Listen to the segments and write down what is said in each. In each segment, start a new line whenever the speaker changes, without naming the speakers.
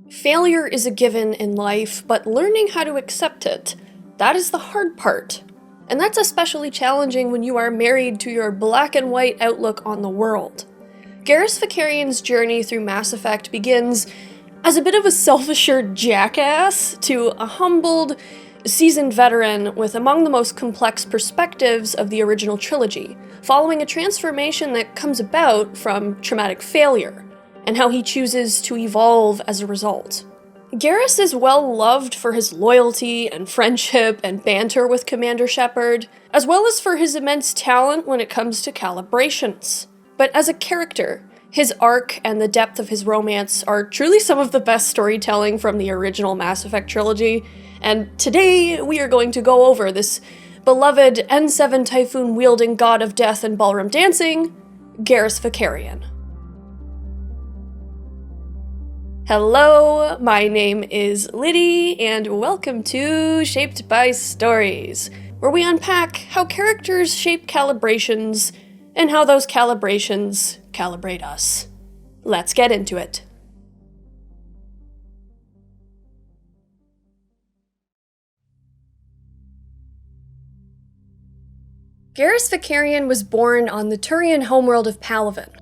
Failure is a given in life, but learning how to accept it, that is the hard part. And that's especially challenging when you are married to your black and white outlook on the world. Garrus Vakarian's journey through Mass Effect begins as a bit of a self-assured jackass to a humbled, seasoned veteran with among the most complex perspectives of the original trilogy, following a transformation that comes about from traumatic failure, and how he chooses to evolve as a result. Garrus is well loved for his loyalty and friendship and banter with Commander Shepard, as well as for his immense talent when it comes to calibrations. But as a character, his arc and the depth of his romance are truly some of the best storytelling from the original Mass Effect trilogy, and today we are going to go over this beloved N7 Typhoon-wielding god of death and ballroom dancing, Garrus Vakarian. Hello, my name is Liddy, and welcome to Shaped by Stories, where we unpack how characters shape calibrations, and how those calibrations calibrate us. Let's get into it. Garrus Vakarian was born on the Turian homeworld of Palaven.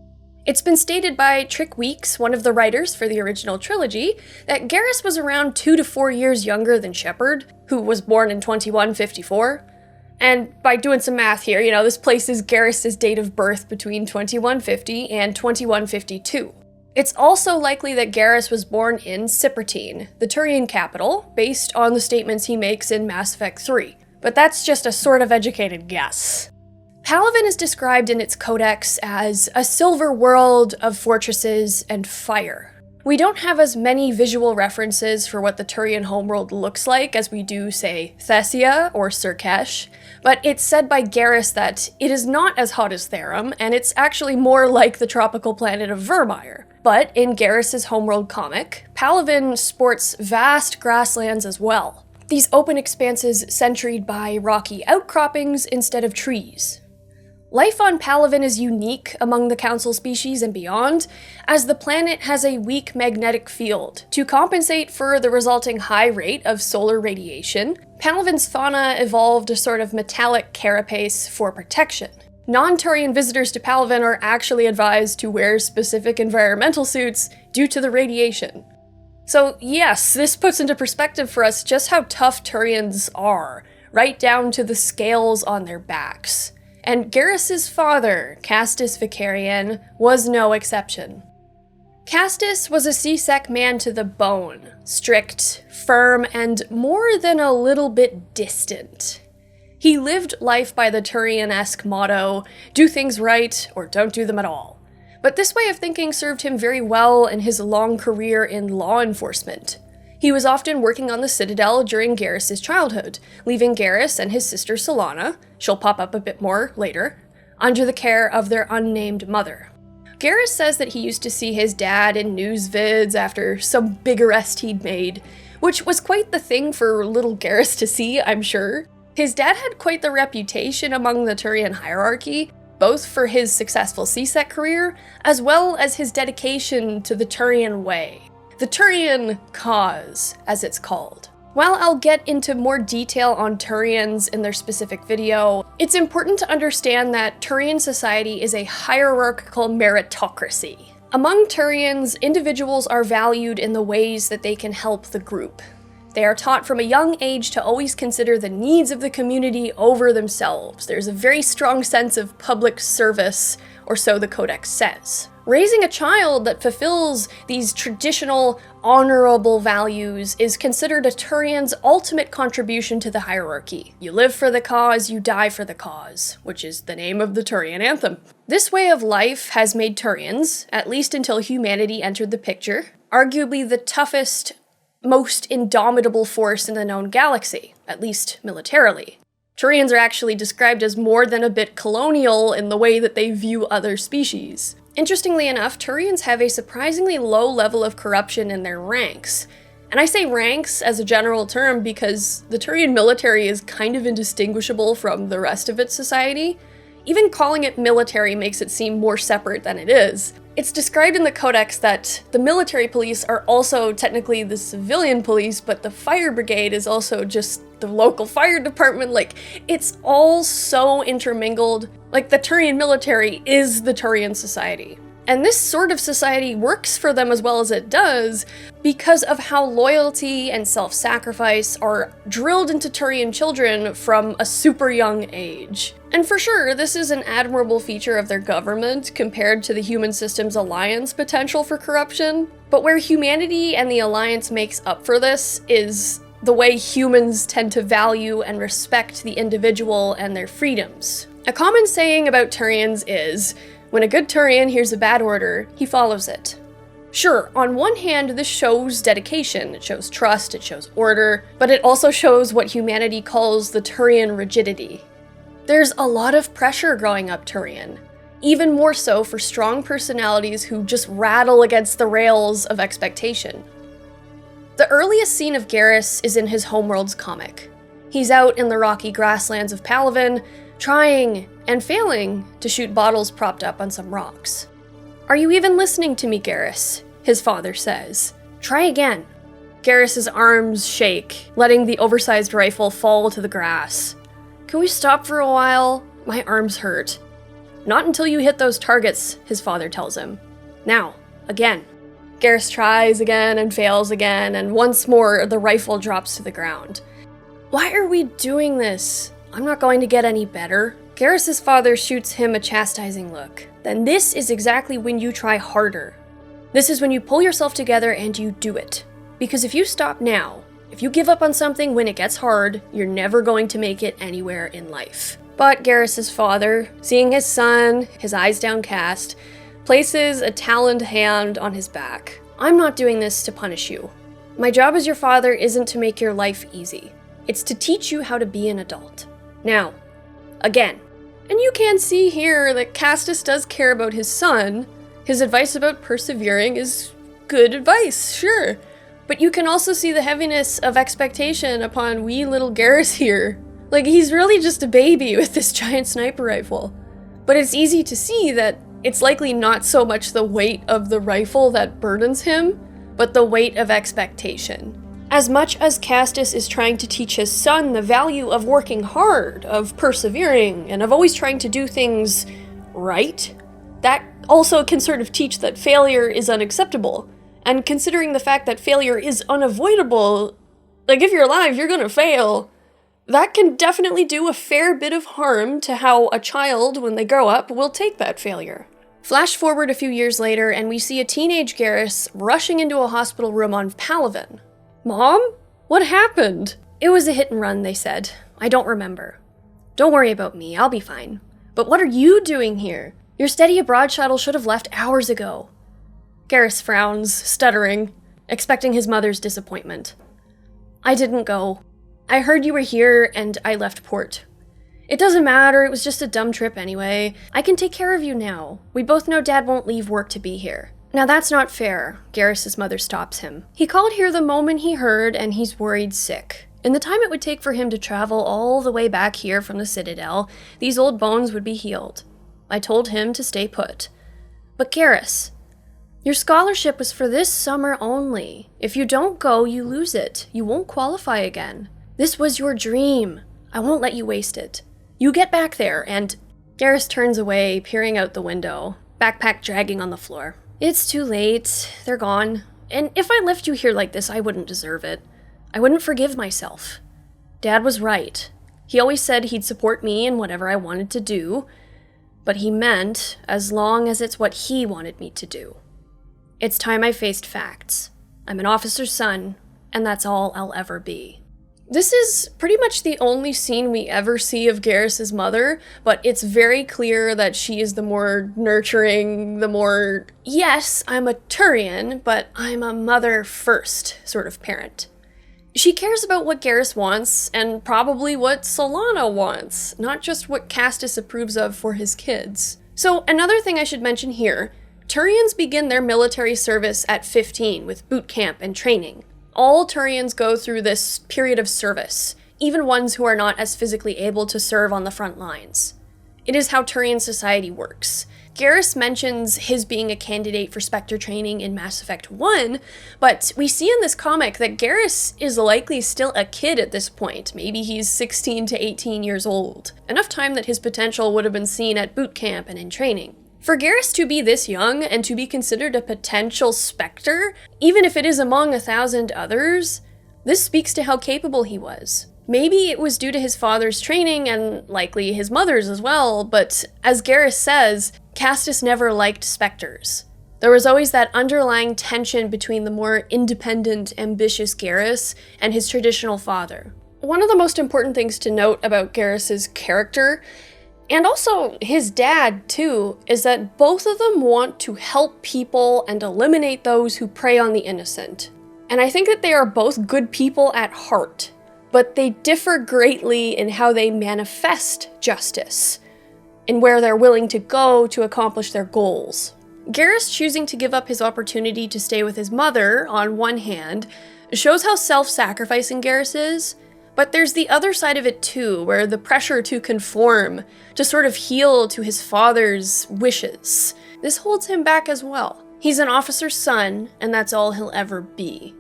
It's been stated by Trick Weeks, one of the writers for the original trilogy, that Garrus was around 2 to 4 years younger than Shepard, who was born in 2154. And by doing some math here, this places Garrus' date of birth between 2150 and 2152. It's also likely that Garrus was born in Cyprotine, the Turian capital, based on the statements he makes in Mass Effect 3. But that's just a sort of educated guess. Palaven is described in its codex as a silver world of fortresses and fire. We don't have as many visual references for what the Turian homeworld looks like as we do, say, Thessia or Surkesh, but it's said by Garrus that it is not as hot as Therum, and it's actually more like the tropical planet of Vermeer. But in Garrus' homeworld comic, Palaven sports vast grasslands as well. These open expanses centered by rocky outcroppings instead of trees. Life on Palaven is unique among the Council species and beyond, as the planet has a weak magnetic field. To compensate for the resulting high rate of solar radiation, Palaven's fauna evolved a sort of metallic carapace for protection. Non-Turian visitors to Palaven are actually advised to wear specific environmental suits due to the radiation. So yes, this puts into perspective for us just how tough Turians are, right down to the scales on their backs. And Garrus' father, Castus Vakarian, was no exception. Castus was a C-Sec man to the bone, strict, firm, and more than a little bit distant. He lived life by the Turian-esque motto, do things right or don't do them at all. But this way of thinking served him very well in his long career in law enforcement. He was often working on the Citadel during Garrus' childhood, leaving Garrus and his sister Solana, she'll pop up a bit more later, under the care of their unnamed mother. Garrus says that he used to see his dad in news vids after some big arrest he'd made, which was quite the thing for little Garrus to see, I'm sure. His dad had quite the reputation among the Turian hierarchy, both for his successful C-Sec career, as well as his dedication to the Turian way. The Turian cause, as it's called. While I'll get into more detail on Turians in their specific video, it's important to understand that Turian society is a hierarchical meritocracy. Among Turians, individuals are valued in the ways that they can help the group. They are taught from a young age to always consider the needs of the community over themselves. There's a very strong sense of public service, or so the Codex says. Raising a child that fulfills these traditional, honorable values is considered a Turian's ultimate contribution to the hierarchy. You live for the cause, you die for the cause, which is the name of the Turian anthem. This way of life has made Turians, at least until humanity entered the picture, arguably the toughest, most indomitable force in the known galaxy, at least militarily. Turians are actually described as more than a bit colonial in the way that they view other species. Interestingly enough, Turians have a surprisingly low level of corruption in their ranks. And I say ranks as a general term because the Turian military is kind of indistinguishable from the rest of its society. Even calling it military makes it seem more separate than it is. It's described in the Codex that the military police are also technically the civilian police, but the fire brigade is also just the local fire department. Like, it's all so intermingled. Like, the Turian military is the Turian society. And this sort of society works for them as well as it does because of how loyalty and self-sacrifice are drilled into Turian children from a super young age. And for sure, this is an admirable feature of their government compared to the human system's alliance potential for corruption. But where humanity and the alliance makes up for this is the way humans tend to value and respect the individual and their freedoms. A common saying about Turians is, when a good Turian hears a bad order, he follows it. Sure, on one hand, this shows dedication, it shows trust, it shows order, but it also shows what humanity calls the Turian rigidity. There's a lot of pressure growing up Turian, even more so for strong personalities who just rattle against the rails of expectation. The earliest scene of Garrus is in his Homeworlds comic. He's out in the rocky grasslands of Palaven, trying and failing to shoot bottles propped up on some rocks. "Are you even listening to me, Garrus?" his father says. "Try again." Garrus's arms shake, letting the oversized rifle fall to the grass. "Can we stop for a while? My arms hurt." "Not until you hit those targets," his father tells him. "Now, again." Garrus tries again and fails again, and once more the rifle drops to the ground. "Why are we doing this? I'm not going to get any better." Garrus's father shoots him a chastising look. "Then this is exactly when you try harder. This is when you pull yourself together and you do it. Because if you stop now, if you give up on something when it gets hard, you're never going to make it anywhere in life." But Garrus's father, seeing his son, his eyes downcast, places a taloned hand on his back. "I'm not doing this to punish you. My job as your father isn't to make your life easy. It's to teach you how to be an adult. Now, again." And you can see here that Castus does care about his son. His advice about persevering is good advice, sure. But you can also see the heaviness of expectation upon wee little Garrus here. Like, he's really just a baby with this giant sniper rifle. But it's easy to see that it's likely not so much the weight of the rifle that burdens him, but the weight of expectation. As much as Castus is trying to teach his son the value of working hard, of persevering, and of always trying to do things right, that also can sort of teach that failure is unacceptable. And considering the fact that failure is unavoidable, like, if you're alive, you're gonna fail, that can definitely do a fair bit of harm to how a child, when they grow up, will take that failure. Flash forward a few years later, and we see a teenage Garrus rushing into a hospital room on Palaven. "Mom? What happened?" "It was a hit and run," they said. "I don't remember." "Don't worry about me, I'll be fine." "But what are you doing here? Your steady abroad shuttle should have left hours ago." Garrus frowns, stuttering, expecting his mother's disappointment. "I didn't go. I heard you were here, and I left port. It doesn't matter, it was just a dumb trip anyway. I can take care of you now. We both know Dad won't leave work to be here." "Now that's not fair," Garrus's mother stops him. "He called here the moment he heard, and he's worried sick. In the time it would take for him to travel all the way back here from the Citadel, these old bones would be healed. I told him to stay put." "But Garrus, your scholarship was for this summer only. If you don't go, you lose it. You won't qualify again. This was your dream. I won't let you waste it. You get back there, and..." Garrus turns away, peering out the window, backpack dragging on the floor. "It's too late. They're gone. And if I left you here like this, I wouldn't deserve it. I wouldn't forgive myself. Dad was right. He always said he'd support me in whatever I wanted to do, but he meant as long as it's what he wanted me to do. It's time I faced facts. I'm an officer's son, and that's all I'll ever be." This is pretty much the only scene we ever see of Garrus's mother, but it's very clear that she is the more nurturing, the more, yes, I'm a Turian, but I'm a mother first sort of parent. She cares about what Garrus wants, and probably what Solana wants, not just what Castus approves of for his kids. So another thing I should mention here, Turians begin their military service at 15 with boot camp and training. All Turians go through this period of service, even ones who are not as physically able to serve on the front lines. It is how Turian society works. Garrus mentions his being a candidate for Spectre training in Mass Effect 1, but we see in this comic that Garrus is likely still a kid at this point. Maybe he's 16 to 18 years old. Enough time that his potential would have been seen at boot camp and in training. For Garrus to be this young and to be considered a potential Spectre, even if it is among 1,000 others, this speaks to how capable he was. Maybe it was due to his father's training and likely his mother's as well, but as Garrus says, Castus never liked Spectres. There was always that underlying tension between the more independent, ambitious Garrus and his traditional father. One of the most important things to note about Garrus's character, and also his dad too, is that both of them want to help people and eliminate those who prey on the innocent. And I think that they are both good people at heart, but they differ greatly in how they manifest justice, and where they're willing to go to accomplish their goals. Garrus choosing to give up his opportunity to stay with his mother, on one hand, shows how self-sacrificing Garrus is, but there's the other side of it too, where the pressure to conform, to sort of heal to his father's wishes, this holds him back as well. He's an officer's son, and that's all he'll ever be.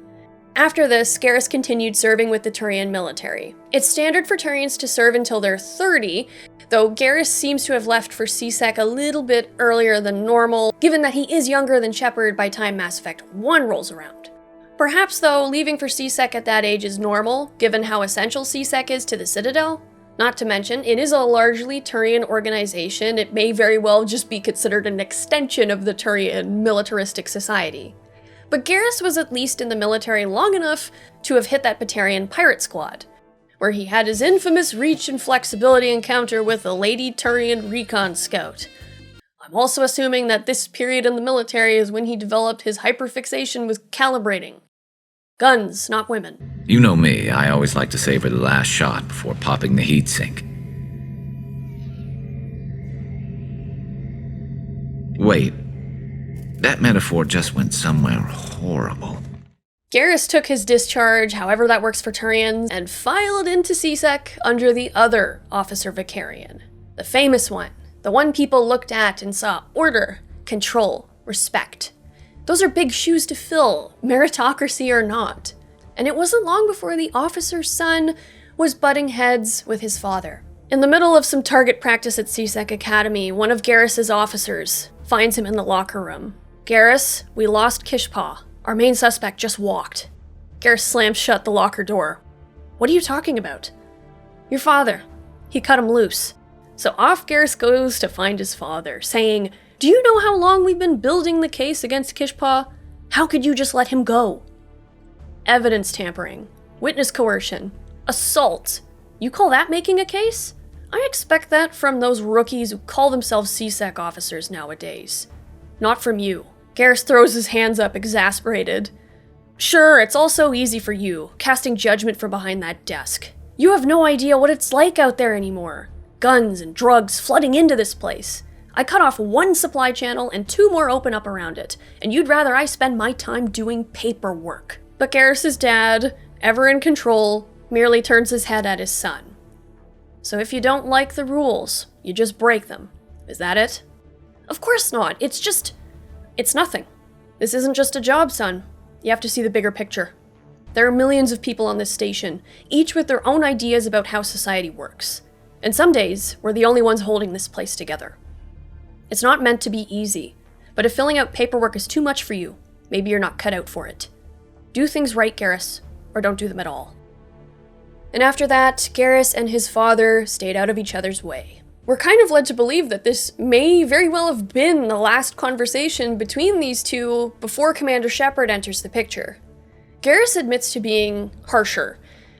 After this, Garrus continued serving with the Turian military. It's standard for Turians to serve until they're 30, though Garrus seems to have left for C-Sec a little bit earlier than normal, given that he is younger than Shepard by time Mass Effect 1 rolls around. Perhaps, though, leaving for C-Sec at that age is normal, given how essential C-Sec is to the Citadel. Not to mention, it is a largely Turian organization. It may very well just be considered an extension of the Turian militaristic society. But Garrus was at least in the military long enough to have hit that Batarian pirate squad, where he had his infamous reach and flexibility encounter with a lady Turian recon scout. I'm also assuming that this period in the military is when he developed his hyperfixation with calibrating. Guns, not women.
You know me, I always like to savor the last shot before popping the heatsink. Wait, that metaphor just went somewhere horrible.
Garrus took his discharge, however that works for Turians, and filed into C-Sec under the other Officer Vakarian. The famous one. The one people looked at and saw order, control, respect. Those are big shoes to fill, meritocracy or not. And it wasn't long before the officer's son was butting heads with his father. In the middle of some target practice at C-Sec Academy, one of Garrus's officers finds him in the locker room. Garrus, we lost Kishpaw. Our main suspect just walked. Garrus slams shut the locker door. What are you talking about? Your father. He cut him loose. So off Garrus goes to find his father, saying, "Do you know how long we've been building the case against Kishpaw? How could you just let him go?" Evidence tampering, witness coercion, assault. You call that making a case? I expect that from those rookies who call themselves C-Sec officers nowadays. Not from you. Garrus throws his hands up, exasperated. Sure, it's all so easy for you, casting judgment from behind that desk. You have no idea what it's like out there anymore. Guns and drugs flooding into this place. I cut off one supply channel and 2 more open up around it, and you'd rather I spend my time doing paperwork. But Garrus's dad, ever in control, merely turns his head at his son. So if you don't like the rules, you just break them. Is that it? Of course not. It's nothing. This isn't just a job, son. You have to see the bigger picture. There are millions of people on this station, each with their own ideas about how society works. And some days, we're the only ones holding this place together. It's not meant to be easy, but if filling out paperwork is too much for you, maybe you're not cut out for it. Do things right, Garrus, or don't do them at all. And after that, Garrus and his father stayed out of each other's way. We're kind of led to believe that this may very well have been the last conversation between these two before Commander Shepard enters the picture. Garrus admits to being harsher,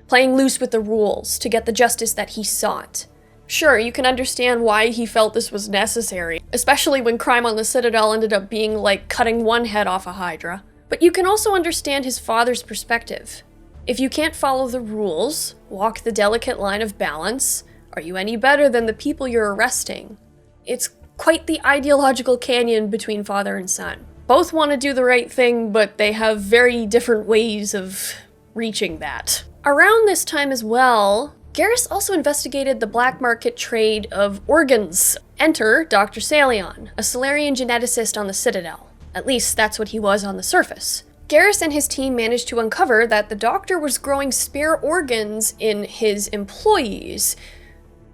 playing loose with the rules to get the justice that he sought. Sure, you can understand why he felt this was necessary, especially when crime on the Citadel ended up being like cutting one head off a Hydra. But you can also understand his father's perspective. If you can't follow the rules, walk the delicate line of balance, are you any better than the people you're arresting? It's quite the ideological canyon between father and son. Both want to do the right thing, but they have very different ways of reaching that. Around this time as well, Garrus also investigated the black market trade of organs. Enter Dr. Saleon, a Salarian geneticist on the Citadel. At least that's what he was on the surface. Garrus and his team managed to uncover that the doctor was growing spare organs in his employees,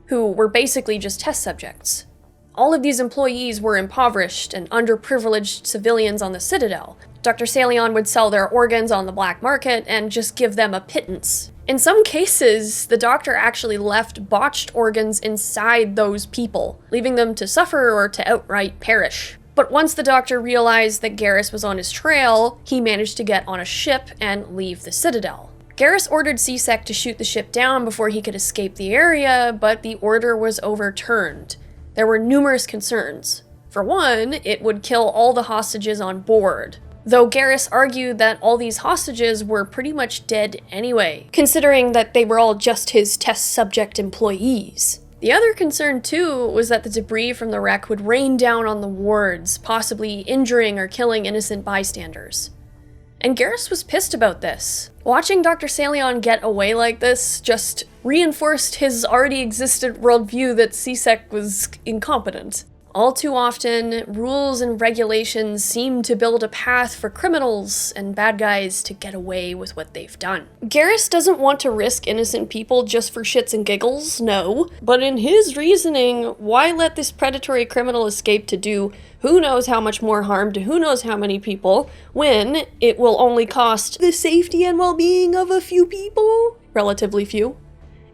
who were basically just test subjects. All of these employees were impoverished and underprivileged civilians on the Citadel. Dr. Saleon would sell their organs on the black market and just give them a pittance. In some cases, the doctor actually left botched organs inside those people, leaving them to suffer or to outright perish. But once the doctor realized that Garrus was on his trail, he managed to get on a ship and leave the Citadel. Garrus ordered C-Sec to shoot the ship down before he could escape the area, but the order was overturned. There were numerous concerns. For one, it would kill all the hostages on board, though Garrus argued that all these hostages were pretty much dead anyway, considering that they were all just his test subject employees. The other concern, too, was that the debris from the wreck would rain down on the wards, possibly injuring or killing innocent bystanders. And Garrus was pissed about this. Watching Dr. Saleon get away like this just reinforced his already existent worldview that C-Sec was incompetent. All too often, rules and regulations seem to build a path for criminals and bad guys to get away with what they've done. Garrus doesn't want to risk innocent people just for shits and giggles, no. But in his reasoning, why let this predatory criminal escape to do who knows how much more harm to who knows how many people, when it will only cost the safety and well-being of a few people? Relatively few.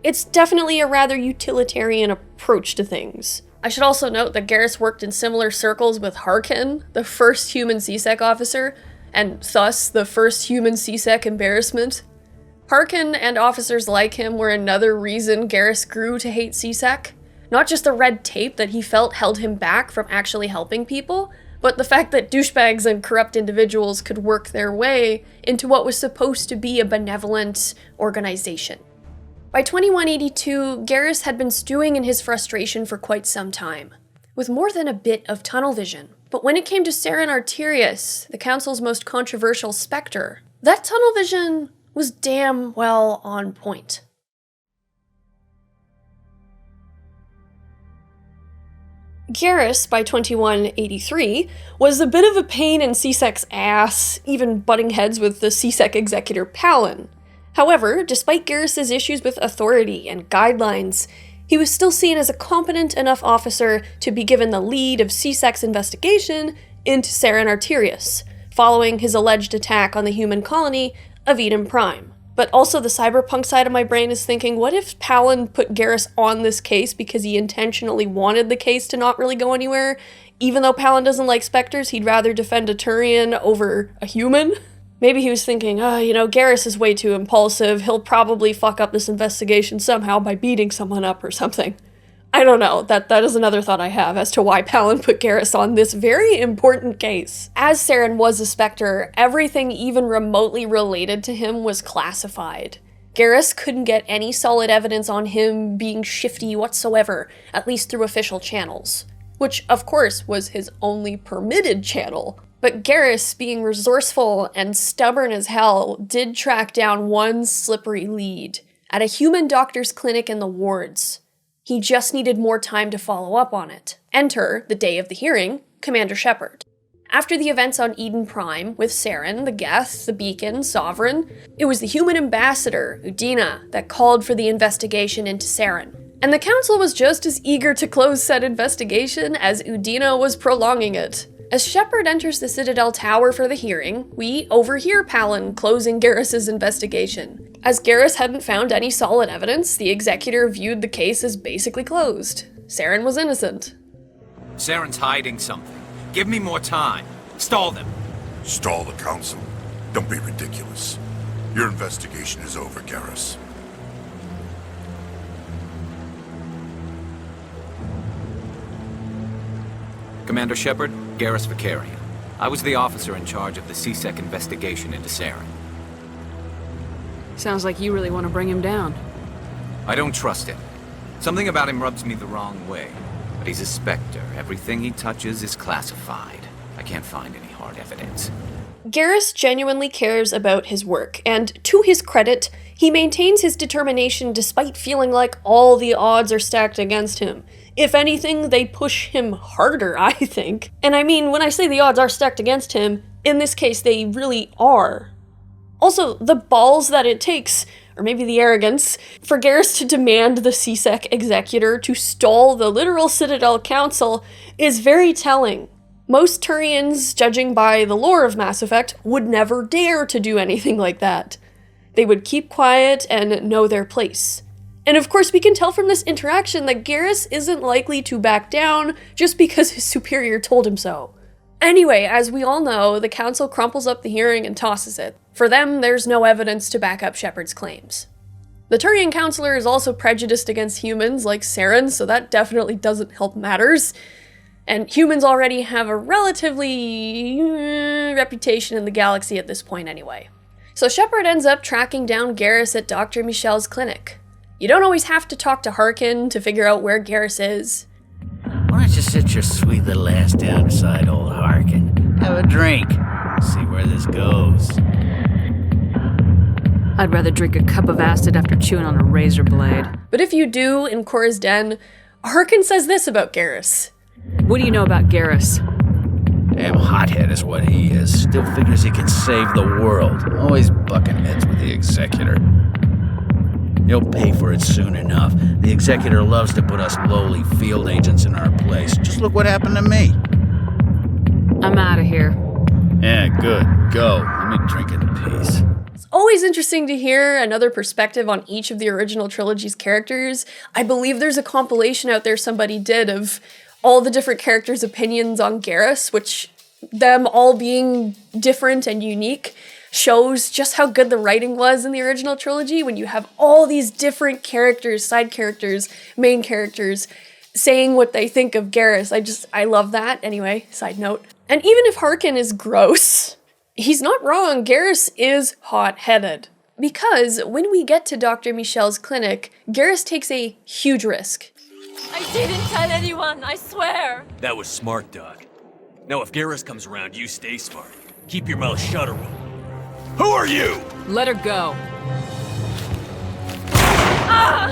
It's definitely a rather utilitarian approach to things. I should also note that Garrus worked in similar circles with Harkin, the first human C-Sec officer, and thus the first human C-Sec embarrassment. Harkin and officers like him were another reason Garrus grew to hate C-Sec. Not just the red tape that he felt held him back from actually helping people, but the fact that douchebags and corrupt individuals could work their way into what was supposed to be a benevolent organization. By 2182, Garrus had been stewing in his frustration for quite some time, with more than a bit of tunnel vision. But when it came to Saren Arterius, the Council's most controversial specter, that tunnel vision was damn well on point. Garrus, by 2183, was a bit of a pain in C-Sec's ass, even butting heads with the C-Sec executor Palin. However, despite Garrus's issues with authority and guidelines, he was still seen as a competent enough officer to be given the lead of C-Sec's investigation into Saren Arterius, following his alleged attack on the human colony of Eden Prime. But also the cyberpunk side of my brain is thinking, what if Palin put Garrus on this case because he intentionally wanted the case to not really go anywhere? Even though Palin doesn't like specters, he'd rather defend a Turian over a human? Maybe he was thinking, Garrus is way too impulsive, he'll probably fuck up this investigation somehow by beating someone up or something. I don't know, that is another thought I have as to why Palin put Garrus on this very important case. As Saren was a Spectre, everything even remotely related to him was classified. Garrus couldn't get any solid evidence on him being shifty whatsoever, at least through official channels. Which, of course, was his only permitted channel. But Garrus, being resourceful and stubborn as hell, did track down one slippery lead at a human doctor's clinic in the wards. He just needed more time to follow up on it. Enter, the day of the hearing, Commander Shepard. After the events on Eden Prime, with Saren, the Geth, the Beacon, Sovereign, it was the human ambassador, Udina, that called for the investigation into Saren. And the Council was just as eager to close said investigation as Udina was prolonging it. As Shepard enters the Citadel Tower for the hearing, we overhear Palin closing Garrus's investigation. As Garrus hadn't found any solid evidence, the executor viewed the case as basically closed. Saren was innocent.
Saren's hiding something. Give me more time. Stall them.
Stall the Council? Don't be ridiculous. Your investigation is over, Garrus.
Commander Shepard, Garrus Vakarian. I was the officer in charge of the C-Sec investigation into Saren.
Sounds like you really want to bring him down.
I don't trust him. Something about him rubs me the wrong way. But he's a Spectre. Everything he touches is classified. I can't find any hard evidence.
Garrus genuinely cares about his work, and to his credit, He maintains his determination despite feeling like all the odds are stacked against him. If anything, they push him harder, I think. And I mean, when I say the odds are stacked against him, in this case they really are. Also, the balls that it takes, or maybe the arrogance, for Garrus to demand the CSEC executor to stall the literal Citadel Council is very telling. Most Turians, judging by the lore of Mass Effect, would never dare to do anything like that. They would keep quiet and know their place. And of course we can tell from this interaction that Garrus isn't likely to back down just because his superior told him so. Anyway, as we all know, the council crumples up the hearing and tosses it. For them, there's no evidence to back up Shepard's claims. The Turian counselor is also prejudiced against humans like Saren, so that definitely doesn't help matters. And humans already have a relatively reputation in the galaxy at this point anyway. So Shepard ends up tracking down Garrus at Dr. Michel's clinic. You don't always have to talk to Harkin to figure out where Garrus is.
Why don't you sit your sweet little ass down beside old Harkin? Have a drink. See where this goes.
I'd rather drink a cup of acid after chewing on a razor blade.
But if you do, in Cora's den, Harkin says this about Garrus.
What do you know about Garrus?
Damn hothead is what he is. Still figures he can save the world. Always bucking heads with the executor. He'll pay for it soon enough. The executor loves to put us lowly field agents in our place. Just look what happened to me.
I'm out of here.
Yeah, good. Go. Let me drink in peace.
It's always interesting to hear another perspective on each of the original trilogy's characters. I believe there's a compilation out there somebody did of all the different characters' opinions on Garrus, which them all being different and unique shows just how good the writing was in the original trilogy when you have all these different characters, side characters, main characters, saying what they think of Garrus. I love that. Anyway, side note. And even if Harkin is gross, he's not wrong. Garrus is hot-headed. Because when we get to Dr. Michel's clinic, Garrus takes a huge risk.
I didn't tell anyone, I swear!
That was smart, Doc. Now if Garrus comes around, you stay smart. Keep your mouth shut, Aurora. Who are you?
Let her go.
Ah!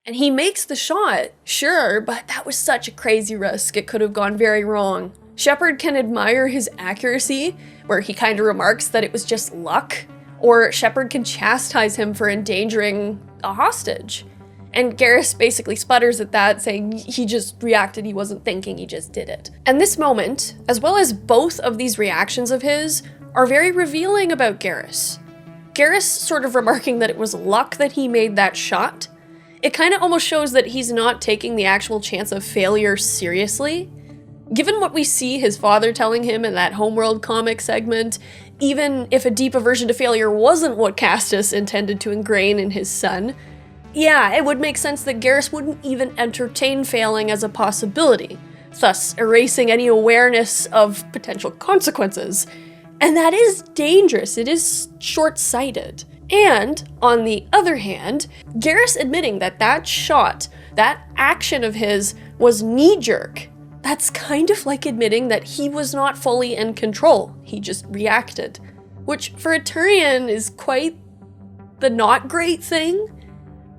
And he makes the shot, sure, but that was such a crazy risk. It could have gone very wrong. Shepard can admire his accuracy, where he kind of remarks that it was just luck, or Shepard can chastise him for endangering a hostage. And Garrus basically sputters at that, saying he just reacted, he wasn't thinking, he just did it. And this moment, as well as both of these reactions of his, are very revealing about Garrus. Garrus sort of remarking that it was luck that he made that shot. It kind of almost shows that he's not taking the actual chance of failure seriously. Given what we see his father telling him in that Homeworld comic segment, even if a deep aversion to failure wasn't what Castus intended to ingrain in his son, yeah, it would make sense that Garrus wouldn't even entertain failing as a possibility, thus erasing any awareness of potential consequences. And that is dangerous, it is short-sighted. And, on the other hand, Garrus admitting that that shot, that action of his, was knee-jerk. That's kind of like admitting that he was not fully in control, he just reacted. Which, for a Turian, is quite the not great thing.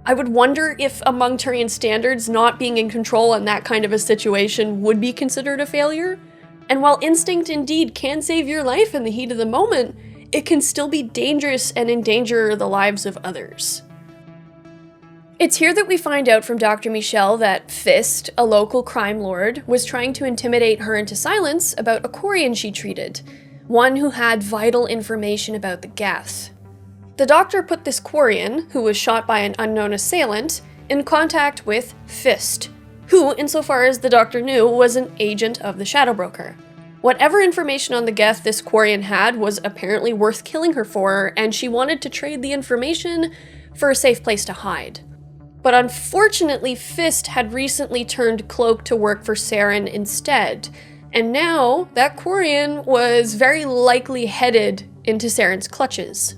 I would wonder if among Turian standards, not being in control in that kind of a situation would be considered a failure. And while instinct indeed can save your life in the heat of the moment, it can still be dangerous and endanger the lives of others. It's here that we find out from Dr. Michel that Fist, a local crime lord, was trying to intimidate her into silence about a Quarian she treated, one who had vital information about the Geth. The doctor put this Quarian, who was shot by an unknown assailant, in contact with Fist, who, insofar as the doctor knew, was an agent of the Shadow Broker. Whatever information on the Geth this Quarian had was apparently worth killing her for, and she wanted to trade the information for a safe place to hide. But unfortunately, Fist had recently turned Cloak to work for Saren instead, and now that Quarian was very likely headed into Saren's clutches.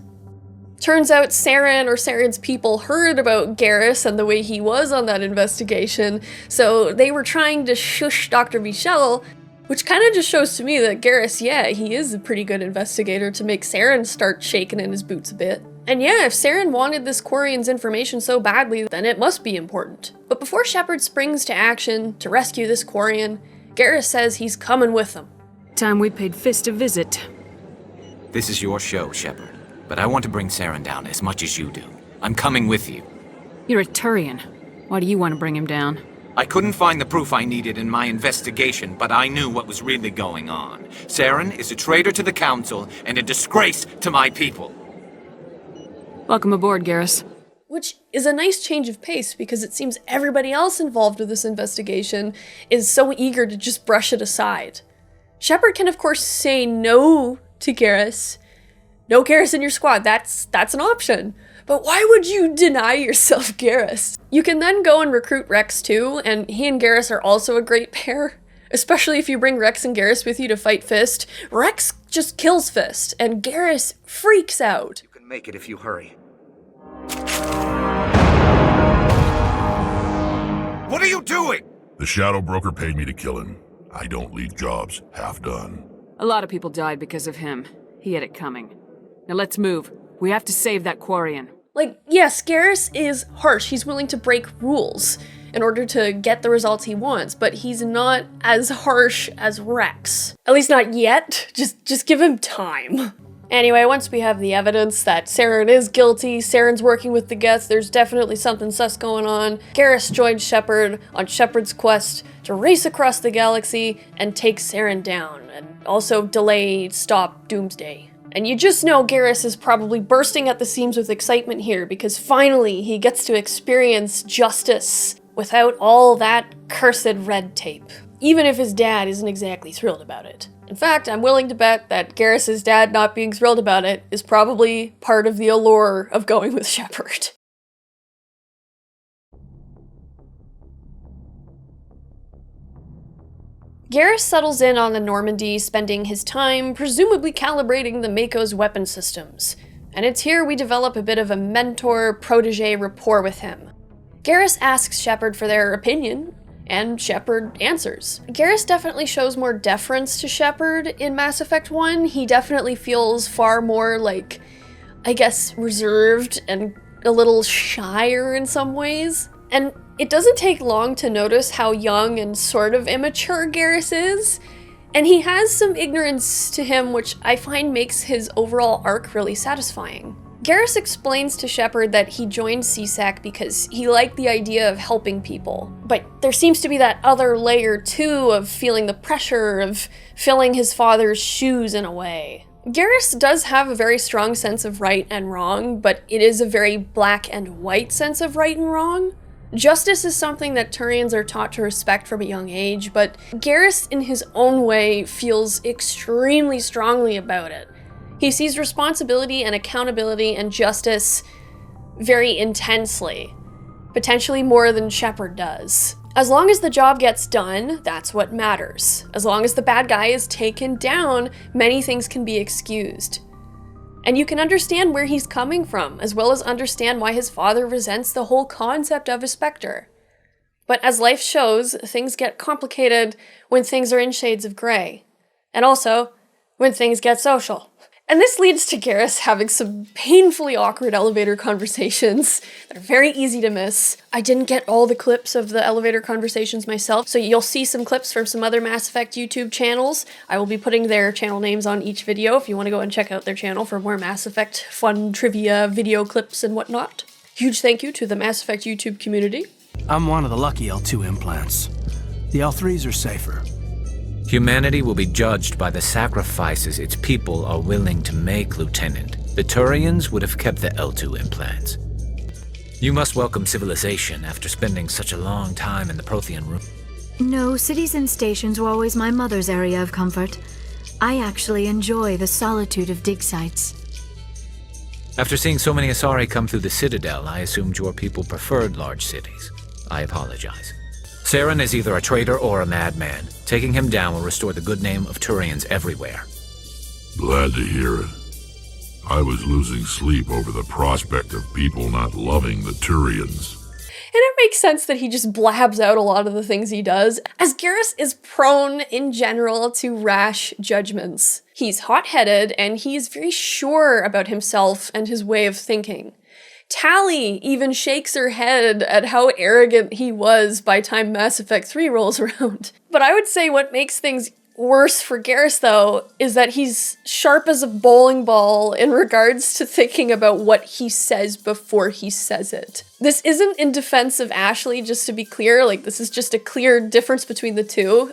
Turns out Saren or Saren's people heard about Garrus and the way he was on that investigation, so they were trying to shush Dr. Michel, Which kind of just shows to me that Garrus, yeah, he is a pretty good investigator to make Saren start shaking in his boots a bit. And yeah, if Saren wanted this Quarian's information so badly, then it must be important. But before Shepard springs to action to rescue this Quarian, Garrus says he's coming with them.
Time we paid Fist a visit.
This is your show, Shepard. But I want to bring Saren down as much as you do. I'm coming with you.
You're a Turian. Why do you want to bring him down?
I couldn't find the proof I needed in my investigation, but I knew what was really going on. Saren is a traitor to the Council and a disgrace to my people.
Welcome aboard, Garrus.
Which is a nice change of pace because it seems everybody else involved with this investigation is so eager to just brush it aside. Shepard can of course say no to Garrus. No Garrus in your squad, that's an option. But why would you deny yourself Garrus? You can then go and recruit Rex too, and he and Garrus are also a great pair. Especially if you bring Rex and Garrus with you to fight Fist. Rex just kills Fist, and Garrus freaks out.
You can make it if you hurry. What are you doing?
The Shadow Broker paid me to kill him. I don't leave jobs half done.
A lot of people died because of him. He had it coming. Now let's move. We have to save that Quarian.
Like, yes, Garrus is harsh. He's willing to break rules in order to get the results he wants, but he's not as harsh as Rex. At least not yet. Just give him time. Anyway, once we have the evidence that Saren is guilty, Saren's working with the Gets, there's definitely something sus going on, Garrus joins Shepard on Shepard's quest to race across the galaxy and take Saren down, and also stop Doomsday. And you just know Garrus is probably bursting at the seams with excitement here because finally he gets to experience justice without all that cursed red tape. Even if his dad isn't exactly thrilled about it. In fact, I'm willing to bet that Garrus's dad not being thrilled about it is probably part of the allure of going with Shepard. Garrus settles in on the Normandy, spending his time presumably calibrating the Mako's weapon systems. And it's here we develop a bit of a mentor-protege rapport with him. Garrus asks Shepard for their opinion, and Shepard answers. Garrus definitely shows more deference to Shepard in Mass Effect 1. He definitely feels far more, like, I guess, reserved and a little shyer in some ways. And it doesn't take long to notice how young and sort of immature Garrus is. And he has some ignorance to him, which I find makes his overall arc really satisfying. Garrus explains to Shepard that he joined CSAC because he liked the idea of helping people. But there seems to be that other layer too of feeling the pressure of filling his father's shoes in a way. Garrus does have a very strong sense of right and wrong, but it is a very black and white sense of right and wrong. Justice is something that Turians are taught to respect from a young age, but Garrus in his own way feels extremely strongly about it. He sees responsibility and accountability and justice very intensely, potentially more than Shepard does. As long as the job gets done, that's what matters. As long as the bad guy is taken down, many things can be excused. And you can understand where he's coming from, as well as understand why his father resents the whole concept of a Spectre. But as life shows, things get complicated when things are in shades of gray. And also, when things get social. And this leads to Garrus having some painfully awkward elevator conversations that are very easy to miss. I didn't get all the clips of the elevator conversations myself, so you'll see some clips from some other Mass Effect YouTube channels. I will be putting their channel names on each video if you want to go and check out their channel for more Mass Effect fun trivia, video clips, and whatnot. Huge thank you to the Mass Effect YouTube community.
I'm one of the lucky L2 implants. The L3s are safer.
Humanity will be judged by the sacrifices its people are willing to make, Lieutenant. The Turians would have kept the L2 implants. You must welcome civilization after spending such a long time in the Prothean room.
No, cities and stations were always my mother's area of comfort. I actually enjoy the solitude of dig sites.
After seeing so many Asari come through the Citadel, I assumed your people preferred large cities. I apologize. Saren is either a traitor or a madman. Taking him down will restore the good name of Turians everywhere.
Glad to hear it. I was losing sleep over the prospect of people not loving the Turians.
And it makes sense that he just blabs out a lot of the things he does, as Garrus is prone in general to rash judgments. He's hot-headed, and he's very sure about himself and his way of thinking. Tali even shakes her head at how arrogant he was by time Mass Effect 3 rolls around. But I would say what makes things worse for Garrus, though, is that he's sharp as a bowling ball in regards to thinking about what he says before he says it. This isn't in defense of Ashley, just to be clear, like, this is just a clear difference between the two.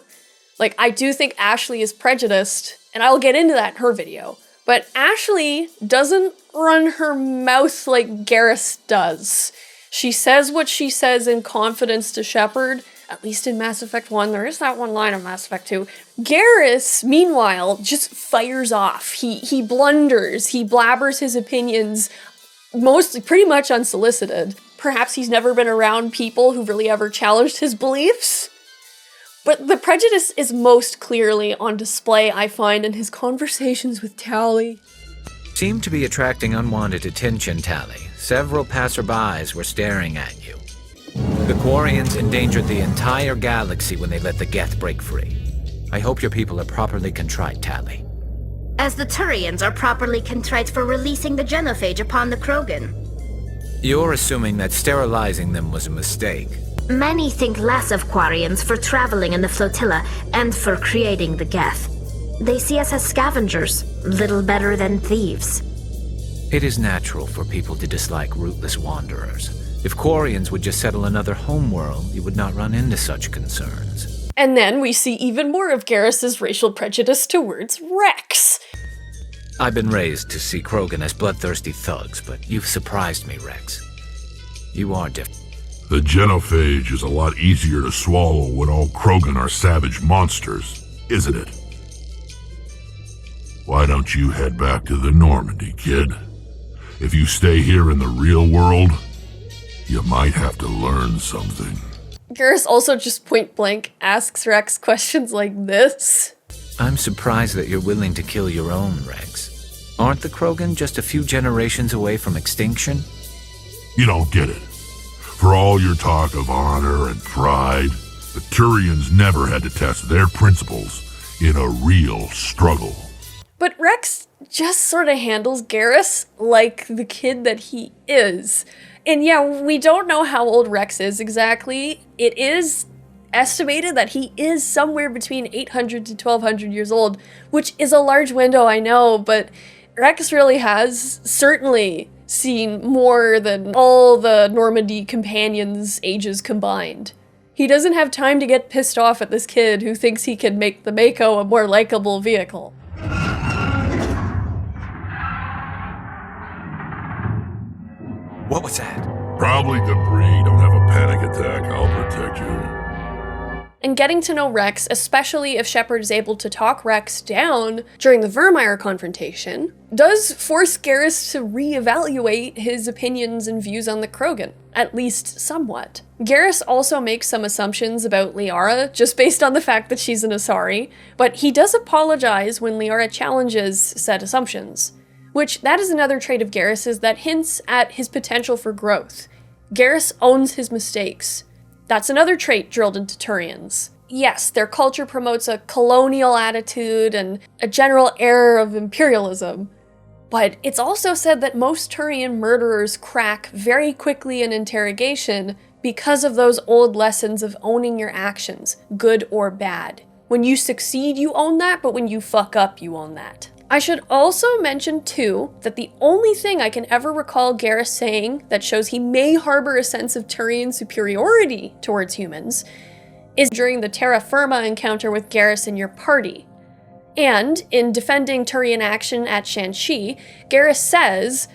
Like, I do think Ashley is prejudiced, and I'll get into that in her video. But Ashley doesn't run her mouth like Garrus does. She says what she says in confidence to Shepard, at least in Mass Effect 1. There is that one line in Mass Effect 2. Garrus, meanwhile, just fires off. He blunders. He blabbers his opinions, mostly pretty much unsolicited. Perhaps he's never been around people who really ever challenged his beliefs. But the prejudice is most clearly on display, I find, in his conversations with Tali.
Seemed to be attracting unwanted attention, Tali. Several passerbys were staring at you. The Quarians endangered the entire galaxy when they let the Geth break free. I hope your people are properly contrite, Tali.
As the Turians are properly contrite for releasing the genophage upon the Krogan.
You're assuming that sterilizing them was a mistake.
Many think less of Quarians for traveling in the flotilla and for creating the Geth. They see us as scavengers, little better than thieves.
It is natural for people to dislike rootless wanderers. If Quarians would just settle another homeworld, you would not run into such concerns.
And then we see even more of Garrus's racial prejudice towards Rex.
I've been raised to see Krogan as bloodthirsty thugs, but you've surprised me, Rex. You are different.
The genophage is a lot easier to swallow when all Krogan are savage monsters, isn't it? Why don't you head back to the Normandy, kid? If you stay here in the real world, you might have to learn something.
Garrus also just point blank asks Rex questions like this.
I'm surprised that you're willing to kill your own, Rex. Aren't the Krogan just a few generations away from extinction?
You don't get it. For all your talk of honor and pride, the Turians never had to test their principles in a real struggle.
But Rex just sort of handles Garrus like the kid that he is. And yeah, we don't know how old Rex is exactly. It is estimated that he is somewhere between 800 to 1200 years old, which is a large window, I know, but Rex really has certainly seen more than all the Normandy companions' ages combined. He doesn't have time to get pissed off at this kid who thinks he can make the Mako a more likable vehicle.
What was that?
Probably debris. Don't have a panic attack. I'll protect you.
And getting to know Rex, especially if Shepard is able to talk Rex down during the Vermeer confrontation, does force Garrus to reevaluate his opinions and views on the Krogan, at least somewhat. Garrus also makes some assumptions about Liara, just based on the fact that she's an Asari, but he does apologize when Liara challenges said assumptions. Which, that is another trait of Garrus's that hints at his potential for growth. Garrus owns his mistakes. That's another trait drilled into Turians. Yes, their culture promotes a colonial attitude and a general air of imperialism, but it's also said that most Turian murderers crack very quickly in interrogation because of those old lessons of owning your actions, good or bad. When you succeed, you own that, but when you fuck up, you own that. I should also mention, too, that the only thing I can ever recall Garrus saying that shows he may harbor a sense of Turian superiority towards humans is during the terra firma encounter with Garrus and your party. And, in defending Turian action at Shanxi, Garrus says,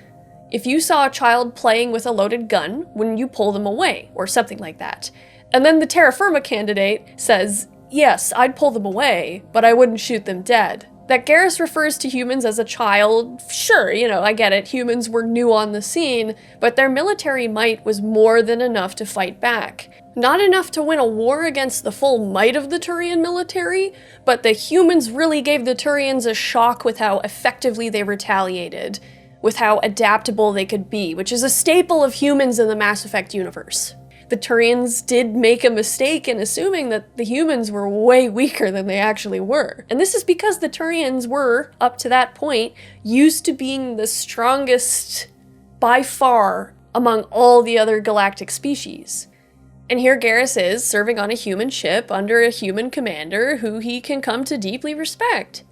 if you saw a child playing with a loaded gun, wouldn't you pull them away, or something like that? And then the terra firma candidate says, yes, I'd pull them away, but I wouldn't shoot them dead. That Garrus refers to humans as a child, sure, I get it, humans were new on the scene, but their military might was more than enough to fight back. Not enough to win a war against the full might of the Turian military, but the humans really gave the Turians a shock with how effectively they retaliated, with how adaptable they could be, which is a staple of humans in the Mass Effect universe. The Turians did make a mistake in assuming that the humans were way weaker than they actually were. And this is because the Turians were, up to that point, used to being the strongest by far among all the other galactic species. And here Garrus is, serving on a human ship under a human commander who he can come to deeply respect.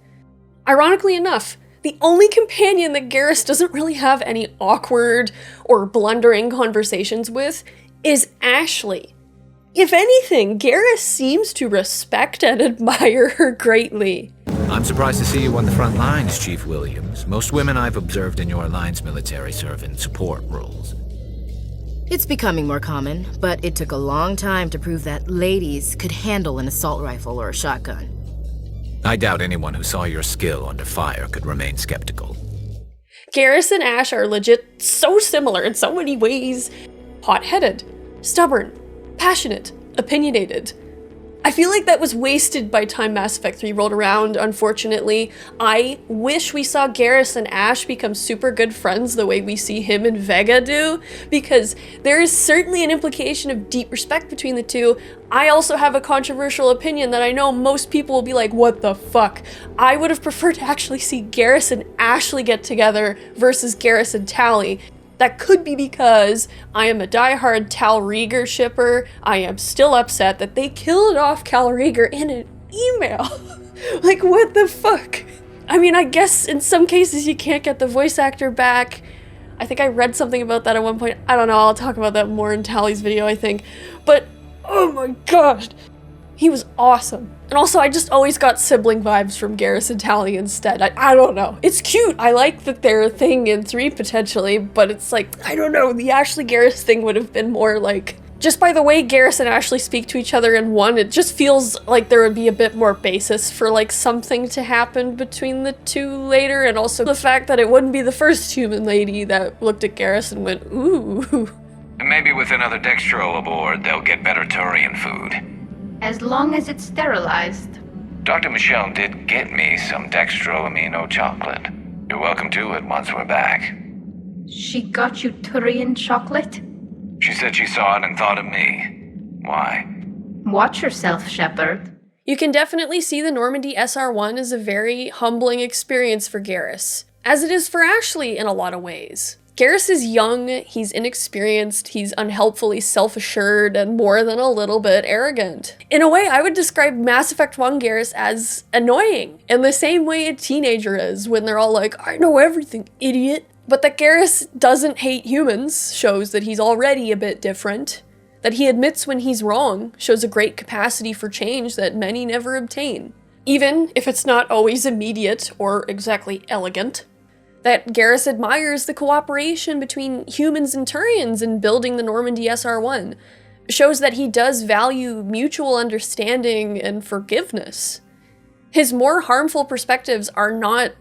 Ironically enough, the only companion that Garrus doesn't really have any awkward or blundering conversations with is Ashley. If anything, Garrus seems to respect and admire her greatly.
I'm surprised to see you on the front lines, Chief Williams. Most women I've observed in your Alliance military serve in support roles.
It's becoming more common, but it took a long time to prove that ladies could handle an assault rifle or a shotgun.
I doubt anyone who saw your skill under fire could remain skeptical.
Garrus and Ash are legit so similar in so many ways. Hot-headed, stubborn, passionate, opinionated. I feel like that was wasted by time Mass Effect 3 rolled around, unfortunately. I wish we saw Garrus and Ash become super good friends the way we see him and Vega do, because there is certainly an implication of deep respect between the two. I also have a controversial opinion that I know most people will be like, what the fuck? I would have preferred to actually see Garrus and Ashley get together versus Garrus and Tali. That could be because I am a diehard Tal Rieger shipper. I am still upset that they killed off Cal Rieger in an email. Like, what the fuck? I mean, I guess in some cases you can't get the voice actor back. I think I read something about that at one point. I don't know, I'll talk about that more in Tally's video, I think. But, oh my gosh, he was awesome. And also, I just always got sibling vibes from Garrus and Tali instead. I don't know. It's cute. I like that they're a thing in 3 potentially, but it's like, I don't know, the Ashley Garrus thing would have been more like, just by the way Garrus and Ashley speak to each other in 1, it just feels like there would be a bit more basis for like something to happen between the two later, and also the fact that it wouldn't be the first human lady that looked at Garrus and went, ooh.
Maybe with another Dextro aboard, they'll get better Turian food.
As long as it's sterilized.
Dr. Michelle did get me some dextro amino chocolate. You're welcome to it once we're back.
She got you Turian chocolate?
She said she saw it and thought of me. Why?
Watch yourself, Shepard.
You can definitely see the Normandy SR-1 as a very humbling experience for Garrus, as it is for Ashley in a lot of ways. Garrus is young, he's inexperienced, he's unhelpfully self-assured, and more than a little bit arrogant. In a way, I would describe Mass Effect 1 Garrus as annoying, in the same way a teenager is, when they're all like, I know everything, idiot. But that Garrus doesn't hate humans shows that he's already a bit different. That he admits when he's wrong shows a great capacity for change that many never obtain. Even if it's not always immediate or exactly elegant. That Garrus admires the cooperation between humans and Turians in building the Normandy SR-1 shows that he does value mutual understanding and forgiveness. His more harmful perspectives are not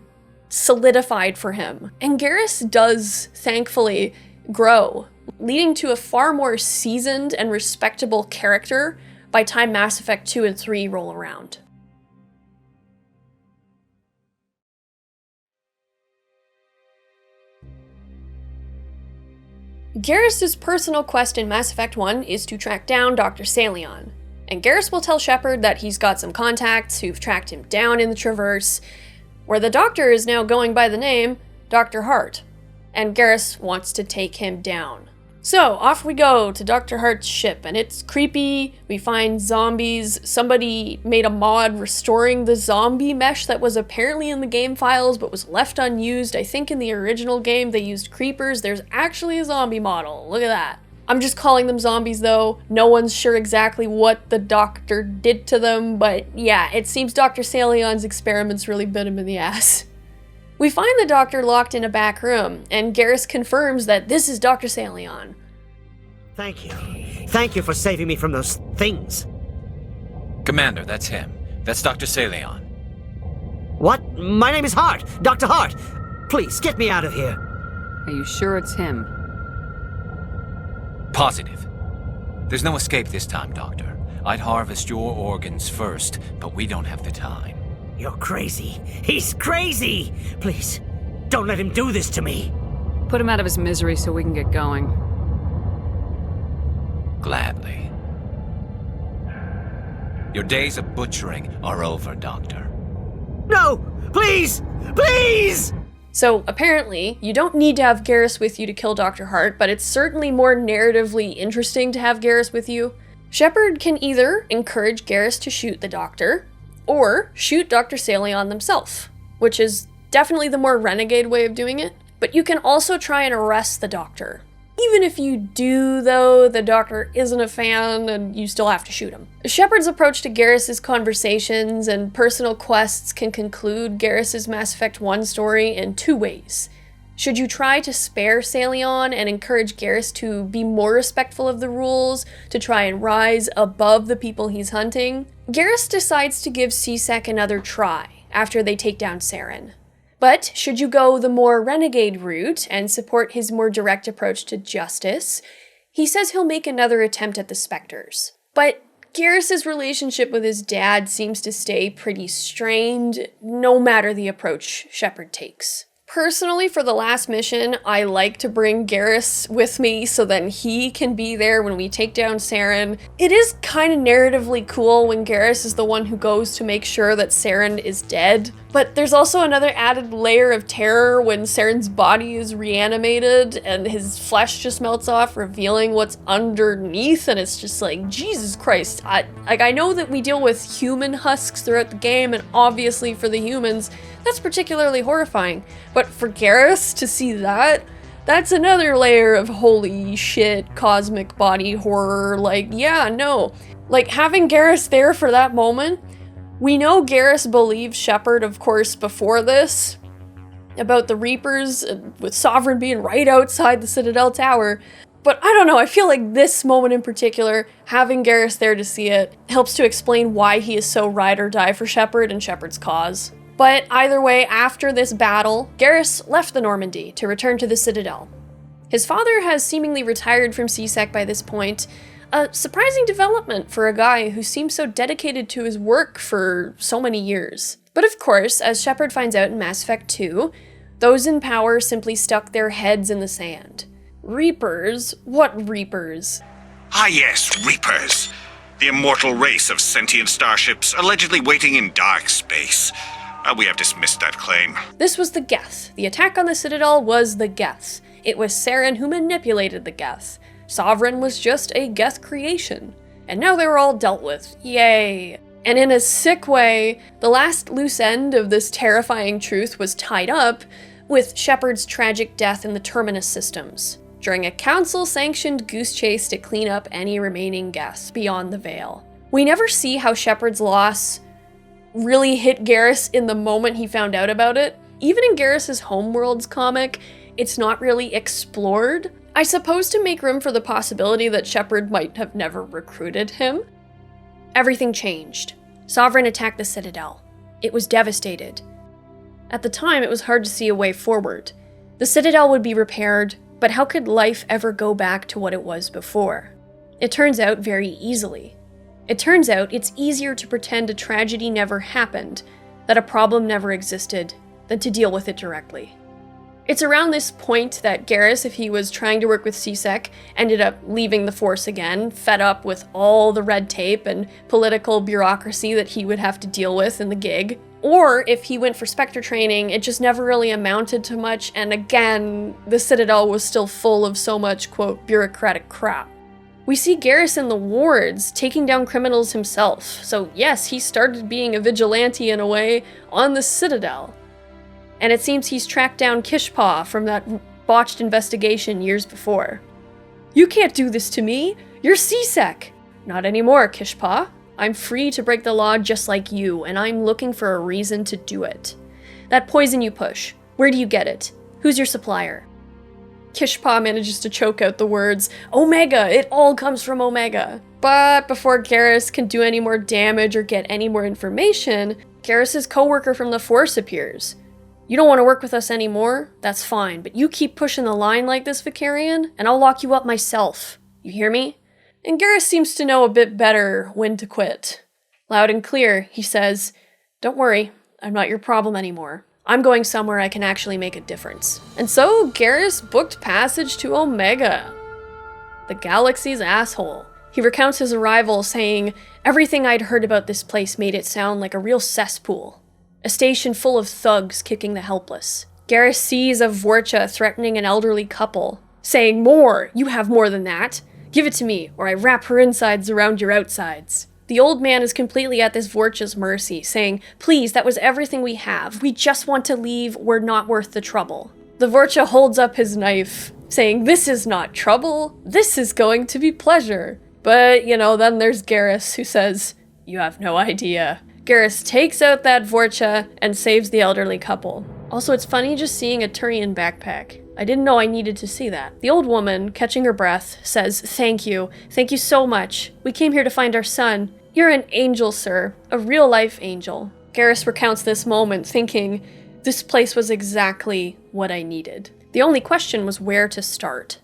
solidified for him, and Garrus does, thankfully, grow, leading to a far more seasoned and respectable character by time Mass Effect 2 and 3 roll around. Garrus' personal quest in Mass Effect 1 is to track down Dr. Saleon, and Garrus will tell Shepard that he's got some contacts who've tracked him down in the Traverse, where the Doctor is now going by the name Dr. Hart, and Garrus wants to take him down. So, off we go to Dr. Hart's ship, and it's creepy, we find zombies, somebody made a mod restoring the zombie mesh that was apparently in the game files but was left unused. I think in the original game they used creepers, there's actually a zombie model, look at that. I'm just calling them zombies though, no one's sure exactly what the Doctor did to them, but yeah, it seems Dr. Saleon's experiments really bit him in the ass. We find the Doctor locked in a back room, and Garrus confirms that this is Dr. Saleon.
Thank you. Thank you for saving me from those things.
Commander, that's him. That's Dr. Saleon.
What? My name is Hart. Dr. Hart. Please, get me out of here.
Are you sure it's him?
Positive. There's no escape this time, Doctor. I'd harvest your organs first, but we don't have the time.
You're crazy. He's crazy! Please, don't let him do this to me.
Put him out of his misery so we can get going.
Gladly. Your days of butchering are over, Doctor.
No! Please! Please!
So, apparently, you don't need to have Garrus with you to kill Dr. Hart, but it's certainly more narratively interesting to have Garrus with you. Shepard can either encourage Garrus to shoot the Doctor, or shoot Dr. Saleon themselves, which is definitely the more renegade way of doing it. But you can also try and arrest the Doctor. Even if you do, though, the Doctor isn't a fan and you still have to shoot him. Shepard's approach to Garrus's conversations and personal quests can conclude Garrus's Mass Effect 1 story in two ways. Should you try to spare Saleon and encourage Garrus to be more respectful of the rules, to try and rise above the people he's hunting? Garrus decides to give C-Sec another try after they take down Saren. But should you go the more renegade route and support his more direct approach to justice, he says he'll make another attempt at the Spectres. But Garrus's relationship with his dad seems to stay pretty strained, no matter the approach Shepard takes. Personally, for the last mission, I like to bring Garrus with me so then he can be there when we take down Saren. It is kind of narratively cool when Garrus is the one who goes to make sure that Saren is dead. But there's also another added layer of terror when Saren's body is reanimated and his flesh just melts off, revealing what's underneath, and it's just like, Jesus Christ. I know that we deal with human husks throughout the game, and obviously for the humans, that's particularly horrifying. But for Garrus to see that, that's another layer of holy shit, cosmic body horror. Like, yeah, no. Like, having Garrus there for that moment, we know Garrus believes Shepard, of course, before this, about the Reapers, with Sovereign being right outside the Citadel Tower. But I don't know, I feel like this moment in particular, having Garrus there to see it, helps to explain why he is so ride or die for Shepard and Shepard's cause. But either way, after this battle, Garrus left the Normandy to return to the Citadel. His father has seemingly retired from C-Sec by this point, a surprising development for a guy who seems so dedicated to his work for so many years. But of course, as Shepard finds out in Mass Effect 2, those in power simply stuck their heads in the sand. Reapers? What Reapers?
Ah yes, Reapers. The immortal race of sentient starships allegedly waiting in dark space. We have dismissed that claim.
This was the Geth. The attack on the Citadel was the Geth. It was Saren who manipulated the Geth. Sovereign was just a Geth creation. And now they were all dealt with. Yay. And in a sick way, the last loose end of this terrifying truth was tied up with Shepard's tragic death in the Terminus systems, during a council-sanctioned goose chase to clean up any remaining Geths beyond the Veil. We never see how Shepard's loss really hit Garrus in the moment he found out about it. Even in Garrus's Homeworlds comic, it's not really explored. I suppose to make room for the possibility that Shepard might have never recruited him. Everything changed. Sovereign attacked the Citadel. It was devastated. At the time, it was hard to see a way forward. The Citadel would be repaired, but how could life ever go back to what it was before? It turns out very easily. It turns out it's easier to pretend a tragedy never happened, that a problem never existed, than to deal with it directly. It's around this point that Garrus, if he was trying to work with C-Sec, ended up leaving the Force again, fed up with all the red tape and political bureaucracy that he would have to deal with in the gig. Or if he went for Spectre training, it just never really amounted to much, and again, the Citadel was still full of so much, quote, bureaucratic crap. We see Garrus in the wards, taking down criminals himself, so yes, he started being a vigilante in a way on the Citadel. And it seems he's tracked down Kishpaw from that botched investigation years before. You can't do this to me! You're C-Sec! Not anymore, Kishpaw. I'm free to break the law just like you, and I'm looking for a reason to do it. That poison you push, where do you get it? Who's your supplier? Kishpaw manages to choke out the words, Omega! It all comes from Omega! But before Garrus can do any more damage or get any more information, Garrus's co-worker from the Force appears. You don't want to work with us anymore? That's fine, but you keep pushing the line like this, Vakarian, and I'll lock you up myself. You hear me? And Garrus seems to know a bit better when to quit. Loud and clear, he says, Don't worry, I'm not your problem anymore. I'm going somewhere I can actually make a difference. And so Garrus booked passage to Omega, the galaxy's asshole. He recounts his arrival, saying, "Everything I'd heard about this place made it sound like a real cesspool. A station full of thugs kicking the helpless." Garrus sees a Vorcha threatening an elderly couple, saying, "More! You have more than that! Give it to me, or I wrap her insides around your outsides." The old man is completely at this Vorcha's mercy, saying, "Please, that was everything we have. We just want to leave. We're not worth the trouble." The Vorcha holds up his knife, saying, "This is not trouble. This is going to be pleasure." But, then there's Garrus, who says, "You have no idea." Garrus takes out that Vorcha and saves the elderly couple. Also, it's funny just seeing a Turian backpack. I didn't know I needed to see that. The old woman, catching her breath, says, "Thank you. Thank you so much. We came here to find our son. You're an angel, sir. A real-life angel." Garrus recounts this moment, thinking, this place was exactly what I needed. The only question was where to start.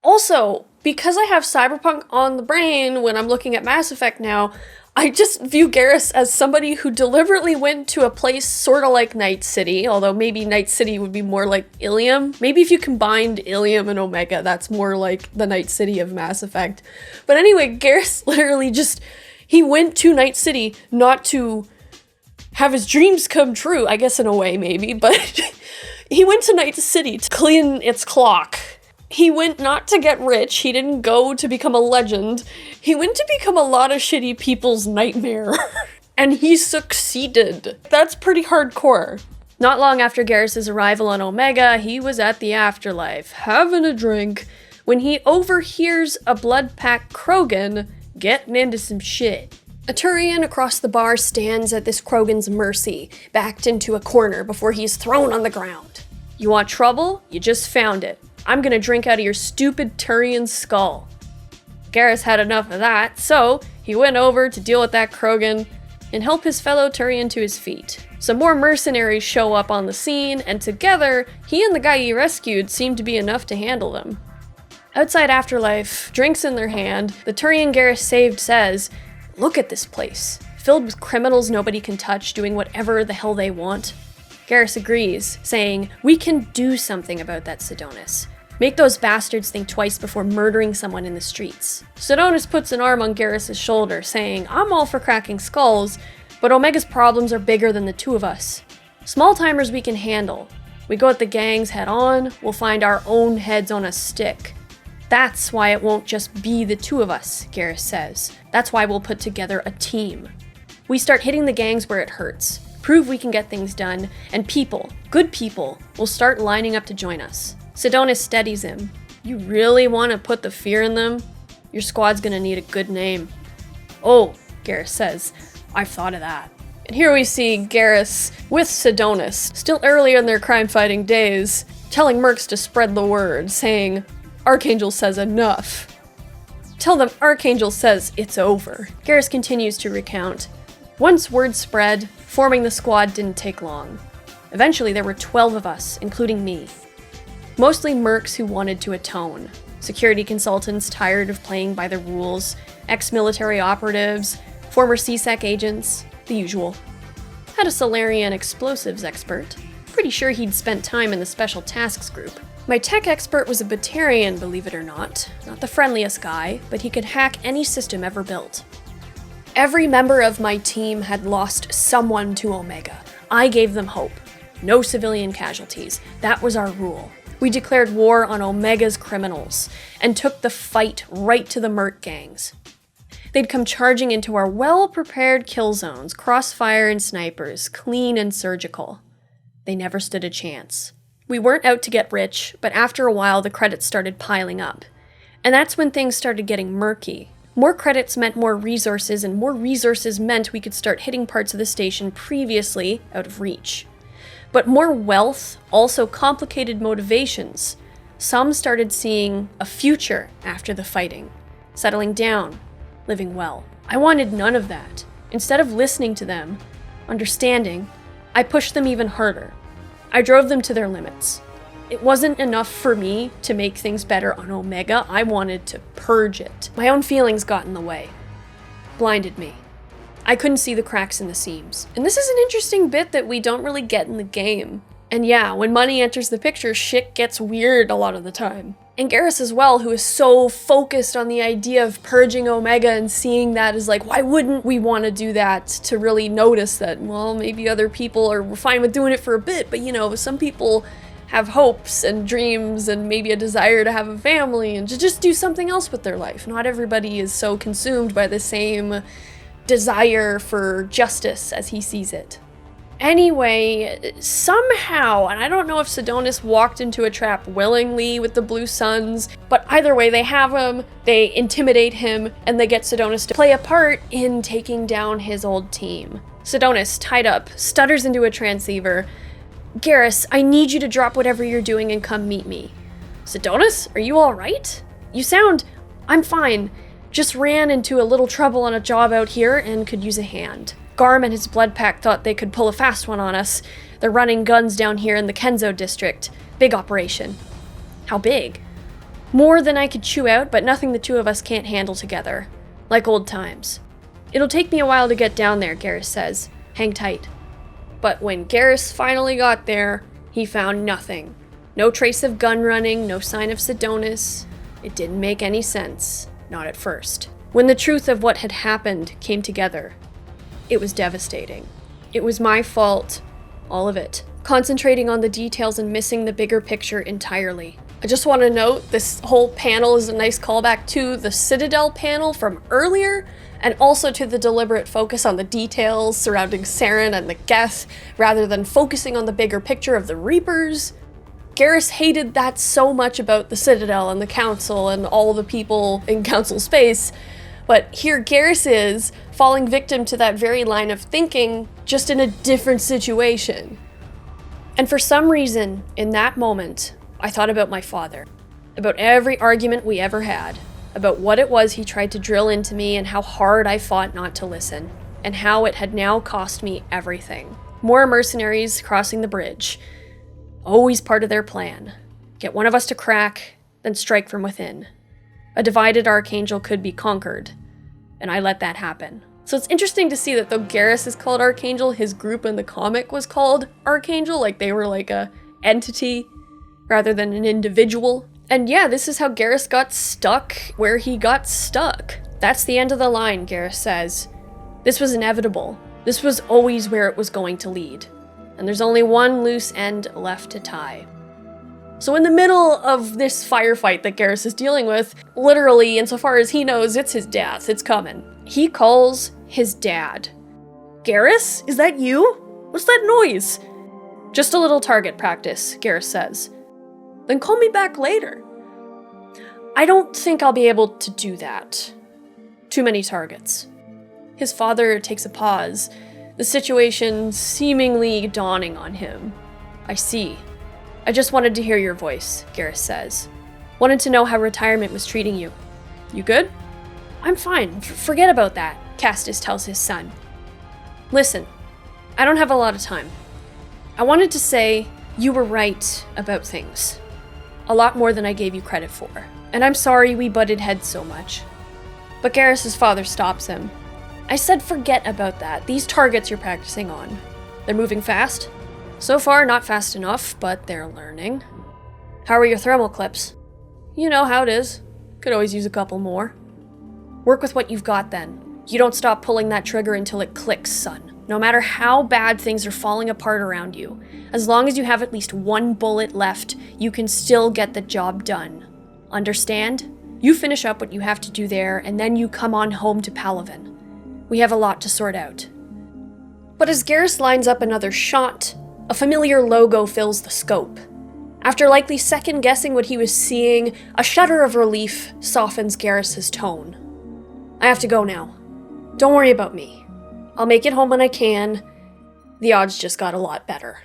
Also, because I have Cyberpunk on the brain when I'm looking at Mass Effect now, I just view Garrus as somebody who deliberately went to a place sort of like Night City, although maybe Night City would be more like Ilium. Maybe if you combined Ilium and Omega, that's more like the Night City of Mass Effect. But anyway, Garrus literally he went to Night City not to have his dreams come true, I guess in a way maybe, but he went to Night City to clean its clock. He went not to get rich, he didn't go to become a legend, he went to become a lot of shitty people's nightmare. And he succeeded. That's pretty hardcore. Not long after Garrus's arrival on Omega, he was at the afterlife, having a drink, when he overhears a blood-packed Krogan getting into some shit. A Turian across the bar stands at this Krogan's mercy, backed into a corner before he's thrown on the ground. "You want trouble? You just found it. I'm gonna drink out of your stupid Turian skull." Garrus had enough of that, so he went over to deal with that Krogan and help his fellow Turian to his feet. Some more mercenaries show up on the scene, and together, he and the guy he rescued seem to be enough to handle them. Outside Afterlife, drinks in their hand, the Turian Garrus saved says, "Look at this place, filled with criminals nobody can touch, doing whatever the hell they want." Garrus agrees, saying, "We can do something about that, Sidonis. Make those bastards think twice before murdering someone in the streets." Sidonis puts an arm on Garrus' shoulder, saying, "I'm all for cracking skulls, but Omega's problems are bigger than the two of us. Small-timers we can handle. We go at the gangs head on, we'll find our own heads on a stick. That's why it won't just be the two of us," Garrus says. "That's why we'll put together a team. We start hitting the gangs where it hurts. Prove we can get things done, and people, good people, will start lining up to join us." Sidonis steadies him. "You really want to put the fear in them? Your squad's gonna need a good name." "Oh," Garrus says, "I've thought of that." And here we see Garrus with Sidonis, still earlier in their crime-fighting days, telling mercs to spread the word, saying, "Archangel says enough. Tell them Archangel says it's over." Garrus continues to recount. "Once word spread, forming the squad didn't take long. Eventually there were 12 of us, including me. Mostly mercs who wanted to atone. Security consultants tired of playing by the rules, ex-military operatives, former CSEC agents, the usual. Had a Saleon explosives expert. Pretty sure he'd spent time in the Special Tasks group. My tech expert was a Batarian, believe it or not. Not the friendliest guy, but he could hack any system ever built. Every member of my team had lost someone to Omega. I gave them hope. No civilian casualties. That was our rule. We declared war on Omega's criminals, and took the fight right to the merc gangs. They'd come charging into our well-prepared kill zones, crossfire and snipers, clean and surgical. They never stood a chance. We weren't out to get rich, but after a while the credits started piling up. And that's when things started getting murky. More credits meant more resources, and more resources meant we could start hitting parts of the station previously out of reach. But more wealth also complicated motivations. Some started seeing a future after the fighting, settling down, living well. I wanted none of that. Instead of listening to them, understanding, I pushed them even harder. I drove them to their limits. It wasn't enough for me to make things better on Omega. I wanted to purge it. My own feelings got in the way. Blinded me. I couldn't see the cracks in the seams. And this is an interesting bit that we don't really get in the game. And yeah, when money enters the picture, shit gets weird a lot of the time. And Garrus as well, who is so focused on the idea of purging Omega and seeing that as like, why wouldn't we want to do that, to really notice that, well, maybe other people are fine with doing it for a bit, but you know, some people have hopes and dreams and maybe a desire to have a family and to just do something else with their life. Not everybody is so consumed by the same desire for justice as he sees it. Anyway, somehow, and I don't know if Sidonis walked into a trap willingly with the Blue Suns, but either way, they have him, they intimidate him, and they get Sidonis to play a part in taking down his old team. Sidonis, tied up, stutters into a transceiver. Garrus, I need you to drop whatever you're doing and come meet me. Sidonis, are you alright? You sound... I'm fine. Just ran into a little trouble on a job out here and could use a hand. Garm and his blood pack thought they could pull a fast one on us. They're running guns down here in the Kenzo district. Big operation. How big? More than I could chew out, but nothing the two of us can't handle together. Like old times. It'll take me a while to get down there, Garrus says. Hang tight. But when Garrus finally got there, he found nothing. No trace of gun running, no sign of Sidonis. It didn't make any sense. Not at first. When the truth of what had happened came together, it was devastating. It was my fault. All of it. Concentrating on the details and missing the bigger picture entirely. I just want to note, this whole panel is a nice callback to the Citadel panel from earlier, and also to the deliberate focus on the details surrounding Saren and the Geth, rather than focusing on the bigger picture of the Reapers. Garrus hated that so much about the Citadel and the Council and all the people in Council space, but here Garrus is, falling victim to that very line of thinking, just in a different situation. And for some reason, in that moment, I thought about my father, about every argument we ever had, about what it was he tried to drill into me and how hard I fought not to listen, and how it had now cost me everything. More mercenaries crossing the bridge. Always part of their plan. Get one of us to crack, then strike from within. A divided Archangel could be conquered, and I let that happen. So it's interesting to see that though Garrus is called Archangel, his group in the comic was called Archangel, like they were like a entity rather than an individual. And yeah, this is how Garrus got stuck where he got stuck. That's the end of the line, Garrus says. This was inevitable. This was always where it was going to lead. And there's only one loose end left to tie. So in the middle of this firefight that Garrus is dealing with, literally, insofar as he knows, it's his death, it's coming. He calls his dad. Garrus? Is that you? What's that noise? Just a little target practice, Garrus says. Then call me back later. I don't think I'll be able to do that. Too many targets. His father takes a pause, the situation seemingly dawning on him. I see. I just wanted to hear your voice, Garrus says. Wanted to know how retirement was treating you. You good? I'm fine. Forget about that, Castus tells his son. Listen, I don't have a lot of time. I wanted to say you were right about things. A lot more than I gave you credit for. And I'm sorry we butted heads so much. But Garrus' father stops him. I said forget about that. These targets you're practicing on. They're moving fast? So far, not fast enough, but they're learning. How are your thermal clips? You know how it is. Could always use a couple more. Work with what you've got then. You don't stop pulling that trigger until it clicks, son. No matter how bad things are falling apart around you, as long as you have at least one bullet left, you can still get the job done. Understand? You finish up what you have to do there, and then you come on home to Palaven. We have a lot to sort out. But as Garrus lines up another shot, a familiar logo fills the scope. After likely second-guessing what he was seeing, a shudder of relief softens Garrus' tone. I have to go now. Don't worry about me. I'll make it home when I can. The odds just got a lot better.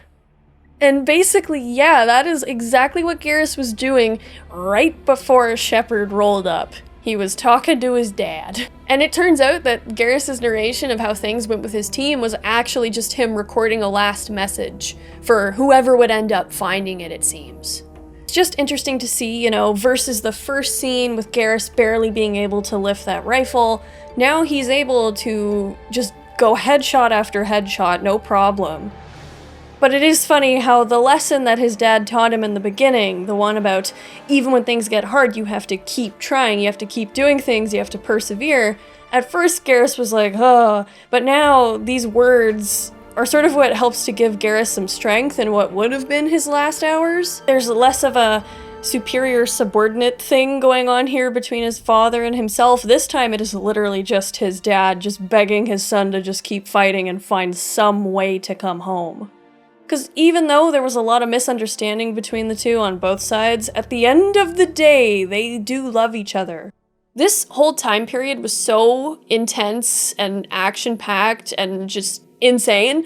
And basically, yeah, that is exactly what Garrus was doing right before Shepard rolled up. He was talking to his dad. And it turns out that Garrus' narration of how things went with his team was actually just him recording a last message for whoever would end up finding it, it seems. It's just interesting to see, versus the first scene with Garrus barely being able to lift that rifle, now he's able to just go headshot after headshot, no problem. But it is funny how the lesson that his dad taught him in the beginning, the one about even when things get hard, you have to keep trying, you have to keep doing things, you have to persevere. At first, Garrus was like, oh, but now these words are sort of what helps to give Garrus some strength in what would have been his last hours. There's less of a superior subordinate thing going on here between his father and himself. This time it is literally just his dad just begging his son to just keep fighting and find some way to come home. Because even though there was a lot of misunderstanding between the two on both sides, at the end of the day, they do love each other. This whole time period was so intense and action-packed and just insane,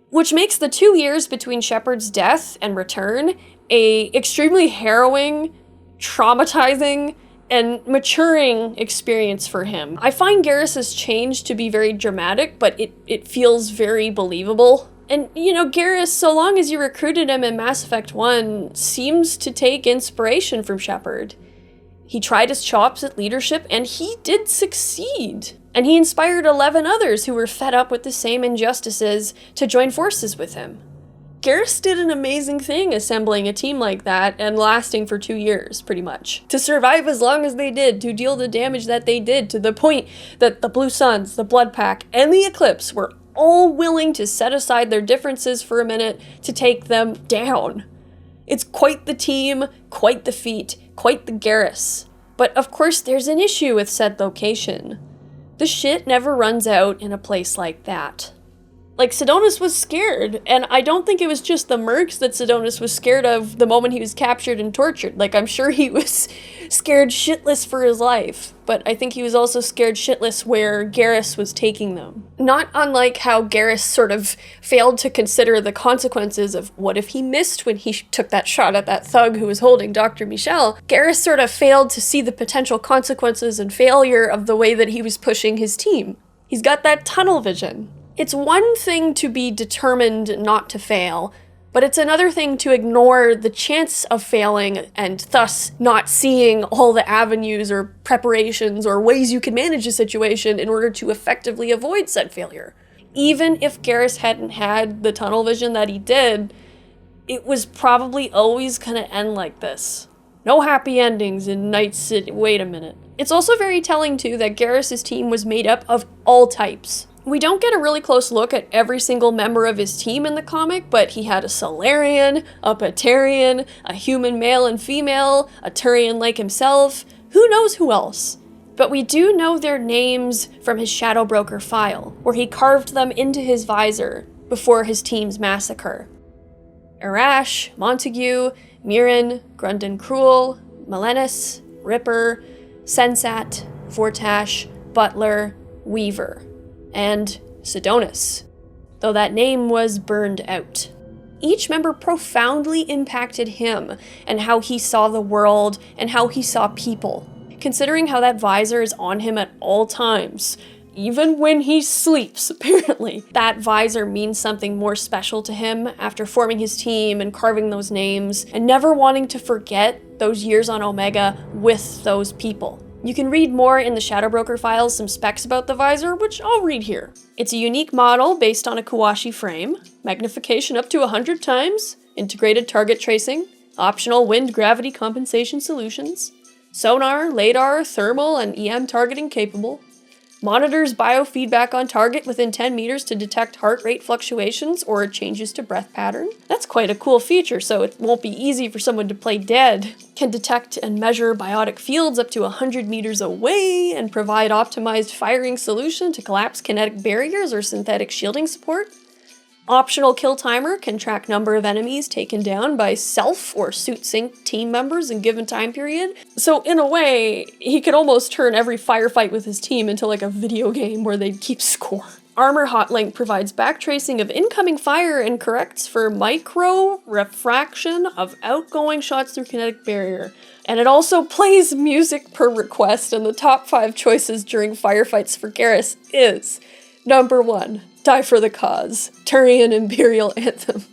which makes the 2 years between Shepard's death and return a extremely harrowing, traumatizing, and maturing experience for him. I find Garrus's change to be very dramatic, but it feels very believable. And, you know, Garrus, so long as you recruited him in Mass Effect 1, seems to take inspiration from Shepard. He tried his chops at leadership, and he did succeed. And he inspired 11 others who were fed up with the same injustices to join forces with him. Garrus did an amazing thing assembling a team like that and lasting for 2 years, pretty much. To survive as long as they did, to deal the damage that they did, to the point that the Blue Suns, the Blood Pack, and the Eclipse were all willing to set aside their differences for a minute to take them down. It's quite the team, quite the feat, quite the Garrus. But of course there's an issue with said location. The shit never runs out in a place like that. Like, Sidonus was scared, and I don't think it was just the mercs that Sidonus was scared of the moment he was captured and tortured. Like, I'm sure he was scared shitless for his life, but I think he was also scared shitless where Garrus was taking them. Not unlike how Garrus sort of failed to consider the consequences of what if he missed when he took that shot at that thug who was holding Dr. Michel. Garrus sort of failed to see the potential consequences and failure of the way that he was pushing his team. He's got that tunnel vision. It's one thing to be determined not to fail, but it's another thing to ignore the chance of failing and thus not seeing all the avenues or preparations or ways you can manage a situation in order to effectively avoid said failure. Even if Garrus hadn't had the tunnel vision that he did, it was probably always gonna end like this. No happy endings in Night City. Wait a minute. It's also very telling too that Garrus's team was made up of all types. We don't get a really close look at every single member of his team in the comic, but he had a Salarian, a Batarian, a human male and female, a Turian like himself, who knows who else. But we do know their names from his Shadow Broker file, where he carved them into his visor before his team's massacre. Arash, Montague, Mirren, Grundon Cruel, Melenis, Ripper, Sensat, Vortash, Butler, Weaver. And Sidonus, though that name was burned out. Each member profoundly impacted him and how he saw the world and how he saw people. Considering how that visor is on him at all times, even when he sleeps, apparently. That visor means something more special to him after forming his team and carving those names and never wanting to forget those years on Omega with those people. You can read more in the Shadow Broker files some specs about the visor, which I'll read here. It's a unique model based on a Kawashi frame, magnification up to 100 times, integrated target tracing, optional wind-gravity compensation solutions, sonar, radar, thermal, and EM targeting capable, monitors biofeedback on target within 10 meters to detect heart rate fluctuations or changes to breath pattern. That's quite a cool feature, so it won't be easy for someone to play dead. Can detect and measure biotic fields up to 100 meters away and provide optimized firing solution to collapse kinetic barriers or synthetic shielding support. Optional kill timer can track number of enemies taken down by self or suit sync team members in given time period. So in a way, he could almost turn every firefight with his team into like a video game where they'd keep score. Armor Hotlink provides backtracing of incoming fire and corrects for micro refraction of outgoing shots through kinetic barrier. And it also plays music per request, and the top 5 choices during firefights for Garrus is number 1, Die for the Cause, Turian Imperial Anthem.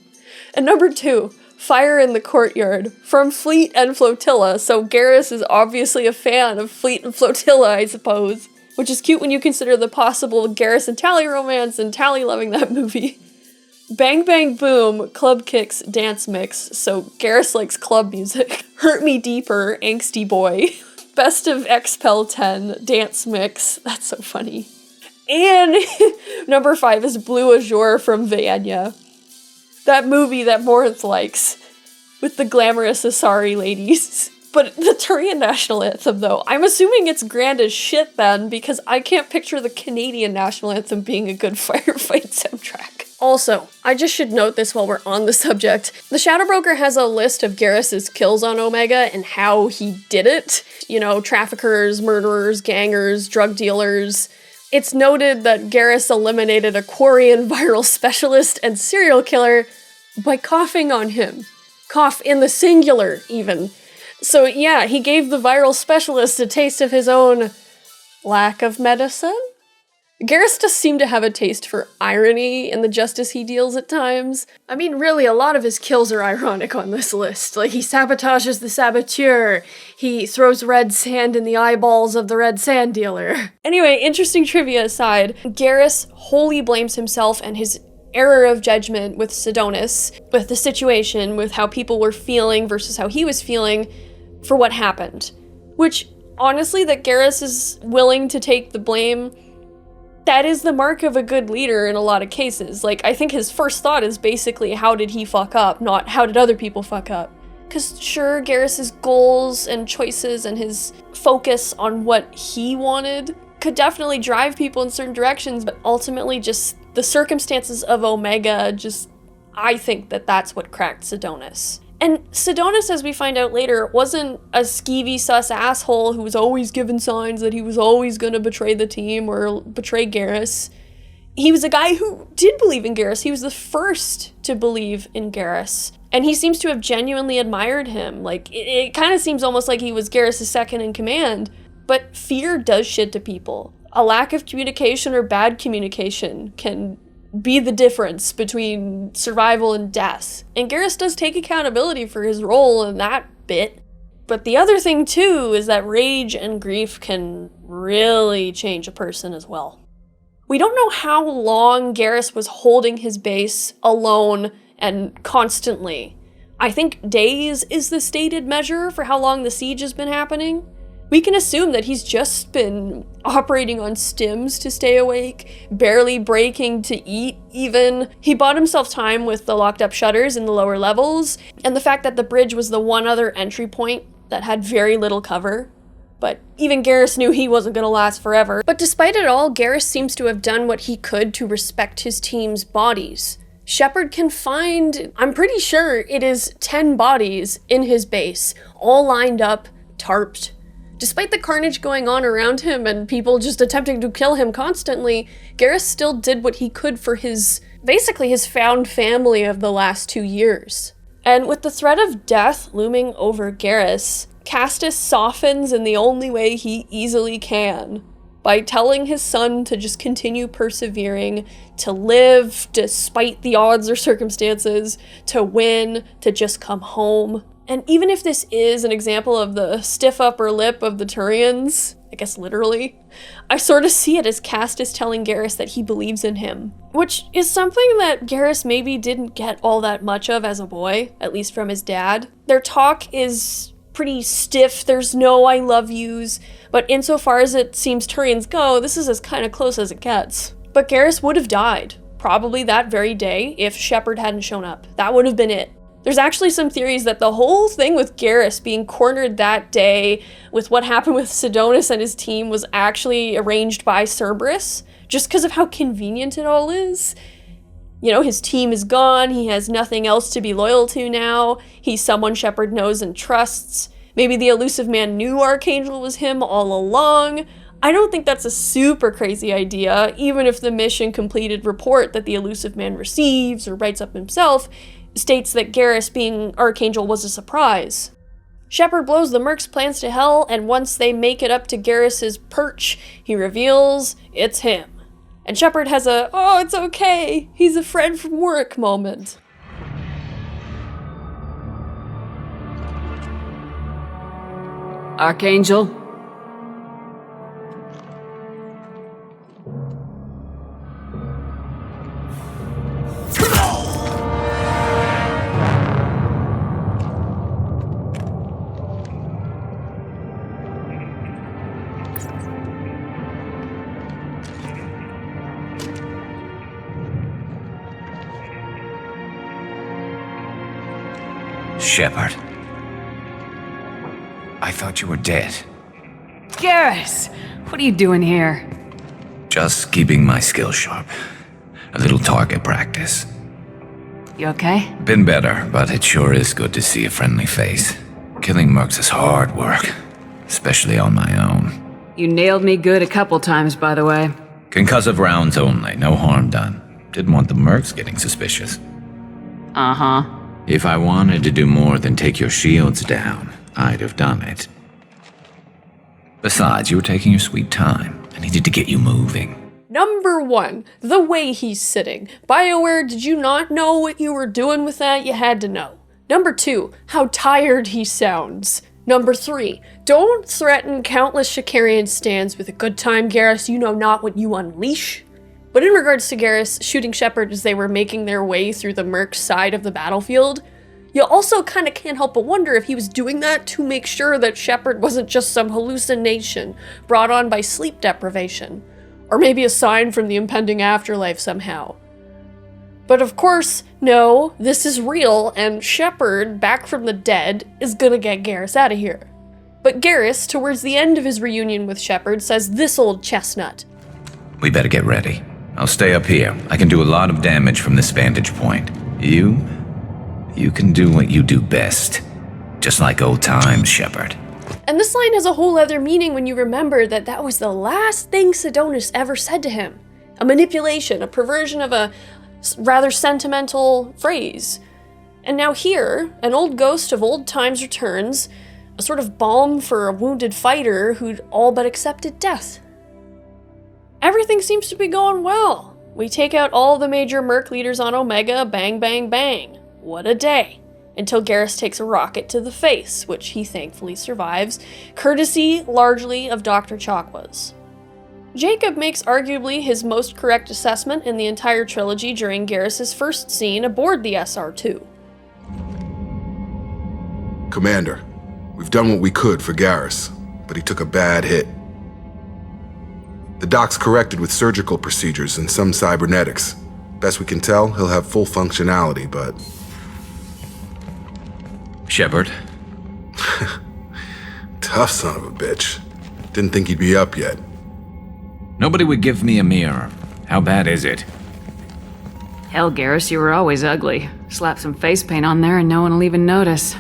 And number 2, Fire in the Courtyard, from Fleet and Flotilla, so Garrus is obviously a fan of Fleet and Flotilla, I suppose. Which is cute when you consider the possible Garrus and Tali romance and Tali loving that movie. Bang Bang Boom, Club Kicks, Dance Mix. So Garrus likes club music. Hurt Me Deeper, Angsty Boy. Best of Expel 10, Dance Mix. That's so funny. And number 5 is Blue Azure from Vienna. That movie that Morinth likes. With the glamorous Asari ladies. But the Turian national anthem, though, I'm assuming it's grand as shit then, because I can't picture the Canadian national anthem being a good firefight soundtrack. Also, I just should note this while we're on the subject. The Shadow Broker has a list of Garrus's kills on Omega and how he did it. You know, traffickers, murderers, gangers, drug dealers. It's noted that Garrus eliminated a Quarian viral specialist and serial killer by coughing on him. Cough in the singular, even. So yeah, he gave the viral specialist a taste of his own lack of medicine? Garrus does seem to have a taste for irony in the justice he deals at times. I mean, really, a lot of his kills are ironic on this list. Like, he sabotages the saboteur, he throws red sand in the eyeballs of the red sand dealer. Anyway, interesting trivia aside, Garrus wholly blames himself and his error of judgment with Sidonis, with the situation, with how people were feeling versus how he was feeling, for what happened. Which, honestly, that Garrus is willing to take the blame, that is the mark of a good leader in a lot of cases. Like, I think his first thought is basically, how did he fuck up, not how did other people fuck up. Because sure, Garrus's goals and choices and his focus on what he wanted could definitely drive people in certain directions, but ultimately just the circumstances of Omega just, I think that that's what cracked Sidonis. And Sidonis, as we find out later, wasn't a skeevy sus asshole who was always giving signs that he was always gonna betray the team or betray Garrus. He was a guy who did believe in Garrus. He was the first to believe in Garrus. And he seems to have genuinely admired him. Like, it kind of seems almost like he was Garrus' second in command. But fear does shit to people. A lack of communication or bad communication can be the difference between survival and death. And Garrus does take accountability for his role in that bit. But the other thing too is that rage and grief can really change a person as well. We don't know how long Garrus was holding his base alone and constantly. I think days is the stated measure for how long the siege has been happening. We can assume that he's just been operating on stims to stay awake, barely breaking to eat even. He bought himself time with the locked up shutters in the lower levels, and the fact that the bridge was the one other entry point that had very little cover. But even Garrus knew he wasn't gonna last forever. But despite it all, Garrus seems to have done what he could to respect his team's bodies. Shepard can find, I'm pretty sure it is 10 bodies in his base, all lined up, tarped. Despite the carnage going on around him and people just attempting to kill him constantly, Garrus still did what he could for basically his found family of the last 2 years. And with the threat of death looming over Garrus, Castus softens in the only way he easily can, by telling his son to just continue persevering, to live despite the odds or circumstances, to win, to just come home. And even if this is an example of the stiff upper lip of the Turians, I guess literally, I sort of see it as Castus telling Garrus that he believes in him, which is something that Garrus maybe didn't get all that much of as a boy, at least from his dad. Their talk is pretty stiff, there's no I love yous, but insofar as it seems Turians go, this is as kind of close as it gets. But Garrus would have died, probably that very day, if Shepard hadn't shown up. That would have been it. There's actually some theories that the whole thing with Garrus being cornered that day with what happened with Sidonis and his team was actually arranged by Cerberus, just because of how convenient it all is. You know, his team is gone, he has nothing else to be loyal to now, he's someone Shepard knows and trusts. Maybe the elusive man knew Archangel was him all along. I don't think that's a super crazy idea, even if the mission completed report that the elusive man receives or writes up himself states that Garrus being Archangel was a surprise. Shepard blows the Mercs' plans to hell, and once they make it up to Garrus's perch, he reveals it's him. And Shepard has a, oh, it's okay, he's a friend from work moment.
Archangel?
Shepard. I thought you were dead.
Garrus! What are you doing here?
Just keeping my skills sharp. A little target practice.
You okay?
Been better, but it sure is good to see a friendly face. Killing mercs is hard work, especially on my own.
You nailed me good a couple times, by the way.
Concussive rounds only, no harm done. Didn't want the mercs getting suspicious.
Uh-huh.
If I wanted to do more than take your shields down, I'd have done it. Besides, you were taking your sweet time. I needed to get you moving.
Number 1, the way he's sitting. Bioware, did you not know what you were doing with that? You had to know. Number 2, how tired he sounds. Number 3, don't threaten countless Vakarian stands with a good time, Garrus. You know not what you unleash. But in regards to Garrus shooting Shepard as they were making their way through the merc side of the battlefield, you also kind of can't help but wonder if he was doing that to make sure that Shepard wasn't just some hallucination brought on by sleep deprivation, or maybe a sign from the impending afterlife somehow. But of course, no, this is real, and Shepard, back from the dead, is gonna get Garrus out of here. But Garrus, towards the end of his reunion with Shepard, says this old chestnut.
We better get ready. I'll stay up here. I can do a lot of damage from this vantage point. You can do what you do best. Just like old times, Shepard.
And this line has a whole other meaning when you remember that that was the last thing Sidonus ever said to him. A manipulation, a perversion of a rather sentimental phrase. And now here, an old ghost of old times returns, a sort of balm for a wounded fighter who'd all but accepted death. Everything seems to be going well. We take out all the major merc leaders on Omega, bang, bang, bang. What a day. Until Garrus takes a rocket to the face, which he thankfully survives, courtesy largely of Dr. Chakwas. Jacob makes arguably his most correct assessment in the entire trilogy during Garrus' first scene aboard the SR-2.
Commander, we've done what we could for Garrus, but he took a bad hit. The doc's corrected with surgical procedures and some cybernetics. Best we can tell, he'll have full functionality, but...
Shepard?
Tough son of a bitch. Didn't think he'd be up yet.
Nobody would give me a mirror. How bad is it?
Hell, Garrus, you were always ugly. Slap some face paint on there and no one will even notice.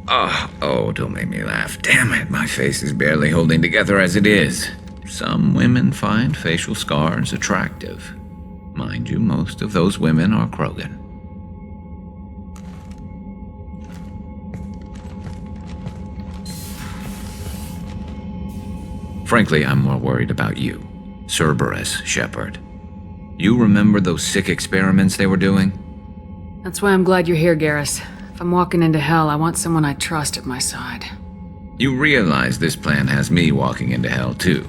Oh, don't make me laugh. Damn it, my face is barely holding together as it is. Some women find facial scars attractive. Mind you, most of those women are Krogan. Frankly, I'm more worried about you. Cerberus, Shepard. You remember those sick experiments they were doing?
That's why I'm glad you're here, Garrus. If I'm walking into hell, I want someone I trust at my side.
You realize this plan has me walking into hell, too.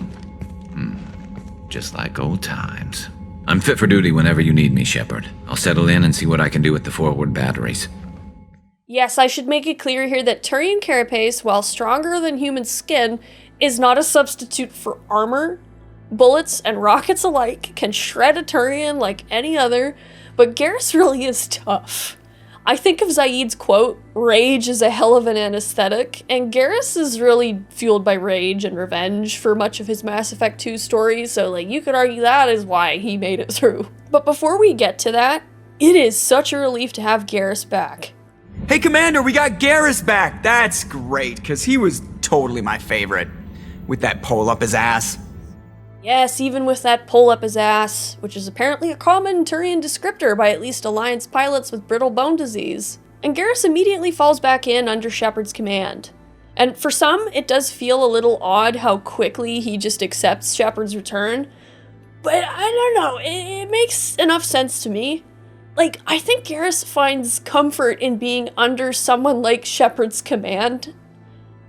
Just like old times. I'm fit for duty whenever you need me, Shepard. I'll settle in and see what I can do with the forward batteries.
Yes, I should make it clear here that Turian carapace, while stronger than human skin, is not a substitute for armor. Bullets and rockets alike can shred a Turian like any other, but Garrus really is tough. I think of Zaid's quote, "Rage is a hell of an anesthetic," and Garrus is really fueled by rage and revenge for much of his Mass Effect 2 story, so you could argue that is why he made it through. But before we get to that, it is such a relief to have Garrus back.
Hey Commander, we got Garrus back! That's great, because he was totally my favorite. With that pole up his ass.
Yes, even with that pole up his ass, which is apparently a common Turian descriptor by at least Alliance pilots with brittle bone disease. And Garrus immediately falls back in under Shepard's command. And for some, it does feel a little odd how quickly he just accepts Shepard's return. But I don't know, it makes enough sense to me. I think Garrus finds comfort in being under someone like Shepard's command.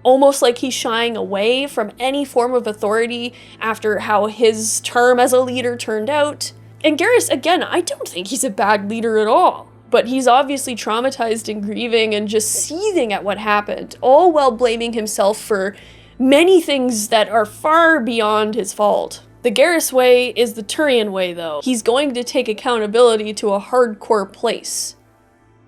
Almost like he's shying away from any form of authority after how his term as a leader turned out. And Garrus, again, I don't think he's a bad leader at all. But he's obviously traumatized and grieving and just seething at what happened, all while blaming himself for many things that are far beyond his fault. The Garrus way is the Turian way, though. He's going to take accountability to a hardcore place.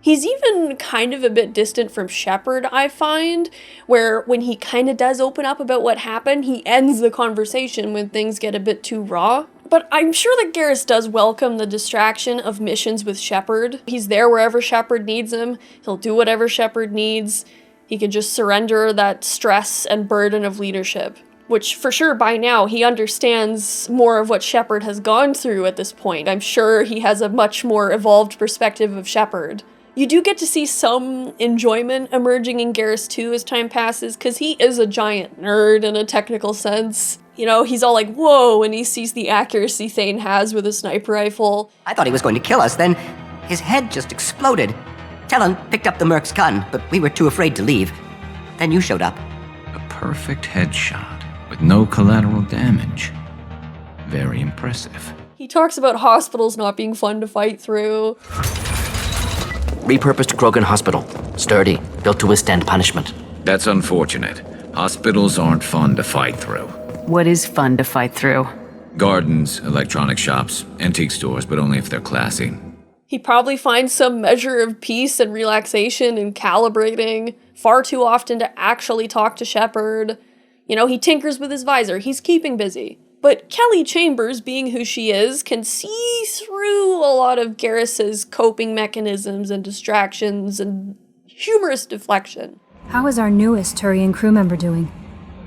He's even kind of a bit distant from Shepard, I find, where when he kind of does open up about what happened, he ends the conversation when things get a bit too raw. But I'm sure that Garrus does welcome the distraction of missions with Shepard. He's there wherever Shepard needs him. He'll do whatever Shepard needs. He can just surrender that stress and burden of leadership, which for sure by now he understands more of what Shepard has gone through at this point. I'm sure he has a much more evolved perspective of Shepard. You do get to see some enjoyment emerging in Garrus too as time passes, because he is a giant nerd in a technical sense. You know, he's all like, whoa, when he sees the accuracy Thane has with a sniper rifle.
I thought he was going to kill us, then his head just exploded. Talon picked up the Merc's gun, but we were too afraid to leave. Then you showed up.
A perfect headshot with no collateral damage. Very impressive.
He talks about hospitals not being fun to fight through.
Repurposed Krogan Hospital. Sturdy, built to withstand punishment.
That's unfortunate. Hospitals aren't fun to fight through.
What is fun to fight through?
Gardens, electronic shops, antique stores, but only if they're classy.
He probably finds some measure of peace and relaxation in calibrating, far too often to actually talk to Shepard. You know, he tinkers with his visor, he's keeping busy. But Kelly Chambers, being who she is, can see through a lot of Garrus's coping mechanisms and distractions and humorous deflection.
How is our newest Turian crew member doing?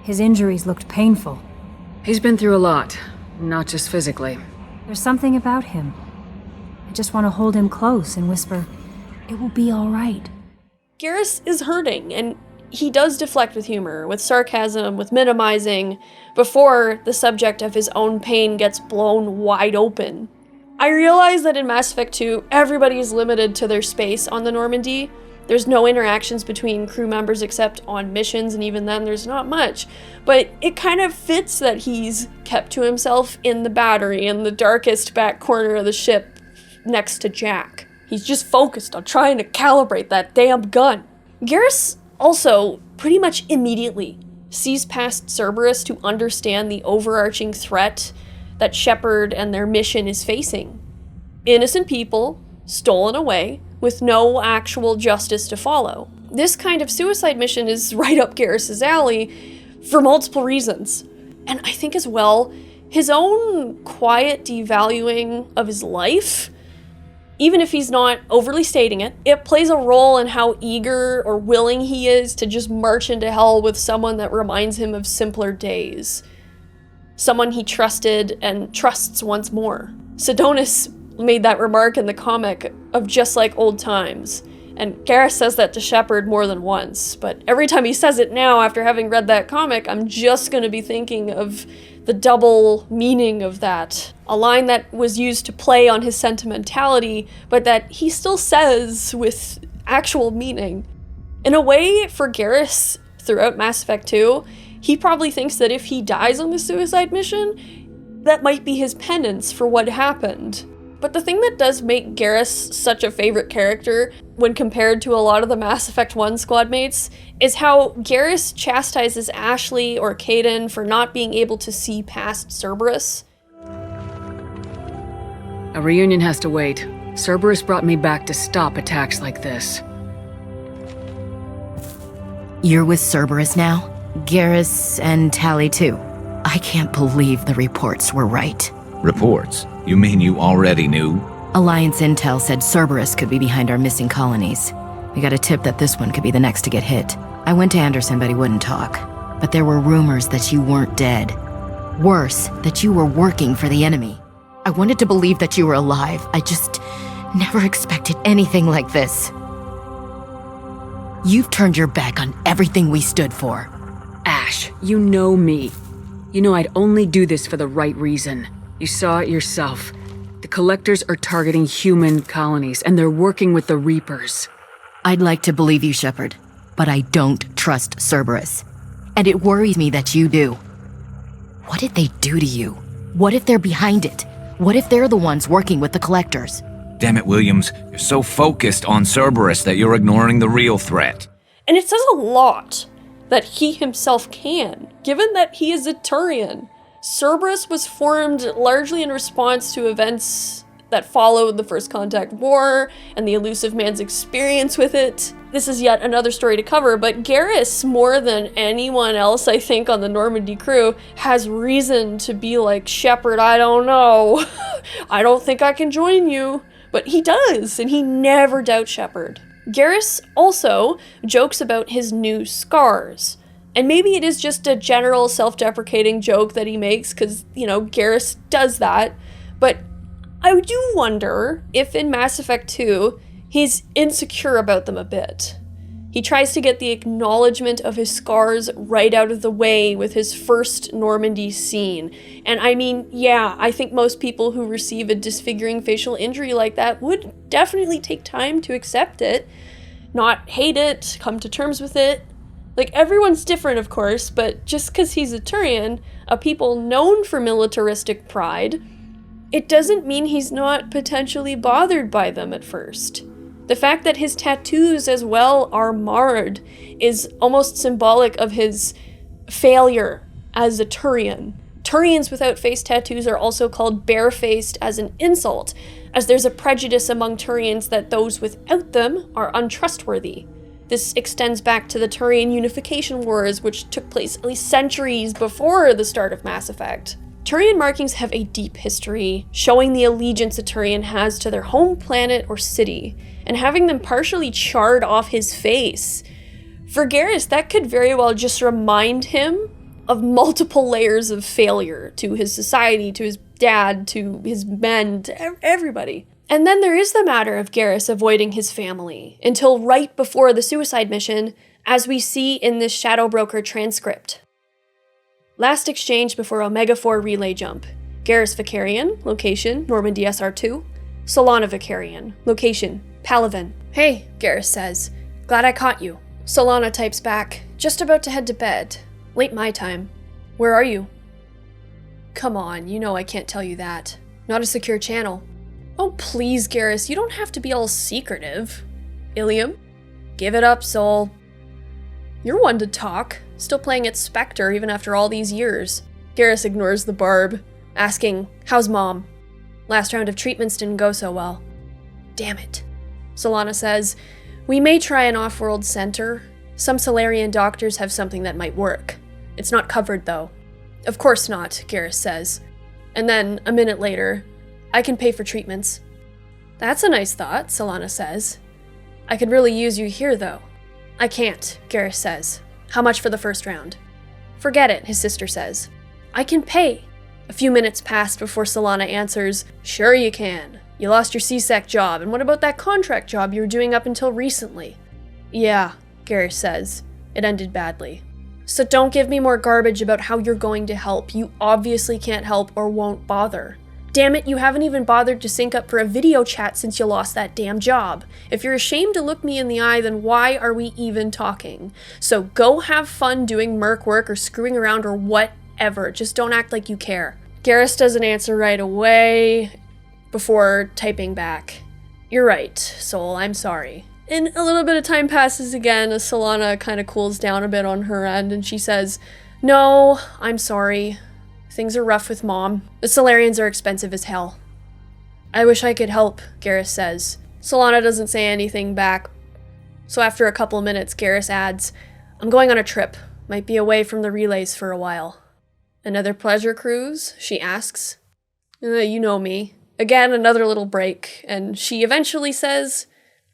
His injuries looked painful.
He's been through a lot, not just physically.
There's something about him. I just want to hold him close and whisper, "It will be all right."
Garrus is hurting, and he does deflect with humor, with sarcasm, with minimizing, before the subject of his own pain gets blown wide open. I realize that in Mass Effect 2, everybody is limited to their space on the Normandy. There's no interactions between crew members except on missions, and even then there's not much. But it kind of fits that he's kept to himself in the battery, in the darkest back corner of the ship, next to Jack. He's just focused on trying to calibrate that damn gun. Garrus also, pretty much immediately, sees past Cerberus to understand the overarching threat that Shepard and their mission is facing. Innocent people, stolen away, with no actual justice to follow. This kind of suicide mission is right up Garrus's alley for multiple reasons. And I think as well, his own quiet devaluing of his life, even if he's not overly stating it, it plays a role in how eager or willing he is to just march into hell with someone that reminds him of simpler days. Someone he trusted and trusts once more. Sidonis made that remark in the comic of just like old times, and Garrus says that to Shepard more than once, but every time he says it now after having read that comic, I'm just going to be thinking of the double meaning of that. A line that was used to play on his sentimentality, but that he still says with actual meaning. In a way, for Garrus, throughout Mass Effect 2, he probably thinks that if he dies on the suicide mission, that might be his penance for what happened. But the thing that does make Garrus such a favorite character when compared to a lot of the Mass Effect 1 squad mates is how Garrus chastises Ashley or Kaidan for not being able to see past Cerberus.
A reunion has to wait. Cerberus brought me back to stop attacks like this.
You're with Cerberus now? Garrus and Tali too. I can't believe the reports were right.
Reports? You mean you already knew?
Alliance intel said Cerberus could be behind our missing colonies. We got a tip that this one could be the next to get hit. I went to Anderson, but he wouldn't talk. But there were rumors that you weren't dead. Worse, that you were working for the enemy. I wanted to believe that you were alive. I just never expected anything like this. You've turned your back on everything we stood for.
Ash, you know me. You know I'd only do this for the right reason. You saw it yourself. The Collectors are targeting human colonies, and they're working with the Reapers.
I'd like to believe you, Shepard, but I don't trust Cerberus. And it worries me that you do. What did they do to you? What if they're behind it? What if they're the ones working with the Collectors?
Damn it, Williams. You're so focused on Cerberus that you're ignoring the real threat.
And it says a lot that he himself can, given that he is a Turian. Cerberus was formed largely in response to events that followed the First Contact War and the elusive man's experience with it. This is yet another story to cover, but Garrus, more than anyone else I think on the Normandy crew, has reason to be like, Shepard, I don't know. I don't think I can join you. But he does, and he never doubts Shepard. Garrus also jokes about his new scars. And maybe it is just a general self-deprecating joke that he makes, because, Garrus does that. But I do wonder if in Mass Effect 2, he's insecure about them a bit. He tries to get the acknowledgement of his scars right out of the way with his first Normandy scene. And I mean, yeah, I think most people who receive a disfiguring facial injury like that would definitely take time to accept it, not hate it, come to terms with it. Like, everyone's different, of course, but just because he's a Turian, a people known for militaristic pride, it doesn't mean he's not potentially bothered by them at first. The fact that his tattoos as well are marred is almost symbolic of his failure as a Turian. Turians without face tattoos are also called barefaced as an insult, as there's a prejudice among Turians that those without them are untrustworthy. This extends back to the Turian Unification Wars, which took place at least centuries before the start of Mass Effect. Turian markings have a deep history, showing the allegiance a Turian has to their home planet or city, and having them partially charred off his face. For Garrus, that could very well just remind him of multiple layers of failure to his society, to his dad, to his men, to everybody. And then there is the matter of Garrus avoiding his family, until right before the suicide mission, as we see in this Shadow Broker transcript. Last exchange before Omega 4 relay jump. Garrus Vakarian, location, Normandy SR2. Solana Vakarian, location, Palaven. Hey, Garrus says. Glad I caught you. Solana types back, just about to head to bed. Late my time. Where are you? Come on, you know I can't tell you that. Not a secure channel. Oh please, Garrus, you don't have to be all secretive. Ilium? Give it up, Sol. You're one to talk. Still playing at Spectre even after all these years. Garrus ignores the barb, asking, how's Mom? Last round of treatments didn't go so well. Damn it. Solana says, we may try an off-world center. Some Salarian doctors have something that might work. It's not covered, though. Of course not, Garrus says. And then, a minute later, I can pay for treatments. That's a nice thought, Solana says. I could really use you here, though. I can't, Garrus says. How much for the first round? Forget it, his sister says. I can pay. A few minutes pass before Solana answers, sure you can. You lost your CSEC job, and what about that contract job you were doing up until recently? Yeah, Garrus says. It ended badly. So don't give me more garbage about how you're going to help. You obviously can't help or won't bother. Damn it, you haven't even bothered to sync up for a video chat since you lost that damn job. If you're ashamed to look me in the eye, then why are we even talking? So go have fun doing merc work or screwing around or whatever. Just don't act like you care. Garrus doesn't answer right away before typing back. You're right, Sol, I'm sorry. And a little bit of time passes again as Solana kind of cools down a bit on her end and she says, no, I'm sorry. Things are rough with Mom. The Salarians are expensive as hell. I wish I could help, Garrus says. Solana doesn't say anything back. So after a couple of minutes, Garrus adds, I'm going on a trip. Might be away from the relays for a while. Another pleasure cruise? She asks. You know me. Again, another little break. And she eventually says,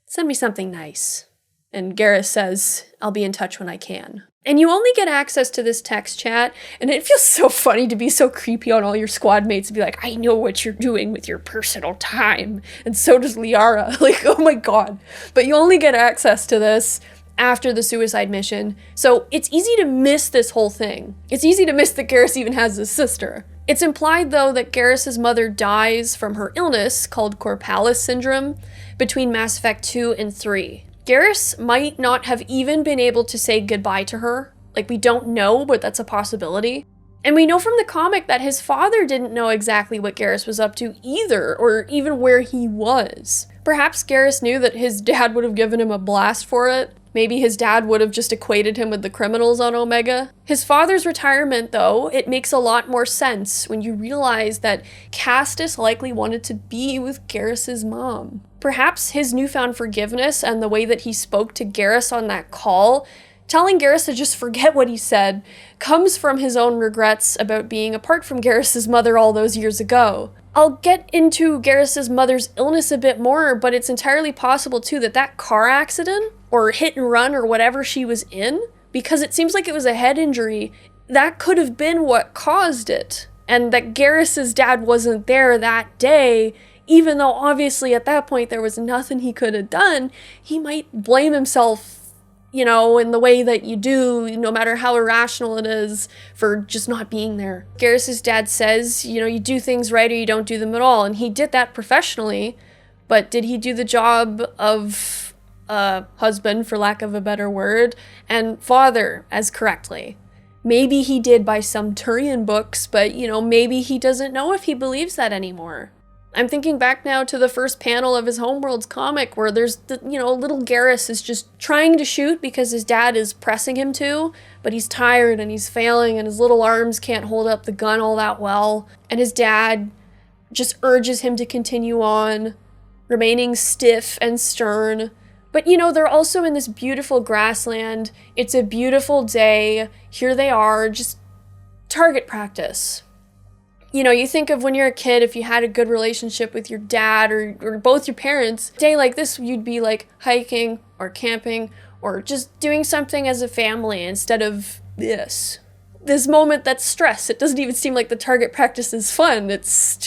send me something nice. And Garrus says, I'll be in touch when I can. And you only get access to this text chat, and it feels so funny to be so creepy on all your squad mates and be like, I know what you're doing with your personal time. And so does Liara. Like, oh my god. But you only get access to this after the suicide mission. So it's easy to miss this whole thing. It's easy to miss that Garrus even has a sister. It's implied, though, that Garrus's mother dies from her illness, called Corpalis syndrome, between Mass Effect 2 and 3. Garrus might not have even been able to say goodbye to her. Like, we don't know, but that's a possibility. And we know from the comic that his father didn't know exactly what Garrus was up to either, or even where he was. Perhaps Garrus knew that his dad would have given him a blast for it. Maybe his dad would have just equated him with the criminals on Omega. His father's retirement, though, it makes a lot more sense when you realize that Castus likely wanted to be with Garrus's mom. Perhaps his newfound forgiveness and the way that he spoke to Garrus on that call, telling Garrus to just forget what he said, comes from his own regrets about being apart from Garrus's mother all those years ago. I'll get into Garrus's mother's illness a bit more, but it's entirely possible too that car accident, or hit and run, or whatever she was in, because it seems like it was a head injury, that could have been what caused it. And that Garrus's dad wasn't there that day, even though obviously at that point there was nothing he could have done, he might blame himself, in the way that you do, no matter how irrational it is, for just not being there. Garrus's dad says, you do things right or you don't do them at all, and he did that professionally, but did he do the job of husband, for lack of a better word, and father as correctly? Maybe he did by some Turian books, but, maybe he doesn't know if he believes that anymore. I'm thinking back now to the first panel of his Homeworlds comic where there's little Garrus is just trying to shoot because his dad is pressing him to, but he's tired and he's failing and his little arms can't hold up the gun all that well. And his dad just urges him to continue on, remaining stiff and stern. But they're also in this beautiful grassland. It's a beautiful day. Here they are, just target practice. You think of when you're a kid, if you had a good relationship with your dad or both your parents, a day like this, you'd be like hiking or camping or just doing something as a family instead of this moment that's stress. It doesn't even seem like the target practice is fun. It's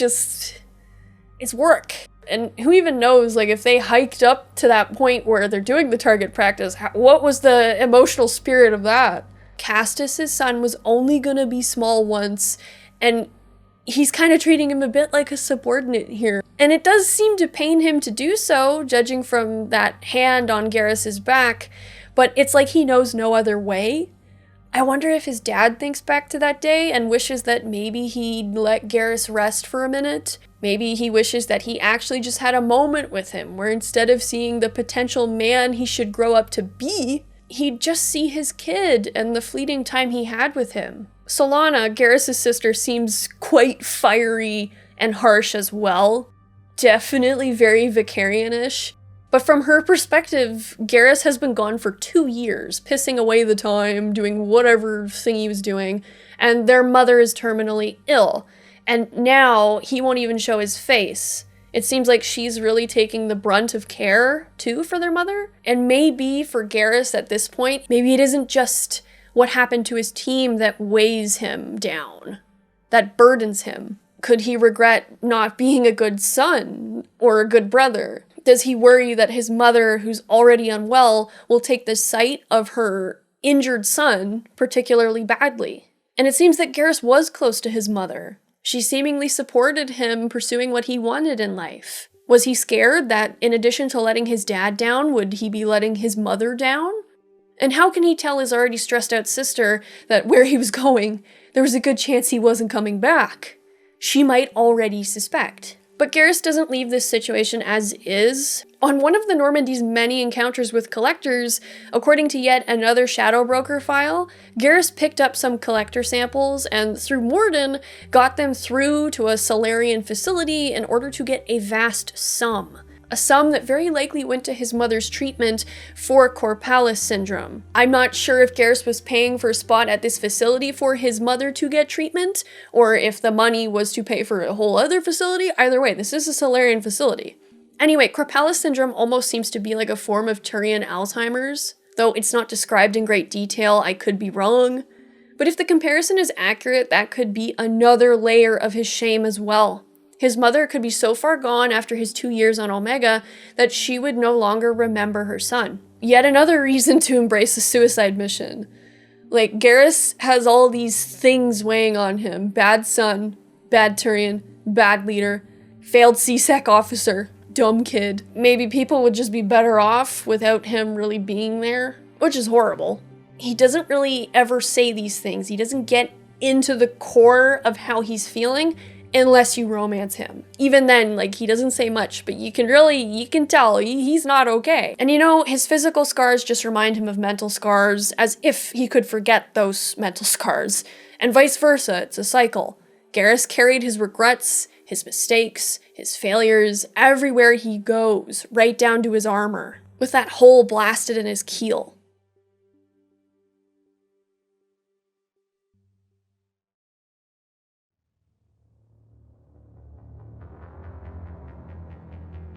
work. And who even knows, if they hiked up to that point where they're doing the target practice, what was the emotional spirit of that? Castus's son was only gonna be small once, and he's kind of treating him a bit like a subordinate here. And it does seem to pain him to do so, judging from that hand on Garrus's back, but it's like he knows no other way. I wonder if his dad thinks back to that day and wishes that maybe he'd let Garrus rest for a minute. Maybe he wishes that he actually just had a moment with him, where instead of seeing the potential man he should grow up to be, he'd just see his kid and the fleeting time he had with him. Solana, Garrus's sister, seems quite fiery and harsh as well. Definitely very Vakarian-ish. But from her perspective, Garrus has been gone for 2 years, pissing away the time, doing whatever thing he was doing, and their mother is terminally ill. And now he won't even show his face. It seems like she's really taking the brunt of care, too, for their mother. And maybe for Garrus at this point, maybe it isn't just what happened to his team that weighs him down, that burdens him. Could he regret not being a good son or a good brother? Does he worry that his mother, who's already unwell, will take the sight of her injured son particularly badly? And it seems that Garrus was close to his mother. She seemingly supported him pursuing what he wanted in life. Was he scared that in addition to letting his dad down, would he be letting his mother down? And how can he tell his already stressed out sister that where he was going, there was a good chance he wasn't coming back? She might already suspect. But Garrus doesn't leave this situation as is. On one of the Normandy's many encounters with collectors, according to yet another Shadow Broker file, Garrus picked up some collector samples and, through Morden, got them through to a Salarian facility in order to get a vast sum. A sum that very likely went to his mother's treatment for Corpalis syndrome. I'm not sure if Garrus was paying for a spot at this facility for his mother to get treatment, or if the money was to pay for a whole other facility. Either way, this is a Salarian facility. Anyway, Corpalis syndrome almost seems to be like a form of Turian Alzheimer's. Though it's not described in great detail, I could be wrong. But if the comparison is accurate, that could be another layer of his shame as well. His mother could be so far gone after his 2 years on Omega that she would no longer remember her son. Yet another reason to embrace a suicide mission. Garrus has all these things weighing on him. Bad son, bad Turian, bad leader, failed CSEC officer, dumb kid. Maybe people would just be better off without him really being there, which is horrible. He doesn't really ever say these things. He doesn't get into the core of how he's feeling. unless you romance him. Even then, like, he doesn't say much, but you can tell he's not okay. And you know, his physical scars just remind him of mental scars, as if he could forget those mental scars. And vice versa, it's a cycle. Garrus carried his regrets, his mistakes, his failures, everywhere he goes, right down to his armor, with that hole blasted in his keel.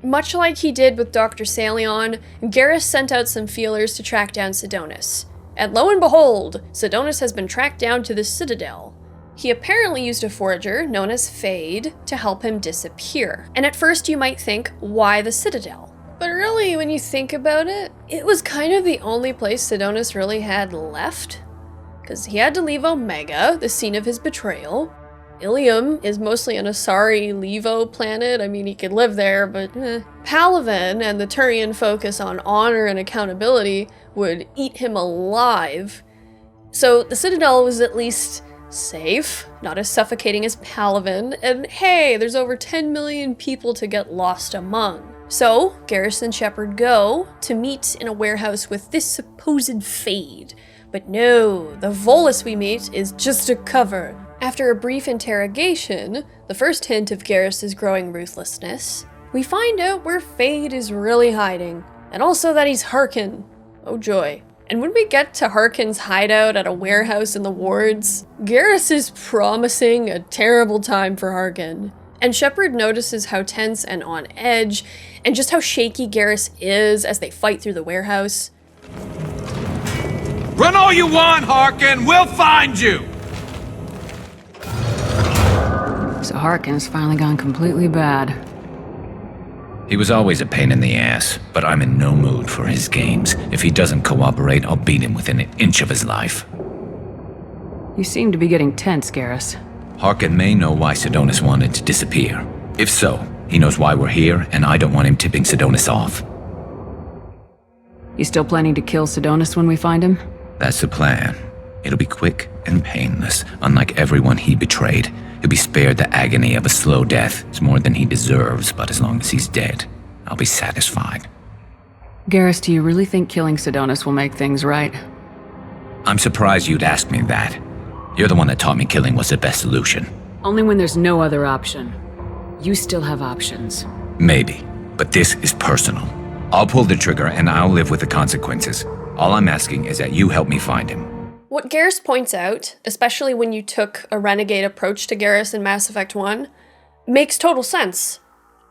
Much like he did with Dr. Saleon, Garrus sent out some feelers to track down Sidonis. And lo and behold, Sidonis has been tracked down to the Citadel. He apparently used a forager, known as Fade, to help him disappear. And at first you might think, why the Citadel? But really, when you think about it, it was kind of the only place Sidonis really had left. Because he had to leave Omega, the scene of his betrayal. Ilium is mostly an Asari Levo planet. I mean, he could live there, but Palaven and the Turian focus on honor and accountability would eat him alive. So the Citadel was at least safe, not as suffocating as Palaven, and hey, there's over 10 million people to get lost among. So Garrus and Shepard go to meet in a warehouse with this supposed Fade. But no, the Volus we meet is just a cover. After a brief interrogation, the first hint of Garrus' growing ruthlessness, we find out where Fade is really hiding, and also that he's Harkin. Oh joy. And when we get to Harkin's hideout at a warehouse in the wards, Garrus is promising a terrible time for Harkin. And Shepard notices how tense and on edge, and just how shaky Garrus is as they fight through the warehouse.
Run all you want, Harkin! We'll find you!
So Harkin's finally gone completely bad.
He was always a pain in the ass, but I'm in no mood for his games. If he doesn't cooperate, I'll beat him within an inch of his life.
You seem to be getting tense, Garrus.
Harkin may know why Sidonis wanted to disappear. If so, he knows why we're here, and I don't want him tipping Sidonis off.
You still planning to kill Sidonis when we find him?
That's the plan. It'll be quick and painless, unlike everyone he betrayed. He'll be spared the agony of a slow death. It's more than he deserves, but as long as he's dead, I'll be satisfied.
Garrus, do you really think killing Sidonis will make things right?
I'm surprised you'd ask me that. You're the one that taught me killing was the best solution.
Only when there's no other option. You still have options.
Maybe, but this is personal. I'll pull the trigger and I'll live with the consequences. All I'm asking is that you help me find him.
What Garrus points out, especially when you took a renegade approach to Garrus in Mass Effect 1, makes total sense.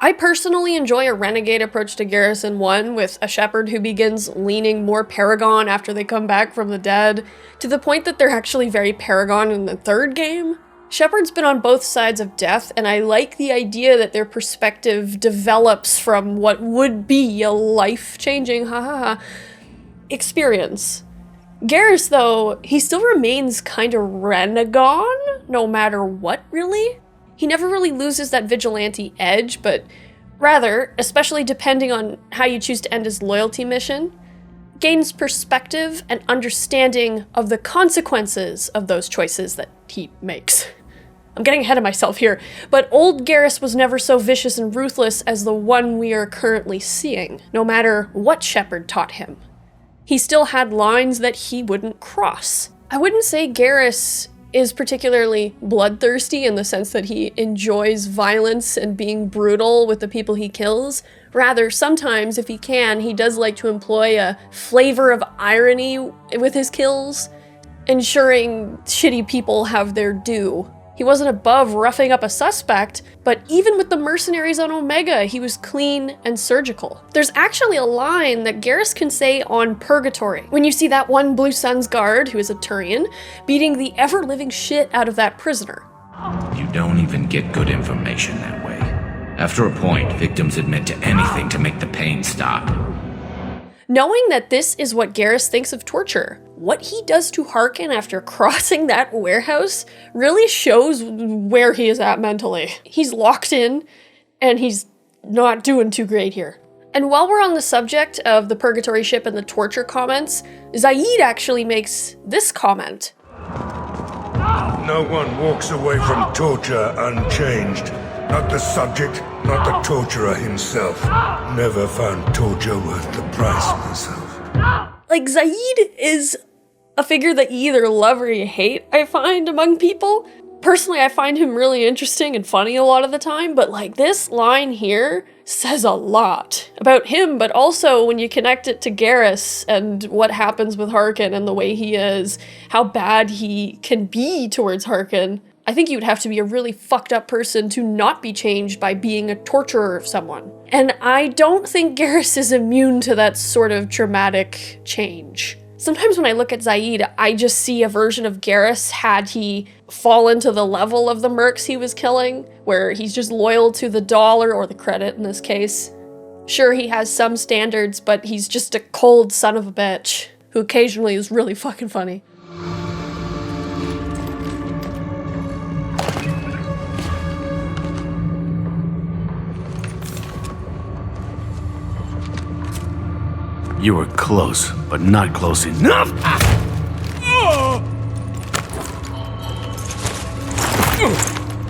I personally enjoy a renegade approach to Garrus in 1 with a Shepard who begins leaning more Paragon after they come back from the dead, to the point that they're actually very Paragon in the 3rd game. Shepard's been on both sides of death, and I like the idea that their perspective develops from what would be a life-changing experience. Garrus, though, he still remains kinda Renegon, no matter what, really. He never really loses that vigilante edge, but rather, especially depending on how you choose to end his loyalty mission, gains perspective and understanding of the consequences of those choices that he makes. I'm getting ahead of myself here, but old Garrus was never so vicious and ruthless as the one we are currently seeing, no matter what Shepard taught him. He still had lines that he wouldn't cross. I wouldn't say Garrus is particularly bloodthirsty in the sense that he enjoys violence and being brutal with the people he kills. Rather, sometimes, if he can, he does like to employ a flavor of irony with his kills, ensuring shitty people have their due. He wasn't above roughing up a suspect, but even with the mercenaries on Omega, he was clean and surgical. There's actually a line that Garrus can say on Purgatory, when you see that one Blue Sun's guard, who is a Turian, beating the ever-living shit out of that prisoner.
You don't even get good information that way. After a point, victims admit to anything to make the pain stop.
Knowing that this is what Garrus thinks of torture, what he does to Harkin after crossing that warehouse really shows where he is at mentally. He's locked in, and he's not doing too great here. And while we're on the subject of the Purgatory ship and the torture comments, Zaid actually makes this comment.
No one walks away from torture unchanged. Not the subject, not the torturer himself. Never found torture worth the price myself.
Like, Zaid is a figure that you either love or you hate, I find, among people. Personally, I find him really interesting and funny a lot of the time, but like this line here says a lot about him, but also when you connect it to Garrus and what happens with Harkin and the way he is, how bad he can be towards Harkin. I think you'd have to be a really fucked up person to not be changed by being a torturer of someone. And I don't think Garrus is immune to that sort of traumatic change. Sometimes when I look at Zaid, I just see a version of Garrus had he fallen to the level of the mercs he was killing, where he's just loyal to the dollar, or the credit in this case. Sure, he has some standards, but he's just a cold son of a bitch, who occasionally is really fucking funny.
You were close, but not close enough.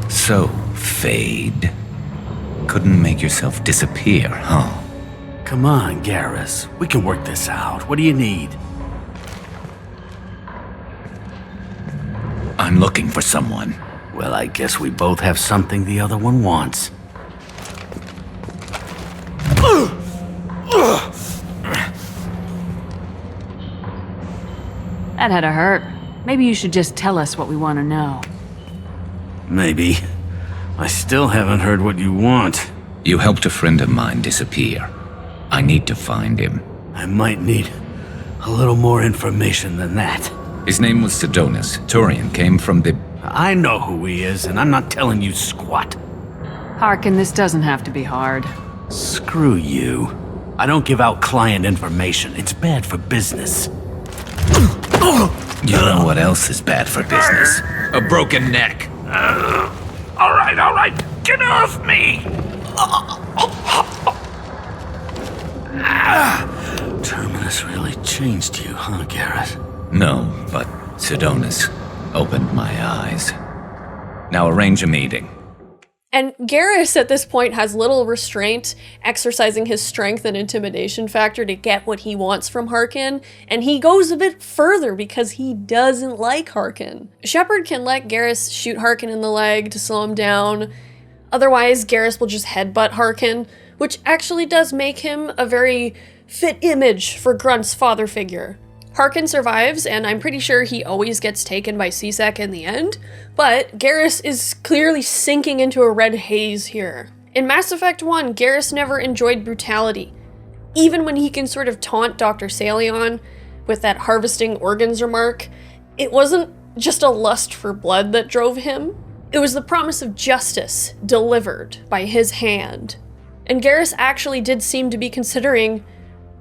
So, Fade. Couldn't make yourself disappear, huh?
Come on, Garrus. We can work this out. What do you need?
I'm looking for someone.
Well, I guess we both have something the other one wants.
That had to hurt. Maybe you should just tell us what we want to know.
Maybe. I still haven't heard what you want.
You helped a friend of mine disappear. I need to find him.
I might need a little more information than that.
His name was Sidonus. Turian came from the...
I know who he is, and I'm not telling you squat.
Harkin, this doesn't have to be hard.
Screw you. I don't give out client information. It's bad for business.
You know what else is bad for business? A broken neck.
All right. Get off me! Terminus really changed you, huh, Garrus?
No, but Sidonus opened my eyes. Now arrange a meeting.
And Garrus at this point has little restraint, exercising his strength and intimidation factor to get what he wants from Harkin, and he goes a bit further because he doesn't like Harkin. Shepard can let Garrus shoot Harkin in the leg to slow him down. Otherwise, Garrus will just headbutt Harkin, which actually does make him a very fit image for Grunt's father figure. Harkin survives, and I'm pretty sure he always gets taken by C-Sec in the end, but Garrus is clearly sinking into a red haze here. In Mass Effect 1, Garrus never enjoyed brutality. Even when he can sort of taunt Dr. Saleon with that harvesting organs remark, it wasn't just a lust for blood that drove him. It was the promise of justice delivered by his hand. And Garrus actually did seem to be considering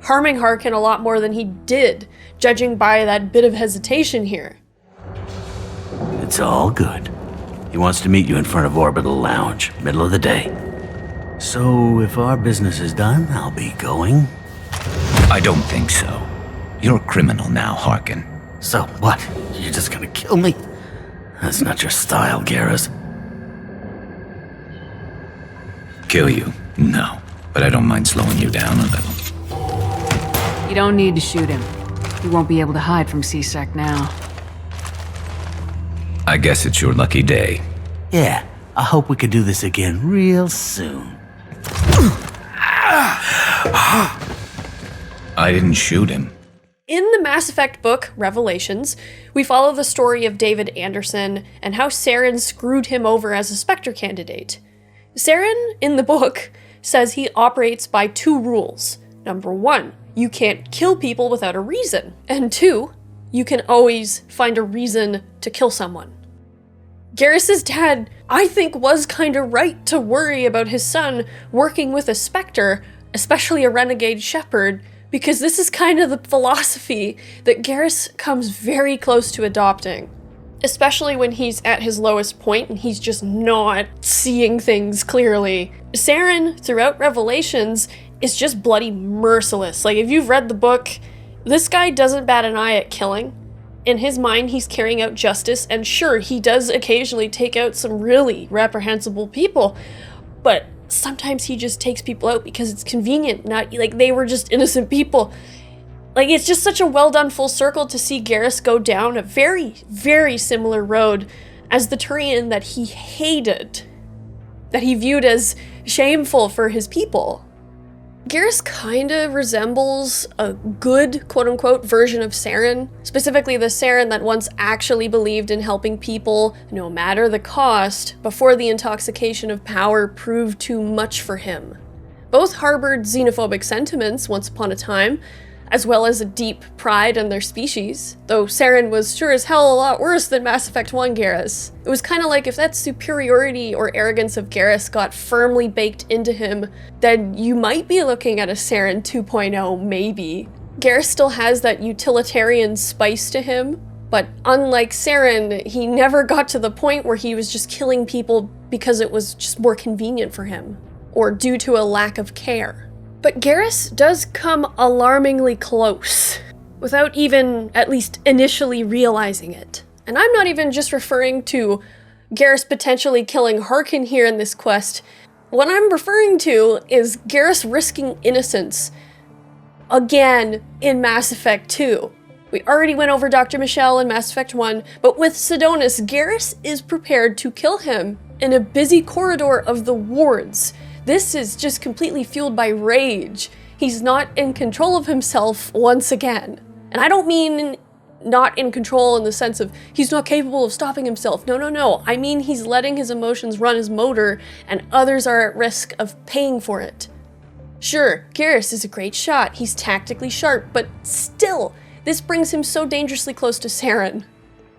harming Harkin a lot more than he did, judging by that bit of hesitation here.
It's all good. He wants to meet you in front of Orbital Lounge, middle of the day. So, if our business is done, I'll be going.
I don't think so. You're a criminal now, Harkin.
So what? You're just gonna kill me? That's not your style, Garrus.
Kill you? No. But I don't mind slowing you down a little.
You don't need to shoot him. He won't be able to hide from C-Sec now.
I guess it's your lucky day.
Yeah, I hope we can do this again real soon.
I didn't shoot him.
In the Mass Effect book, Revelations, we follow the story of David Anderson and how Saren screwed him over as a Spectre candidate. Saren, in the book, says he operates by 2 rules. Number 1, you can't kill people without a reason. And 2, you can always find a reason to kill someone. Garrus's dad, I think, was kinda right to worry about his son working with a Spectre, especially a renegade Shepard, because this is kind of the philosophy that Garrus comes very close to adopting. Especially when he's at his lowest point and he's just not seeing things clearly. Saren, throughout Revelations, is just bloody merciless. Like, if you've read the book, this guy doesn't bat an eye at killing. In his mind, he's carrying out justice, and sure, he does occasionally take out some really reprehensible people, but sometimes he just takes people out because it's convenient, not like they were just innocent people. Like, it's just such a well done full circle to see Garrus go down a very, very similar road as the Turian that he hated, that he viewed as shameful for his people. Garrus kinda resembles a good, quote-unquote, version of Saren, specifically the Saren that once actually believed in helping people, no matter the cost, before the intoxication of power proved too much for him. Both harbored xenophobic sentiments once upon a time, as well as a deep pride in their species, though Saren was sure as hell a lot worse than Mass Effect 1 Garrus. It was kind of like if that superiority or arrogance of Garrus got firmly baked into him, then you might be looking at a Saren 2.0, maybe. Garrus still has that utilitarian spice to him, but unlike Saren, he never got to the point where he was just killing people because it was just more convenient for him, or due to a lack of care. But Garrus does come alarmingly close, without even, at least initially, realizing it. And I'm not even just referring to Garrus potentially killing Harkin here in this quest. What I'm referring to is Garrus risking innocence again in Mass Effect 2. We already went over Dr. Michelle in Mass Effect 1, but with Sidonus, Garrus is prepared to kill him in a busy corridor of the wards. This is just completely fueled by rage. He's not in control of himself once again. And I don't mean not in control in the sense of he's not capable of stopping himself. No. I mean he's letting his emotions run his motor and others are at risk of paying for it. Sure, Garrus is a great shot. He's tactically sharp, but still, this brings him so dangerously close to Saren.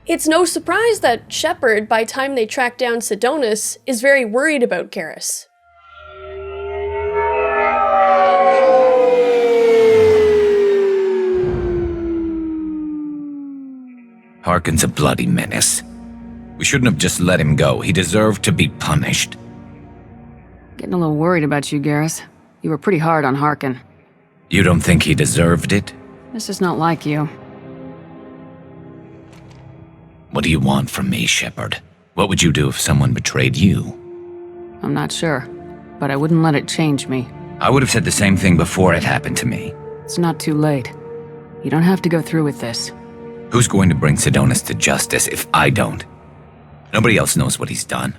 It's no surprise that Shepard, by the time they track down Sidonus, is very worried about Garrus.
Harkin's a bloody menace. We shouldn't have just let him go. He deserved to be punished.
Getting a little worried about you, Garrus. You were pretty hard on Harkin.
You don't think he deserved it?
This is not like you.
What do you want from me, Shepard? What would you do if someone betrayed you?
I'm not sure, but I wouldn't let it change me.
I would have said the same thing before it happened to me.
It's not too late. You don't have to go through with this.
Who's going to bring Sidonus to justice if I don't? Nobody else knows what he's done.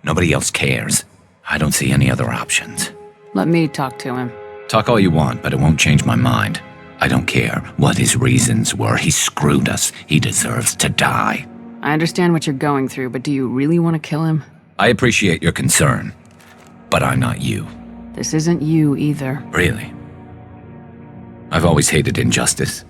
Nobody else cares. I don't see any other options.
Let me talk to him.
Talk all you want, but it won't change my mind. I don't care what his reasons were. He screwed us. He deserves to die.
I understand what you're going through, but do you really want to kill him?
I appreciate your concern, but I'm not you.
This isn't you either.
Really? I've always hated injustice.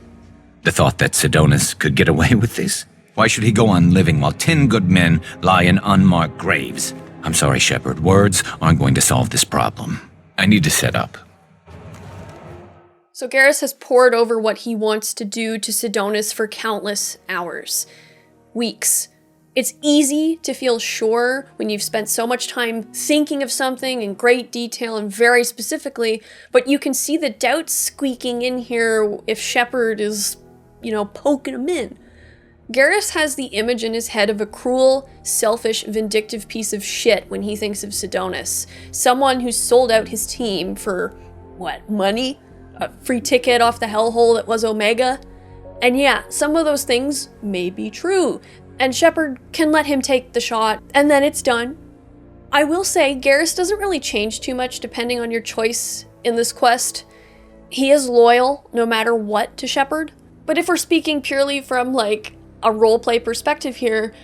The thought that Sidonus could get away with this? Why should he go on living while 10 good men lie in unmarked graves? I'm sorry, Shepard. Words aren't going to solve this problem. I need to set up.
So Garrus has poured over what he wants to do to Sidonus for countless hours. Weeks. It's easy to feel sure when you've spent so much time thinking of something in great detail and very specifically, but you can see the doubts squeaking in here if Shepard is, poking him in. Garrus has the image in his head of a cruel, selfish, vindictive piece of shit when he thinks of Sidonus. Someone who sold out his team for, money? A free ticket off the hellhole that was Omega? And yeah, some of those things may be true, and Shepard can let him take the shot, and then it's done. I will say, Garrus doesn't really change too much depending on your choice in this quest. He is loyal, no matter what, to Shepard. But if we're speaking purely from, a roleplay perspective here,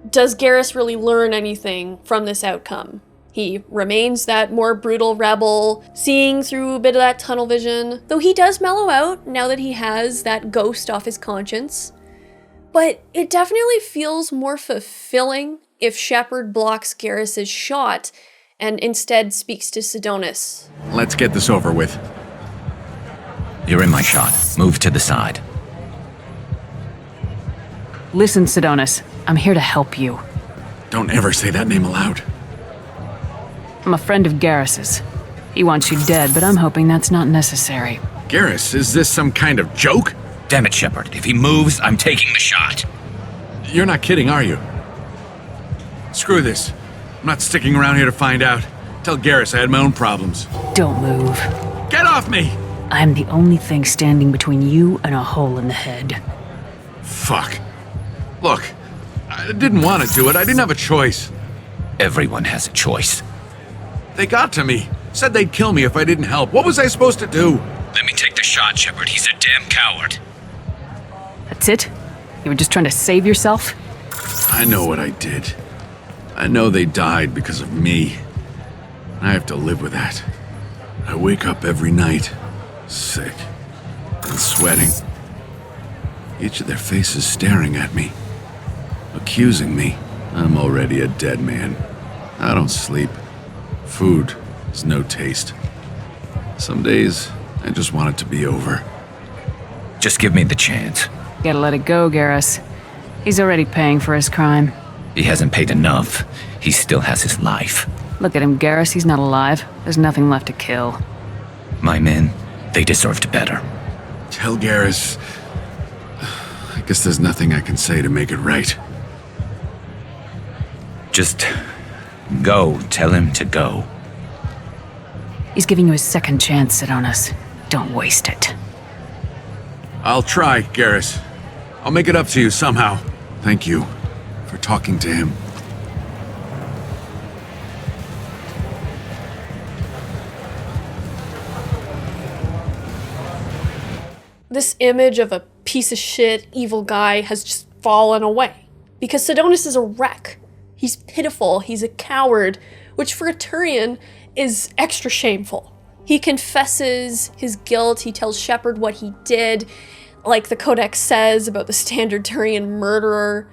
does Garrus really learn anything from this outcome? He remains that more brutal rebel, seeing through a bit of that tunnel vision, though he does mellow out now that he has that ghost off his conscience. But it definitely feels more fulfilling if Shepard blocks Garrus's shot and instead speaks to Sidonus.
Let's get this over with.
You're in my shot. Move to the side.
Listen, Sidonus. I'm here to help you.
Don't ever say that name aloud.
I'm a friend of Garrus's. He wants you dead, but I'm hoping that's not necessary.
Garrus, is this some kind of joke?
Damn it, Shepard. If he moves, I'm taking the shot.
You're not kidding, are you? Screw this. I'm not sticking around here to find out. Tell Garrus I had my own problems.
Don't move.
Get off me!
I'm the only thing standing between you and a hole in the head.
Fuck. Look, I didn't want to do it. I didn't have a choice.
Everyone has a choice.
They got to me. Said they'd kill me if I didn't help. What was I supposed to do?
Let me take the shot, Shepard. He's a damn coward.
That's it? You were just trying to save yourself?
I know what I did. I know they died because of me. I have to live with that. I wake up every night, sick and sweating. Each of their faces staring at me, accusing me. I'm already a dead man. I don't sleep. Food has no taste. Some days, I just want it to be over.
Just give me the chance.
Gotta let it go, Garrus. He's already paying for his crime.
He hasn't paid enough. He still has his life.
Look at him, Garrus. He's not alive. There's nothing left to kill.
My men, they deserved better.
Tell Garrus... I guess there's nothing I can say to make it right.
Just go. Tell him to go.
He's giving you a second chance, Sidonis. Don't waste it.
I'll try, Garrus. I'll make it up to you somehow. Thank you for talking to him.
This image of a piece of shit, evil guy has just fallen away. Because Sidonis is a wreck. He's pitiful, he's a coward, which for a Turian is extra shameful. He confesses his guilt, he tells Shepard what he did, like the Codex says about the standard Turian murderer.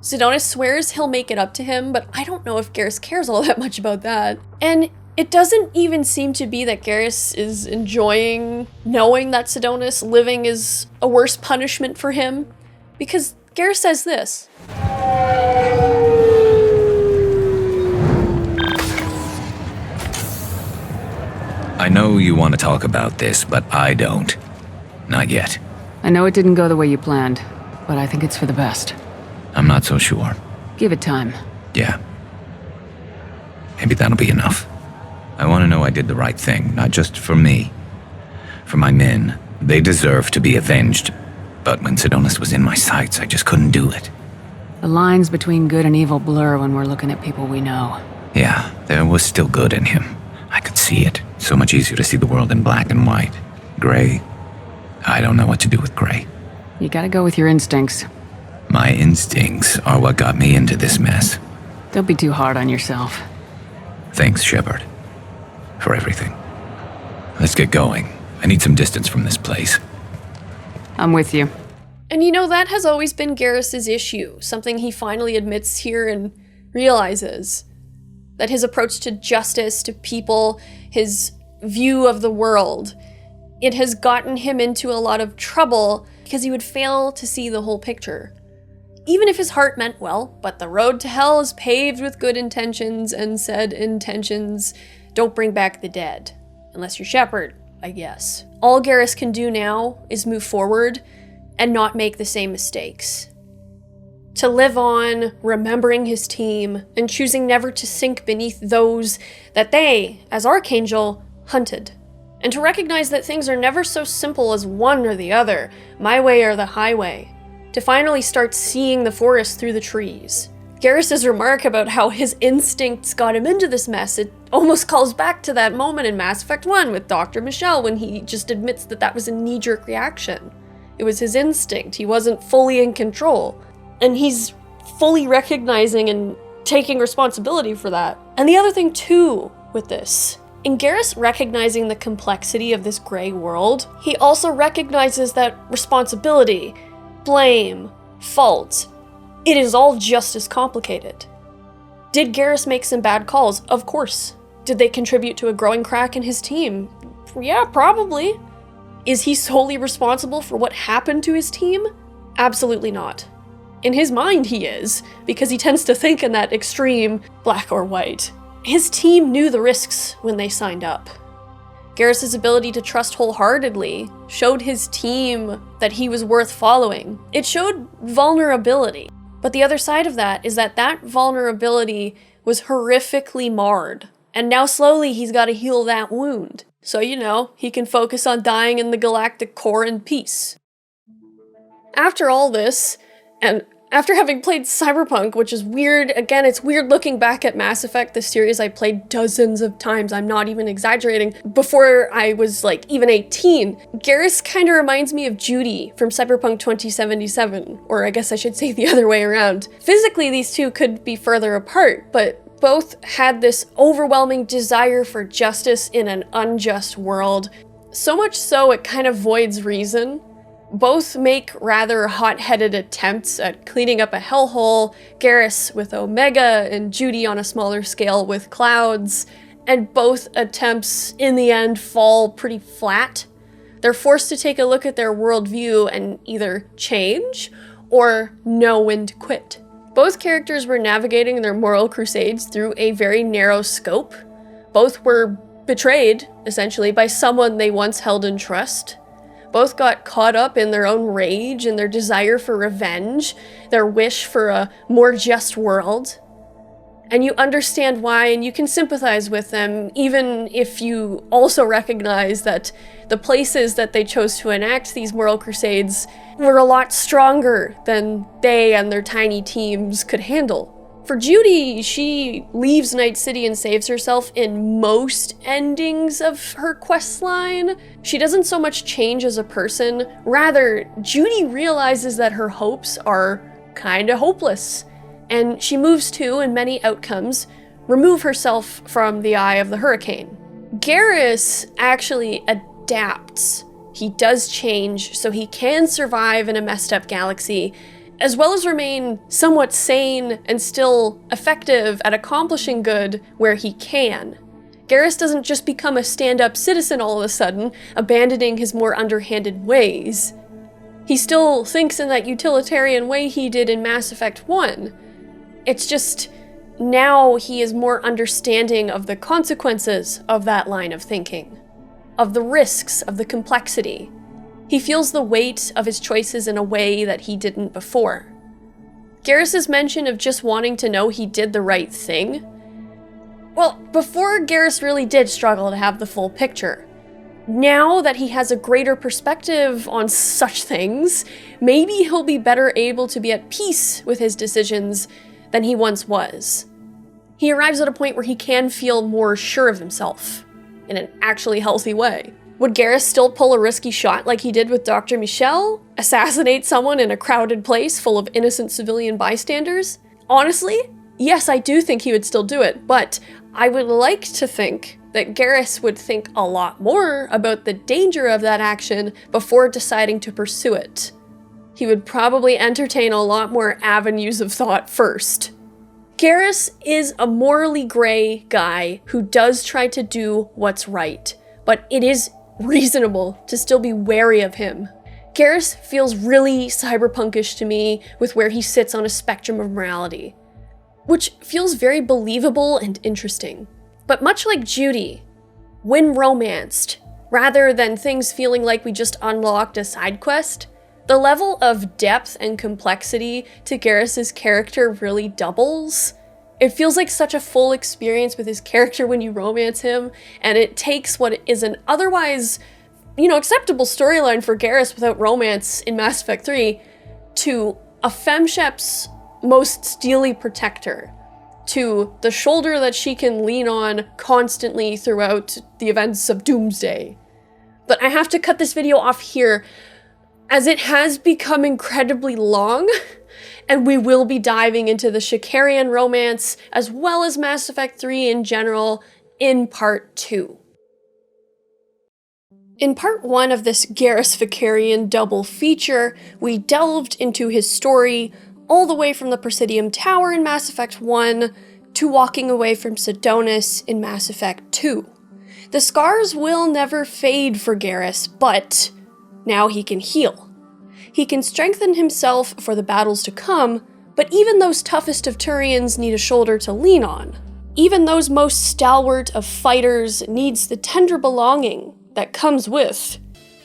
Sidonis swears he'll make it up to him, but I don't know if Garrus cares all that much about that. And it doesn't even seem to be that Garrus is enjoying knowing that Sidonis living is a worse punishment for him, because Garrus says this.
I know you want to talk about this, but I don't. Not yet.
I know it didn't go the way you planned, but I think it's for the best.
I'm not so sure.
Give it time.
Yeah. Maybe that'll be enough. I want to know I did the right thing, not just for me. For my men. They deserve to be avenged. But when Sidonis was in my sights, I just couldn't do it.
The lines between good and evil blur when we're looking at people we know.
Yeah, there was still good in him. I could see it. So much easier to see the world in black and white. Gray? I don't know what to do with gray.
You gotta go with your instincts.
My instincts are what got me into this mess.
Don't be too hard on yourself.
Thanks, Shepard. For everything. Let's get going. I need some distance from this place.
I'm with you.
And you know, that has always been Garrus's issue. Something he finally admits here and realizes. That his approach to justice, to people, his view of the world, it has gotten him into a lot of trouble because he would fail to see the whole picture. Even if his heart meant well, but the road to hell is paved with good intentions, and said intentions don't bring back the dead. Unless you're Shepard, I guess. All Garrus can do now is move forward and not make the same mistakes. To live on, remembering his team, and choosing never to sink beneath those that they, as Archangel, hunted. And to recognize that things are never so simple as one or the other, my way or the highway. To finally start seeing the forest through the trees. Garrus's remark about how his instincts got him into this mess, it almost calls back to that moment in Mass Effect 1 with Dr. Michelle when he just admits that that was a knee-jerk reaction. It was his instinct, he wasn't fully in control. And he's fully recognizing and taking responsibility for that. And the other thing too with this, in Garrus recognizing the complexity of this gray world, he also recognizes that responsibility, blame, fault, it is all just as complicated. Did Garrus make some bad calls? Of course. Did they contribute to a growing crack in his team? Yeah, probably. Is he solely responsible for what happened to his team? Absolutely not. In his mind, he is, because he tends to think in that extreme black or white. His team knew the risks when they signed up. Garrus's ability to trust wholeheartedly showed his team that he was worth following. It showed vulnerability. But the other side of that is that that vulnerability was horrifically marred. And now slowly he's got to heal that wound. So, he can focus on dying in the galactic core in peace. After all this, and after having played Cyberpunk, which is weird, again, it's weird looking back at Mass Effect, the series I played dozens of times, I'm not even exaggerating, before I was even 18. Garrus kind of reminds me of Judy from Cyberpunk 2077, or I guess I should say the other way around. Physically, these two could be further apart, but both had this overwhelming desire for justice in an unjust world. So much so it kind of voids reason. Both make rather hot-headed attempts at cleaning up a hellhole, Garrus with Omega and Judy on a smaller scale with Clouds, and both attempts in the end fall pretty flat. They're forced to take a look at their worldview and either change or know when to quit. Both characters were navigating their moral crusades through a very narrow scope. Both were betrayed, essentially, by someone they once held in trust. Both got caught up in their own rage and their desire for revenge, their wish for a more just world. And you understand why, and you can sympathize with them, even if you also recognize that the places that they chose to enact these moral crusades were a lot stronger than they and their tiny teams could handle. For Judy, she leaves Night City and saves herself in most endings of her questline. She doesn't so much change as a person. Rather, Judy realizes that her hopes are kinda hopeless, and she moves to, in many outcomes, remove herself from the eye of the hurricane. Garrus actually adapts. He does change so he can survive in a messed up galaxy, as well as remain somewhat sane and still effective at accomplishing good where he can. Garrus doesn't just become a stand-up citizen all of a sudden, abandoning his more underhanded ways. He still thinks in that utilitarian way he did in Mass Effect 1. It's just, now he is more understanding of the consequences of that line of thinking, of the risks, of the complexity. He feels the weight of his choices in a way that he didn't before. Garrus's mention of just wanting to know he did the right thing? Well, before Garrus really did struggle to have the full picture. Now that he has a greater perspective on such things, maybe he'll be better able to be at peace with his decisions than he once was. He arrives at a point where he can feel more sure of himself, in an actually healthy way. Would Garrus still pull a risky shot like he did with Dr. Michelle? Assassinate someone in a crowded place full of innocent civilian bystanders? Honestly, yes, I do think he would still do it, but I would like to think that Garrus would think a lot more about the danger of that action before deciding to pursue it. He would probably entertain a lot more avenues of thought first. Garrus is a morally gray guy who does try to do what's right, but it is reasonable to still be wary of him. Garrus feels really cyberpunkish to me with where he sits on a spectrum of morality, which feels very believable and interesting. But much like Judy, when romanced, rather than things feeling like we just unlocked a side quest, the level of depth and complexity to Garrus's character really doubles. It feels like such a full experience with his character when you romance him, and it takes what is an otherwise, acceptable storyline for Garrus without romance in Mass Effect 3 to a femshep's most steely protector, to the shoulder that she can lean on constantly throughout the events of Doomsday. But I have to cut this video off here, as it has become incredibly long, and we will be diving into the Vakarian romance, as well as Mass Effect 3 in general, in Part 2. In Part 1 of this Garrus Vakarian double feature, we delved into his story all the way from the Presidium Tower in Mass Effect 1 to walking away from Sidonis in Mass Effect 2. The scars will never fade for Garrus, but now he can heal. He can strengthen himself for the battles to come, but even those toughest of Turians need a shoulder to lean on. Even those most stalwart of fighters needs the tender belonging that comes with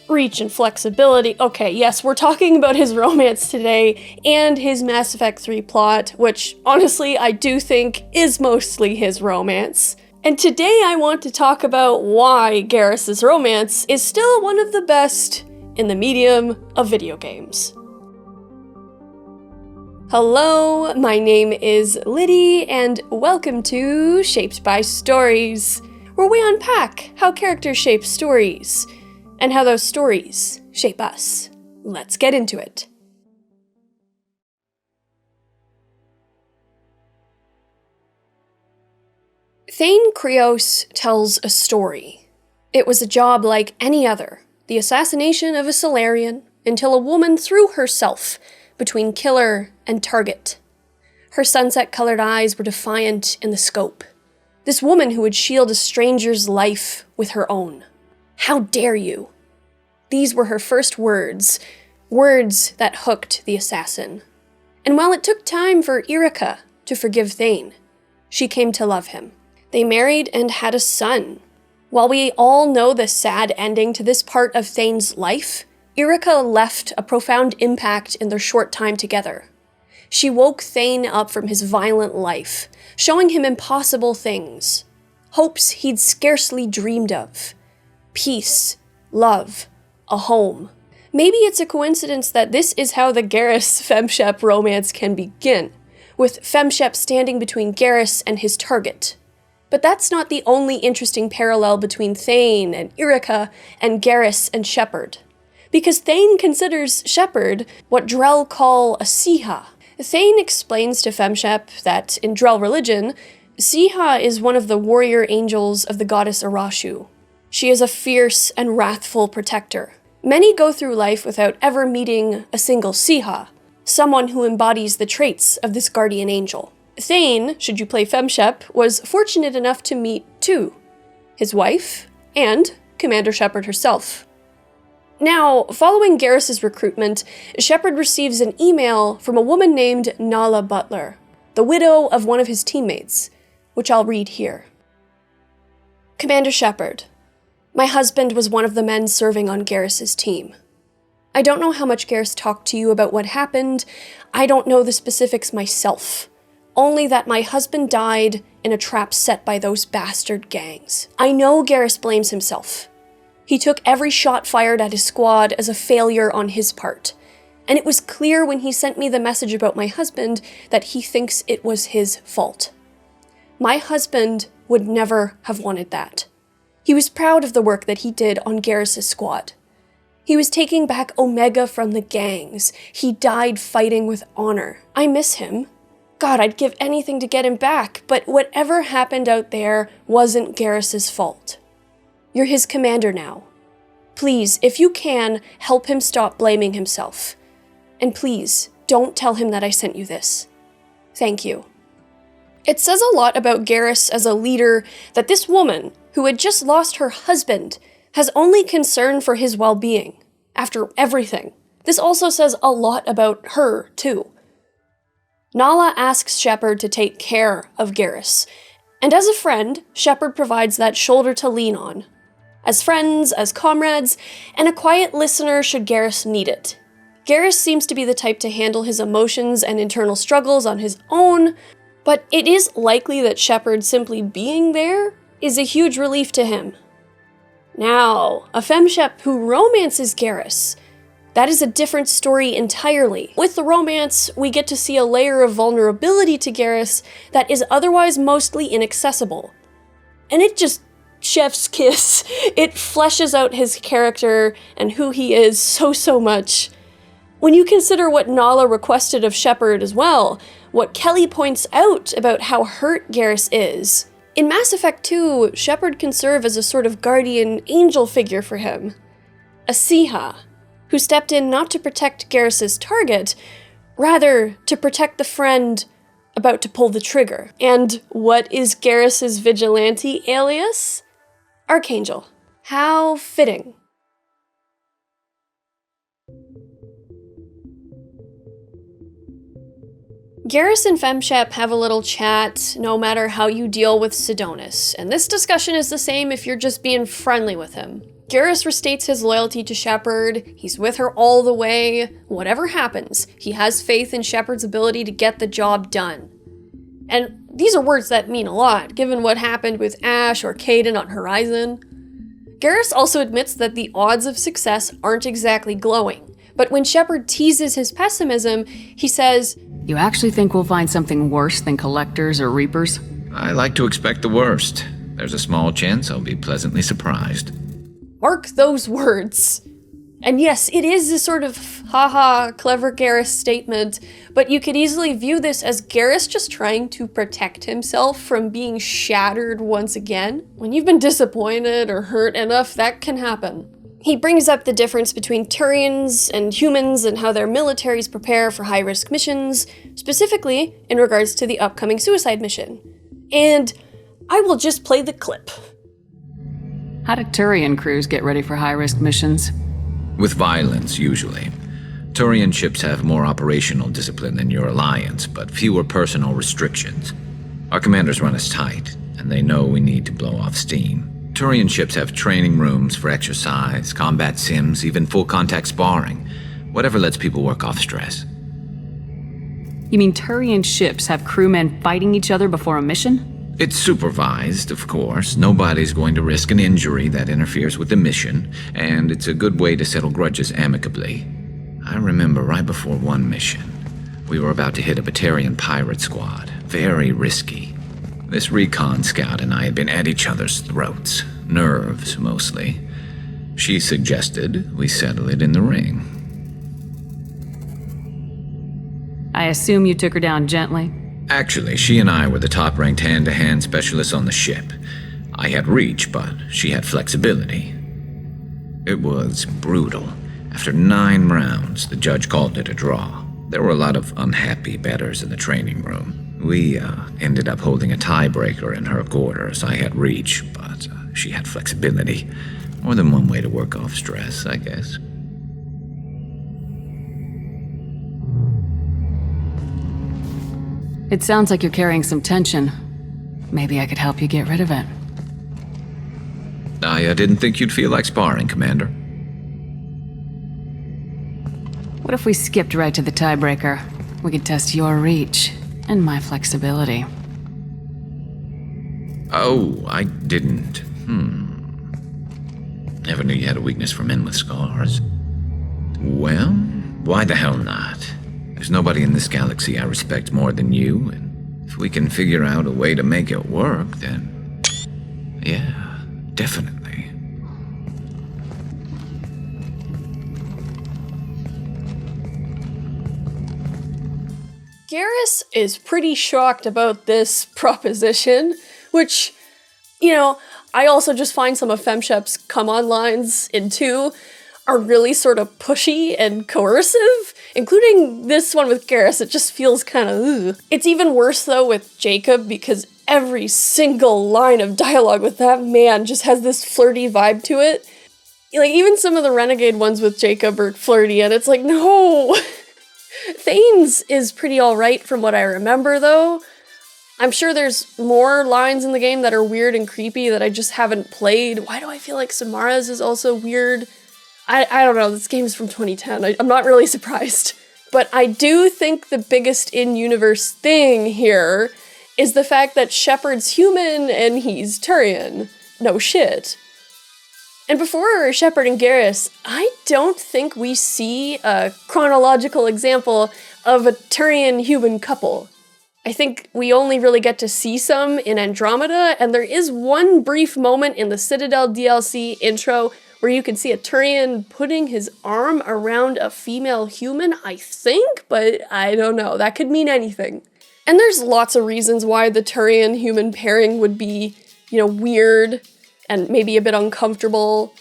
reach and flexibility. Okay, yes, we're talking about his romance today and his Mass Effect 3 plot, which honestly I do think is mostly his romance. And today I want to talk about why Garrus's romance is still one of the best in the medium of video games. Hello, my name is Liddy, and welcome to Shaped by Stories, where we unpack how characters shape stories, and how those stories shape us. Let's get into it. Thane Krios tells a story. It was a job like any other, the assassination of a Salarian, until a woman threw herself between killer and target. Her sunset-colored eyes were defiant in the scope. This woman who would shield a stranger's life with her own. How dare you? These were her first words, words that hooked the assassin. And while it took time for Erica to forgive Thane, she came to love him. They married and had a son. While we all know the sad ending to this part of Thane's life, Erica left a profound impact in their short time together. She woke Thane up from his violent life, showing him impossible things, hopes he'd scarcely dreamed of. Peace, love, a home. Maybe it's a coincidence that this is how the Garrus-Femshep romance can begin, with Femshep standing between Garrus and his target. But that's not the only interesting parallel between Thane and Erica and Garrus and Shepard. Because Thane considers Shepard what Drell call a Siha. Thane explains to Femshep that in Drell religion, Siha is one of the warrior angels of the goddess Arashu. She is a fierce and wrathful protector. Many go through life without ever meeting a single Siha, someone who embodies the traits of this guardian angel. Thane, should you play Femshep, was fortunate enough to meet two, his wife and Commander Shepard herself. Now, following Garrus's recruitment, Shepard receives an email from a woman named Nala Butler, the widow of one of his teammates, which I'll read here. Commander Shepard, my husband was one of the men serving on Garrus's team. I don't know how much Garrus talked to you about what happened. I don't know the specifics myself. Only that my husband died in a trap set by those bastard gangs. I know Garrus blames himself. He took every shot fired at his squad as a failure on his part, and it was clear when he sent me the message about my husband that he thinks it was his fault. My husband would never have wanted that. He was proud of the work that he did on Garrus's squad. He was taking back Omega from the gangs. He died fighting with honor. I miss him. God, I'd give anything to get him back, but whatever happened out there wasn't Garrus's fault. You're his commander now. Please, if you can, help him stop blaming himself. And please, don't tell him that I sent you this. Thank you. It says a lot about Garrus as a leader that this woman, who had just lost her husband, has only concern for his well-being, after everything. This also says a lot about her, too. Nala asks Shepard to take care of Garrus, and as a friend, Shepard provides that shoulder to lean on. As friends, as comrades, and a quiet listener should Garrus need it. Garrus seems to be the type to handle his emotions and internal struggles on his own, but it is likely that Shepard simply being there is a huge relief to him. Now, a Femshep who romances Garrus, that is a different story entirely. With the romance, we get to see a layer of vulnerability to Garrus that is otherwise mostly inaccessible. And it just chef's kiss. It fleshes out his character and who he is so much. When you consider what Nala requested of Shepard as well, what Kelly points out about how hurt Garrus is, in Mass Effect 2, Shepard can serve as a sort of guardian angel figure for him. A Siha, who stepped in not to protect Garrus's target, rather to protect the friend about to pull the trigger. And what is Garrus's vigilante alias? Archangel. How fitting. Garrus and FemShep have a little chat no matter how you deal with Sidonis, and this discussion is the same if you're just being friendly with him. Garrus restates his loyalty to Shepard, he's with her all the way, whatever happens, he has faith in Shepard's ability to get the job done. And these are words that mean a lot, given what happened with Ash or Kaidan on Horizon. Garrus also admits that the odds of success aren't exactly glowing, but when Shepard teases his pessimism, he says,
"You actually think we'll find something worse than collectors or reapers?"
I like to expect the worst. There's a small chance I'll be pleasantly surprised.
Mark those words. And yes, it is a sort of haha clever Garrus statement, but you could easily view this as Garrus just trying to protect himself from being shattered once again. When you've been disappointed or hurt enough, that can happen. He brings up the difference between Turians and humans and how their militaries prepare for high-risk missions, specifically in regards to the upcoming suicide mission. And I will just play the clip.
How do Turian crews get ready for high-risk missions?
With violence, usually. Turian ships have more operational discipline than your alliance, but fewer personal restrictions. Our commanders run us tight, and they know we need to blow off steam. Turian ships have training rooms for exercise, combat sims, even full-contact sparring. Whatever lets people work off stress.
You mean Turian ships have crewmen fighting each other before a mission?
It's supervised, of course. Nobody's going to risk an injury that interferes with the mission, and it's a good way to settle grudges amicably. I remember right before one mission, we were about to hit a Batarian pirate squad. Very risky. This recon scout and I had been at each other's throats. Nerves, mostly. She suggested we settle it in the ring.
I assume you took her down gently?
Actually, she and I were the top-ranked hand-to-hand specialists on the ship. I had reach, but she had flexibility. It was brutal. After 9 rounds, the judge called it a draw. There were a lot of unhappy bettors in the training room. We ended up holding a tiebreaker in her quarters. I had reach, but she had flexibility. More than one way to work off stress, I guess.
It sounds like you're carrying some tension. Maybe I could help you get rid of it.
I didn't think you'd feel like sparring, Commander.
What if we skipped right to the tiebreaker? We could test your reach and my flexibility.
Oh, I didn't. Never knew you had a weakness for men with scars. Well, why the hell not? There's nobody in this galaxy I respect more than you, and if we can figure out a way to make it work, then yeah, definitely.
Garrus is pretty shocked about this proposition, which, I also just find some of FemShep's come-on lines in 2 are really sort of pushy and coercive, including this one with Garrus. It just feels kind of ugh. It's even worse, though, with Jacob, because every single line of dialogue with that man just has this flirty vibe to it. Like, even some of the Renegade ones with Jacob are flirty, and it's like, no! Thanes is pretty alright from what I remember, though. I'm sure there's more lines in the game that are weird and creepy that I just haven't played. Why do I feel like Samara's is also weird? I don't know, this game is from 2010. I'm not really surprised. But I do think the biggest in-universe thing here is the fact that Shepard's human and he's Turian. No shit. And before Shepard and Garrus, I don't think we see a chronological example of a Turian-human couple. I think we only really get to see some in Andromeda, and there is one brief moment in the Citadel DLC intro where you can see a Turian putting his arm around a female human, I think, but I don't know. That could mean anything. And there's lots of reasons why the Turian-human pairing would be, weird and maybe a bit uncomfortable.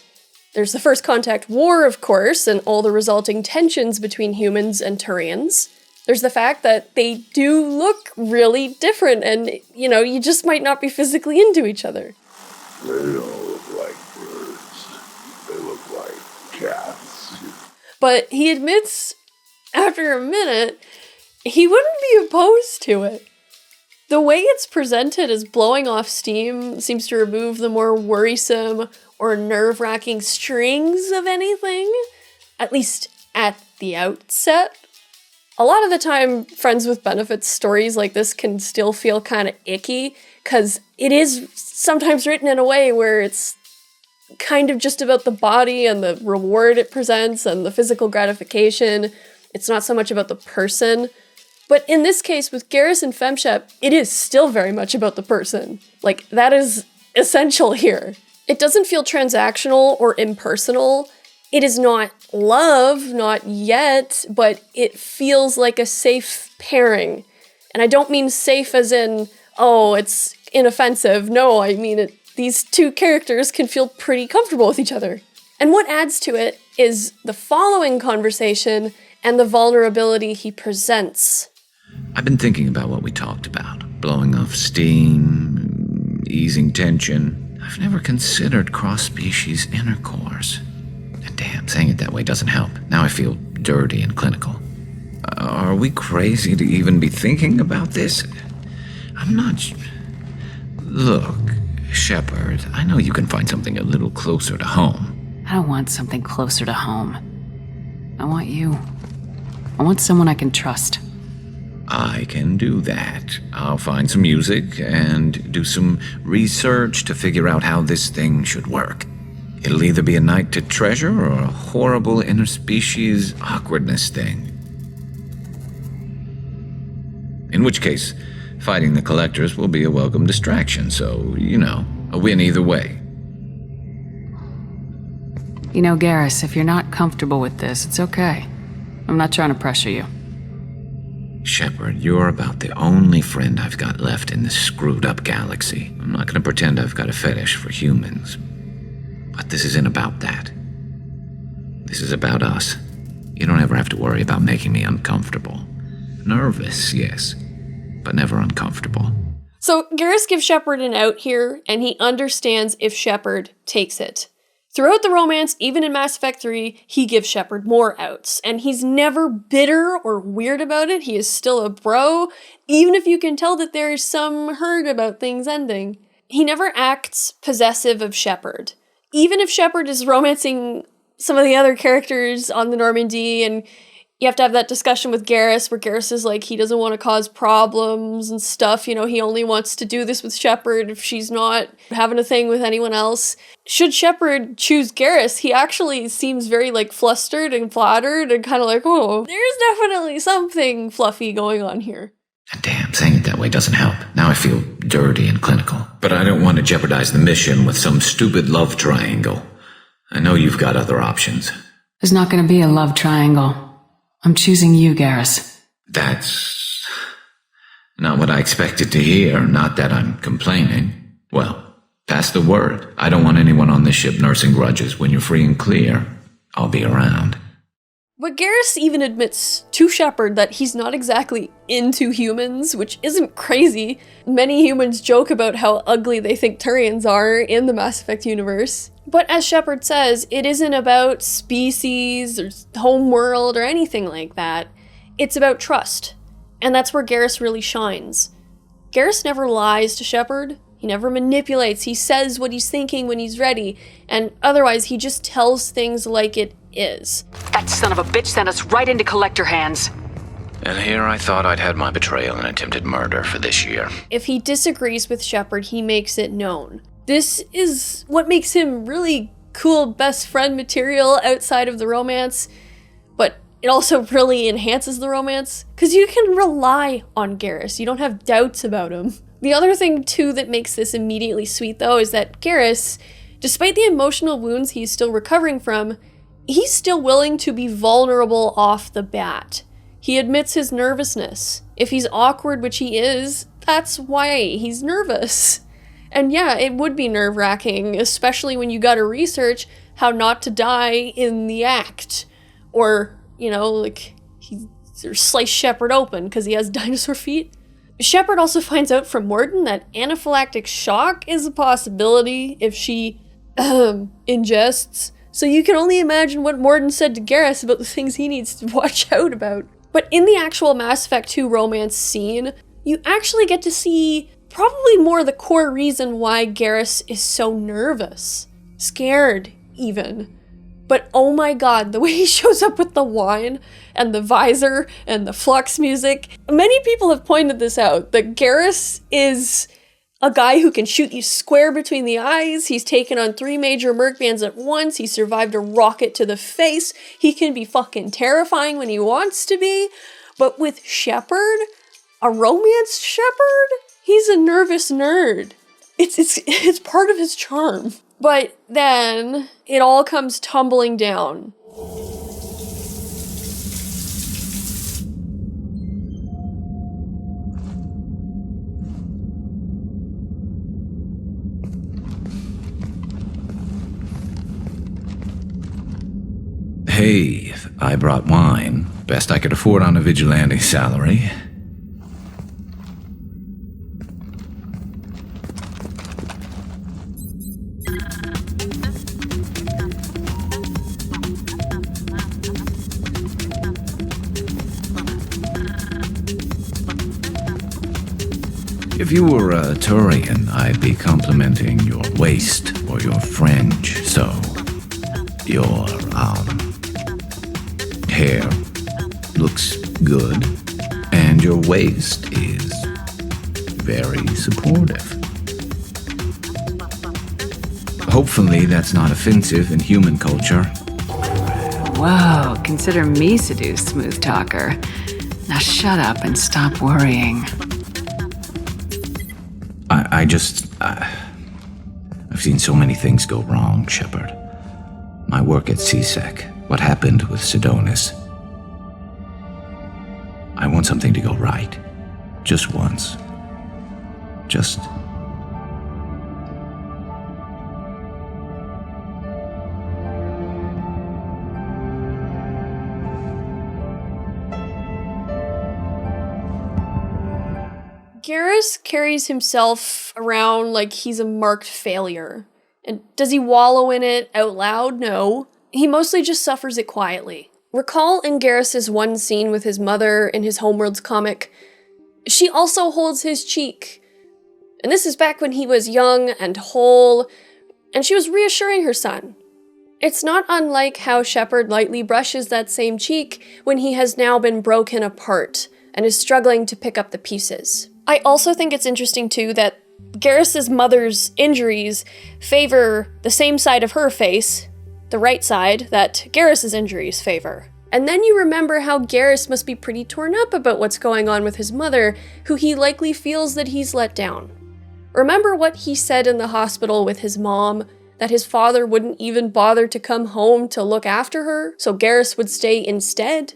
There's the First Contact War, of course, and all the resulting tensions between humans and Turians. There's the fact that they do look really different and, you just might not be physically into each other.
They don't look like birds. They look like cats.
But he admits, after a minute, he wouldn't be opposed to it. The way it's presented as blowing off steam seems to remove the more worrisome or nerve-wracking strings of anything, at least at the outset. A lot of the time, Friends with Benefits stories like this can still feel kind of icky, because it is sometimes written in a way where it's kind of just about the body and the reward it presents and the physical gratification. It's not so much about the person. But in this case, with Garrus and FemShep, it is still very much about the person. Like, that is essential here. It doesn't feel transactional or impersonal. It is not love, not yet, but it feels like a safe pairing. And I don't mean safe as in, oh, it's inoffensive. No, I mean these two characters can feel pretty comfortable with each other. And what adds to it is the following conversation and the vulnerability he presents.
I've been thinking about what we talked about. Blowing off steam, easing tension. I've never considered cross-species intercourse. And damn, saying it that way doesn't help. Now I feel dirty and clinical. Are we crazy to even be thinking about this? I'm not... Look, Shepard, I know you can find something a little closer to home.
I don't want something closer to home. I want you. I want someone I can trust.
I can do that. I'll find some music and do some research to figure out how this thing should work. It'll either be a night to treasure or a horrible interspecies awkwardness thing. In which case, fighting the Collectors will be a welcome distraction, so, you know, a win either way.
You know, Garrus, if you're not comfortable with this, it's okay. I'm not trying to pressure you.
Shepard, you're about the only friend I've got left in this screwed-up galaxy. I'm not gonna pretend I've got a fetish for humans. But this isn't about that. This is about us. You don't ever have to worry about making me uncomfortable. Nervous, yes, but never uncomfortable.
So Garrus gives Shepard an out here, and he understands if Shepard takes it. Throughout the romance, even in Mass Effect 3, he gives Shepard more outs, and he's never bitter or weird about it. He is still a bro, even if you can tell that there is some hurt about things ending. He never acts possessive of Shepard. Even if Shepard is romancing some of the other characters on the Normandy, and you have to have that discussion with Garrus, where Garrus is like, he doesn't want to cause problems and stuff, you know, he only wants to do this with Shepard if she's not having a thing with anyone else. Should Shepard choose Garrus, he actually seems very, like, flustered and flattered and kind of like, oh, there's definitely something fluffy going on here.
And damn, saying it that way doesn't help. Now I feel dirty and clinical. But I don't want to jeopardize the mission with some stupid love triangle. I know you've got other options.
There's not going to be a love triangle. I'm choosing you, Garrus.
That's not what I expected to hear, not that I'm complaining. Well, pass the word. I don't want anyone on this ship nursing grudges. When you're free and clear, I'll be around.
But Garrus even admits to Shepard that he's not exactly into humans, which isn't crazy. Many humans joke about how ugly they think Turians are in the Mass Effect universe. But as Shepard says, it isn't about species or homeworld or anything like that. It's about trust. And that's where Garrus really shines. Garrus never lies to Shepard. He never manipulates. He says what he's thinking when he's ready. And otherwise, he just tells things like it is.
That son of a bitch sent us right into Collector hands.
And here I thought I'd had my betrayal and attempted murder for this year.
If he disagrees with Shepard, he makes it known. This is what makes him really cool best friend material outside of the romance, but it also really enhances the romance, because you can rely on Garrus. You don't have doubts about him. The other thing, too, that makes this immediately sweet, though, is that Garrus, despite the emotional wounds he's still recovering from, he's still willing to be vulnerable off the bat. He admits his nervousness. If he's awkward, which he is, that's why he's nervous. And yeah, it would be nerve-wracking, especially when you gotta research how not to die in the act. Or, you know, like, he slice Shepard open because he has dinosaur feet. Shepard also finds out from Mordin that anaphylactic shock is a possibility if she, ingests. So you can only imagine what Mordin said to Garrus about the things he needs to watch out about. But in the actual Mass Effect 2 romance scene, you actually get to see probably more the core reason why Garrus is so nervous. Scared, even. But oh my god, the way he shows up with the wine and the visor and the flux music. Many people have pointed this out, that Garrus is a guy who can shoot you square between the eyes. He's taken on 3 major merc bands at once. He survived a rocket to the face. He can be fucking terrifying when he wants to be. But with Shepard, a romance Shepard, he's a nervous nerd. It's part of his charm. But then it all comes tumbling down.
Hey, I brought wine. Best I could afford on a vigilante salary. If you were a Turian, I'd be complimenting your waist or your fringe, so your, hair looks good, and your waist is very supportive. Hopefully that's not offensive in human culture.
Whoa, consider me seduced, smooth talker. Now shut up and stop worrying.
I've seen so many things go wrong, Shepard. My work at CSEC, what happened with Sidonis. I want something to go right. Just once. Just...
Garrus carries himself around like he's a marked failure. And does he wallow in it out loud? No. He mostly just suffers it quietly. Recall in Garrus's one scene with his mother in his Homeworlds comic, she also holds his cheek. And this is back when he was young and whole, and she was reassuring her son. It's not unlike how Shepard lightly brushes that same cheek when he has now been broken apart and is struggling to pick up the pieces. I also think it's interesting too that Garrus's mother's injuries favor the same side of her face, the right side, that Garrus's injuries favor. And then you remember how Garrus must be pretty torn up about what's going on with his mother, who he likely feels that he's let down. Remember what he said in the hospital with his mom, that his father wouldn't even bother to come home to look after her, so Garrus would stay instead?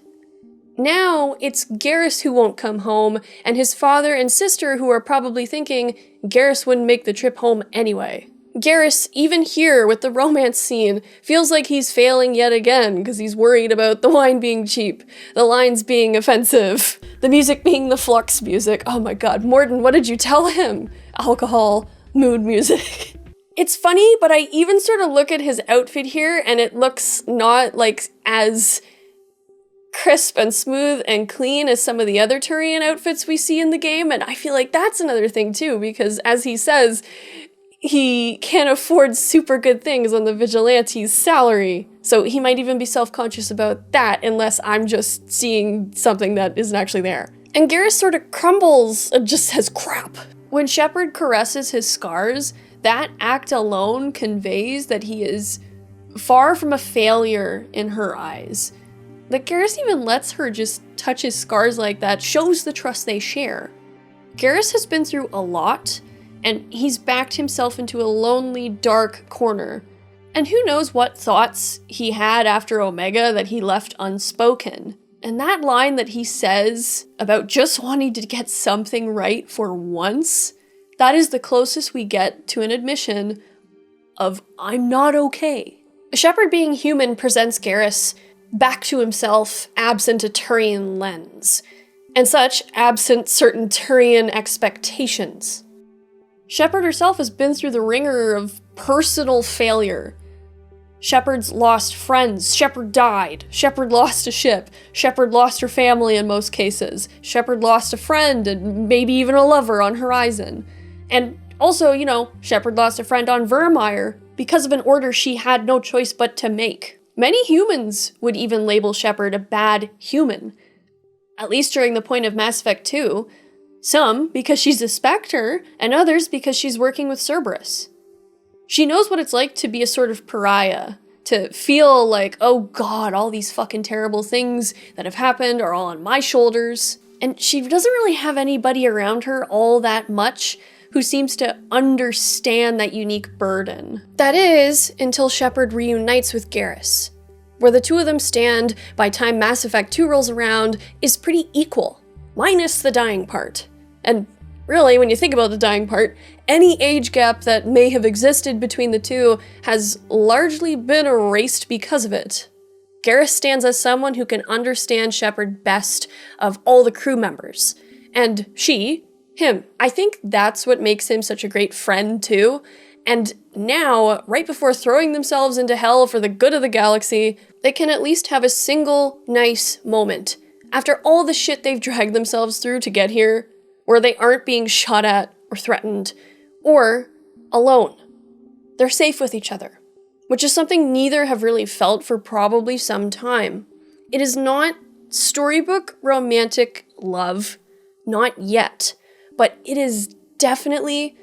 Now, it's Garrus who won't come home, and his father and sister who are probably thinking Garrus wouldn't make the trip home anyway. Garrus, even here with the romance scene, feels like he's failing yet again because he's worried about the wine being cheap, the lines being offensive, the music being the flux music. Oh my god, Mordin, what did you tell him? Alcohol, mood music. It's funny, but I even sort of look at his outfit here and it looks not like as crisp and smooth and clean as some of the other Turian outfits we see in the game, and I feel like that's another thing too, because as he says, he can't afford super good things on the vigilante's salary, so he might even be self-conscious about that unless I'm just seeing something that isn't actually there. And Garrus sort of crumbles and just says crap. When Shepard caresses his scars, that act alone conveys that he is far from a failure in her eyes. That Garrus even lets her just touch his scars like that shows the trust they share. Garrus has been through a lot, and he's backed himself into a lonely, dark corner. And who knows what thoughts he had after Omega that he left unspoken. And that line that he says about just wanting to get something right for once, that is the closest we get to an admission of, I'm not okay. Shepard being human presents Garrus back to himself, absent a Turian lens, and such absent certain Turian expectations. Shepard herself has been through the ringer of personal failure, Shepard's lost friends. Shepard died. Shepard lost a ship. Shepard lost her family in most cases. Shepard lost a friend and maybe even a lover on Horizon. And also, Shepard lost a friend on Vermeer because of an order she had no choice but to make. Many humans would even label Shepard a bad human, at least during the point of Mass Effect 2. Some because she's a Spectre, and others because she's working with Cerberus. She knows what it's like to be a sort of pariah, to feel like, oh god, all these fucking terrible things that have happened are all on my shoulders. And she doesn't really have anybody around her all that much who seems to understand that unique burden. That is, until Shepard reunites with Garrus. Where the two of them stand by time Mass Effect 2 rolls around is pretty equal, minus the dying part. And really, when you think about the dying part, any age gap that may have existed between the two has largely been erased because of it. Garrus stands as someone who can understand Shepard best of all the crew members. And him. I think that's what makes him such a great friend too. And now, right before throwing themselves into hell for the good of the galaxy, they can at least have a single nice moment, after all the shit they've dragged themselves through to get here, where they aren't being shot at or threatened, or alone. They're safe with each other, which is something neither have really felt for probably some time. It is not storybook romantic love, not yet, but it is definitely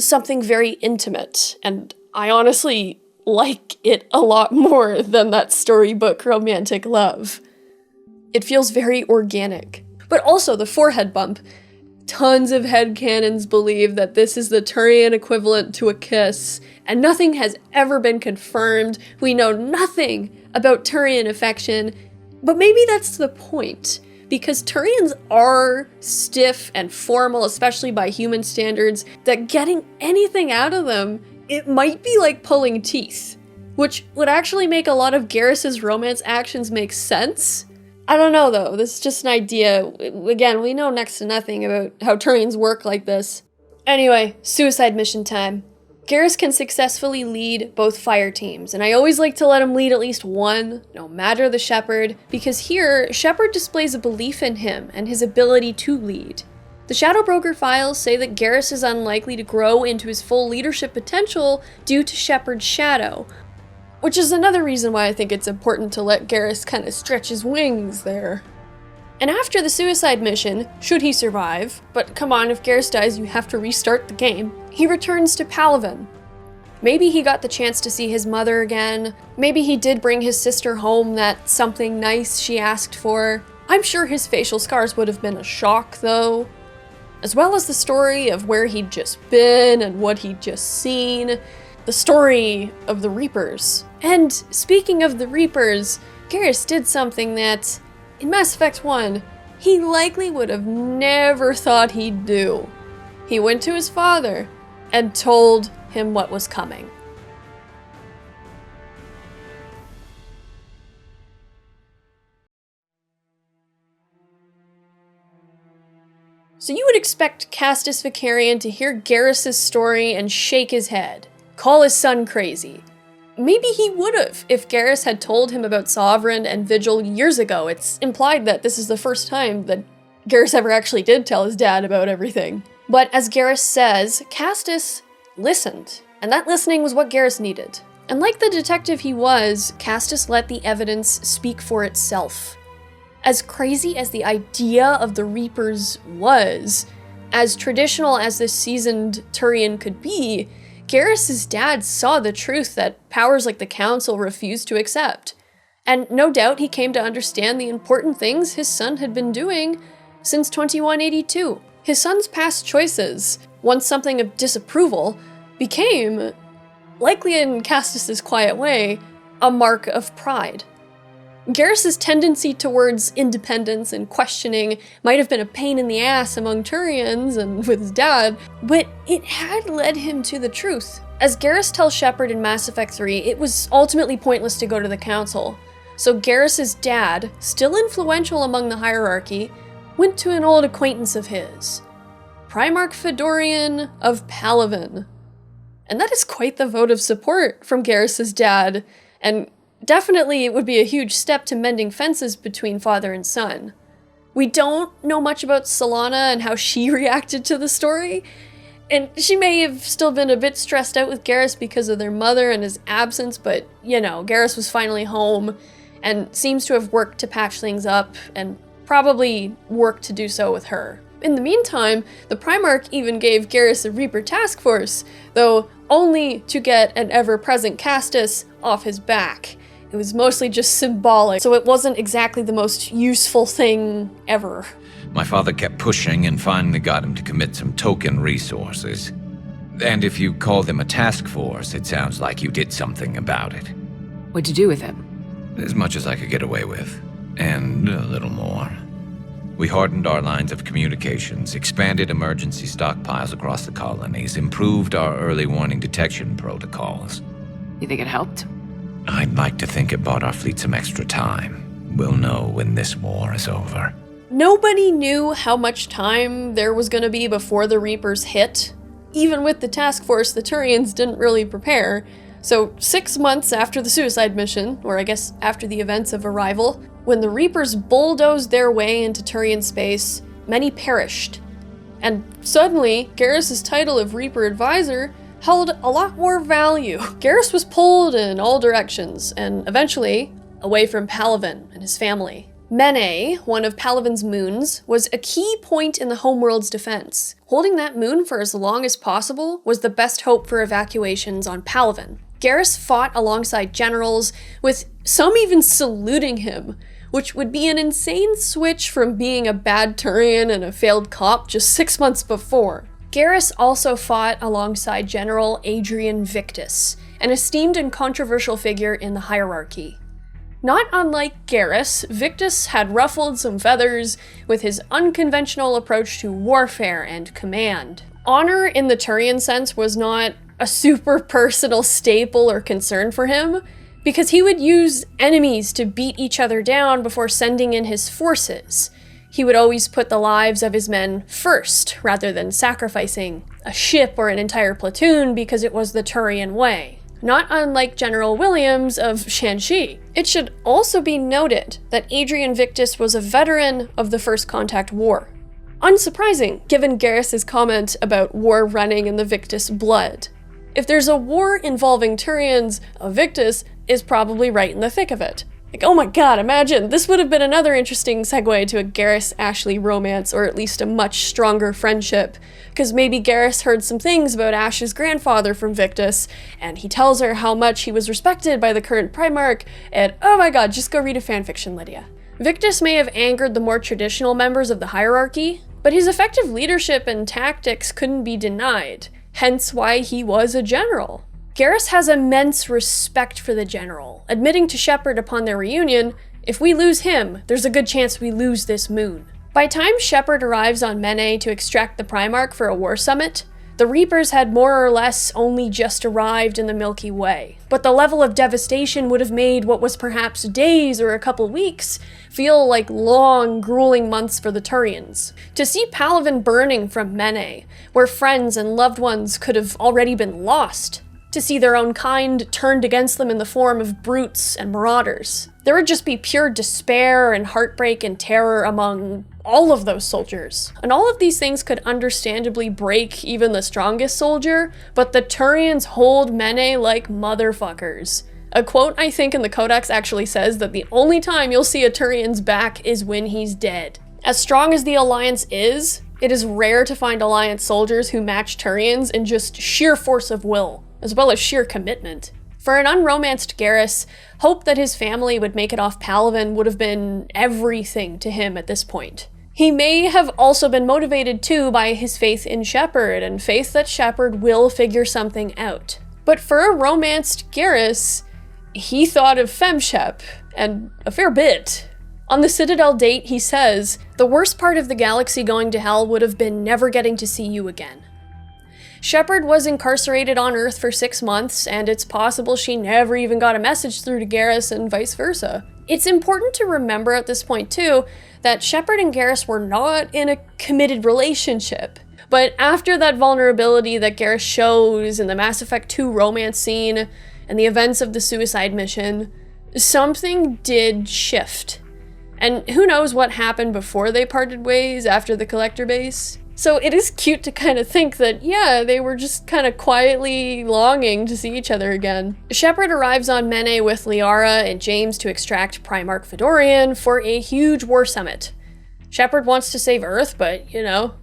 something very intimate, and I honestly like it a lot more than that storybook romantic love. It feels very organic. But also the forehead bump. Tons of headcanons believe that this is the Turian equivalent to a kiss, and nothing has ever been confirmed. We know nothing about Turian affection, but maybe that's the point, because Turians are stiff and formal, especially by human standards, that getting anything out of them, it might be like pulling teeth, which would actually make a lot of Garrus's romance actions make sense. I don't know though, this is just an idea. Again, we know next to nothing about how Turians work like this. Anyway, suicide mission time. Garrus can successfully lead both fire teams, and I always like to let him lead at least one, no matter the Shepard, because here, Shepard displays a belief in him and his ability to lead. The Shadow Broker files say that Garrus is unlikely to grow into his full leadership potential due to Shepard's shadow, which is another reason why I think it's important to let Garrus kind of stretch his wings there. And after the suicide mission, should he survive, but come on, if Garrus dies you have to restart the game, he returns to Palaven. Maybe he got the chance to see his mother again, maybe he did bring his sister home that something nice she asked for. I'm sure his facial scars would have been a shock though, as well as the story of where he'd just been and what he'd just seen. The story of the Reapers. And speaking of the Reapers, Garrus did something that, in Mass Effect 1, he likely would have never thought he'd do. He went to his father and told him what was coming. So you would expect Garrus Vakarian to hear Garrus's story and shake his head. Call his son crazy. Maybe he would've if Garrus had told him about Sovereign and Vigil years ago. It's implied that this is the first time that Garrus ever actually did tell his dad about everything. But as Garrus says, Castus listened, and that listening was what Garrus needed. And like the detective he was, Castus let the evidence speak for itself. As crazy as the idea of the Reapers was, as traditional as this seasoned Turian could be, Garrus's dad saw the truth that powers like the Council refused to accept. And no doubt he came to understand the important things his son had been doing since 2182. His son's past choices, once something of disapproval, became, likely in Castus's quiet way, a mark of pride. Garrus's tendency towards independence and questioning might have been a pain in the ass among Turians and with his dad, but it had led him to the truth. As Garrus tells Shepard in Mass Effect 3, it was ultimately pointless to go to the Council, so Garrus's dad, still influential among the hierarchy, went to an old acquaintance of his, Primarch Fedorian of Palaven. And that is quite the vote of support from Garrus's dad, and definitely it would be a huge step to mending fences between father and son. We don't know much about Solana and how she reacted to the story, and she may have still been a bit stressed out with Garrus because of their mother and his absence, but, you know, Garrus was finally home and seems to have worked to patch things up and probably worked to do so with her. In the meantime, the Primarch even gave Garrus a Reaper task force, though only to get an ever-present Castus off his back. It was mostly just symbolic, so it wasn't exactly the most useful thing ever.
My father kept pushing and finally got him to commit some token resources. And if you call them a task force, it sounds like you did something about it.
What'd you do with him?
As much as I could get away with. And a little more. We hardened our lines of communications, expanded emergency stockpiles across the colonies, improved our early warning detection protocols.
You think it helped?
I'd like to think it bought our fleet some extra time. We'll know when this war is over.
Nobody knew how much time there was going to be before the Reapers hit. Even with the task force, the Turians didn't really prepare. So 6 months after the suicide mission, or I guess after the events of Arrival, when the Reapers bulldozed their way into Turian space, many perished. And suddenly, Garrus' title of Reaper Advisor held a lot more value. Garrus was pulled in all directions, and eventually, away from Palaven and his family. Mene, one of Palaven's moons, was a key point in the homeworld's defense. Holding that moon for as long as possible was the best hope for evacuations on Palaven. Garrus fought alongside generals, with some even saluting him, which would be an insane switch from being a bad Turian and a failed cop just 6 months before. Garrus also fought alongside General Adrian Victus, an esteemed and controversial figure in the hierarchy. Not unlike Garrus, Victus had ruffled some feathers with his unconventional approach to warfare and command. Honor in the Turian sense was not a super personal staple or concern for him, because he would use enemies to beat each other down before sending in his forces. He would always put the lives of his men first, rather than sacrificing a ship or an entire platoon because it was the Turian way. Not unlike General Williams of Shanxi. It should also be noted that Adrian Victus was a veteran of the First Contact War. Unsurprising, given Garrus' comment about war running in the Victus blood. If there's a war involving Turians, a Victus is probably right in the thick of it. Like, oh my god, imagine! This would have been another interesting segue to a Garrus-Ashley romance, or at least a much stronger friendship, because maybe Garrus heard some things about Ash's grandfather from Victus, and he tells her how much he was respected by the current Primarch, and oh my god, just go read a fanfiction, Lydia. Victus may have angered the more traditional members of the hierarchy, but his effective leadership and tactics couldn't be denied, hence why he was a general. Garrus has immense respect for the general, admitting to Shepard upon their reunion, if we lose him, there's a good chance we lose this moon. By the time Shepard arrives on Mene to extract the Primarch for a war summit, the Reapers had more or less only just arrived in the Milky Way, but the level of devastation would have made what was perhaps days or a couple weeks feel like long, grueling months for the Turians. To see Palaven burning from Mene, where friends and loved ones could have already been lost, to see their own kind turned against them in the form of brutes and marauders. There would just be pure despair and heartbreak and terror among all of those soldiers. And all of these things could understandably break even the strongest soldier, but the Turians hold Mene like motherfuckers. A quote I think in the Codex actually says that the only time you'll see a Turian's back is when he's dead. As strong as the Alliance is, it is rare to find Alliance soldiers who match Turians in just sheer force of will, as well as sheer commitment. For an unromanced Garrus, hope that his family would make it off Palaven would have been everything to him at this point. He may have also been motivated too by his faith in Shepard, and faith that Shepard will figure something out. But for a romanced Garrus, he thought of FemShep, and a fair bit. On the Citadel date, he says, "The worst part of the galaxy going to hell would have been never getting to see you again." Shepard was incarcerated on Earth for 6 months, and it's possible she never even got a message through to Garrus and vice versa. It's important to remember at this point too, that Shepard and Garrus were not in a committed relationship. But after that vulnerability that Garrus shows in the Mass Effect 2 romance scene, and the events of the suicide mission, something did shift. And who knows what happened before they parted ways after the collector base? So it is cute to kind of think that, yeah, they were just kind of quietly longing to see each other again. Shepard arrives on Mene with Liara and James to extract Primarch Vakarian for a huge war summit. Shepard wants to save Earth, but, you know,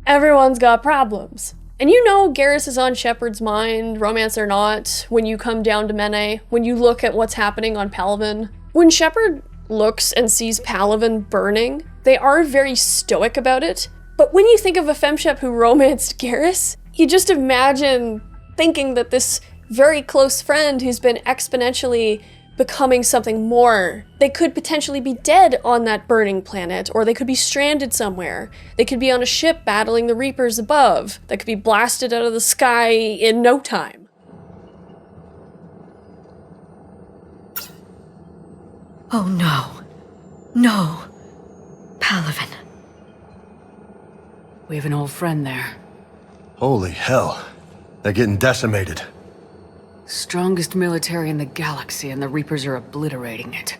everyone's got problems. And you know Garrus is on Shepard's mind, romance or not, when you come down to Mene, when you look at what's happening on Palaven. When Shepard looks and sees Palaven burning, they are very stoic about it. But when you think of a femshep who romanced Garrus, you just imagine thinking that this very close friend who's been exponentially becoming something more, they could potentially be dead on that burning planet, or they could be stranded somewhere. They could be on a ship battling the Reapers above, that could be blasted out of the sky in no time.
Oh no. No. Palaven.
We have an old friend there.
Holy hell. They're getting decimated.
Strongest military in the galaxy, and the Reapers are obliterating it.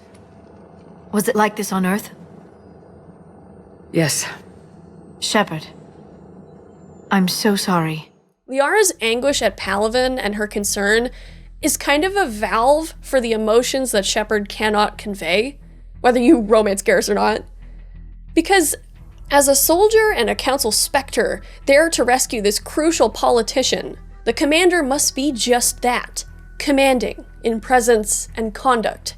Was it like this on Earth?
Yes.
Shepard. I'm so sorry.
Liara's anguish at Palaven and her concern is kind of a valve for the emotions that Shepard cannot convey, whether you romance Garrus or not. Because as a soldier and a council specter there to rescue this crucial politician, the commander must be just that, commanding in presence and conduct.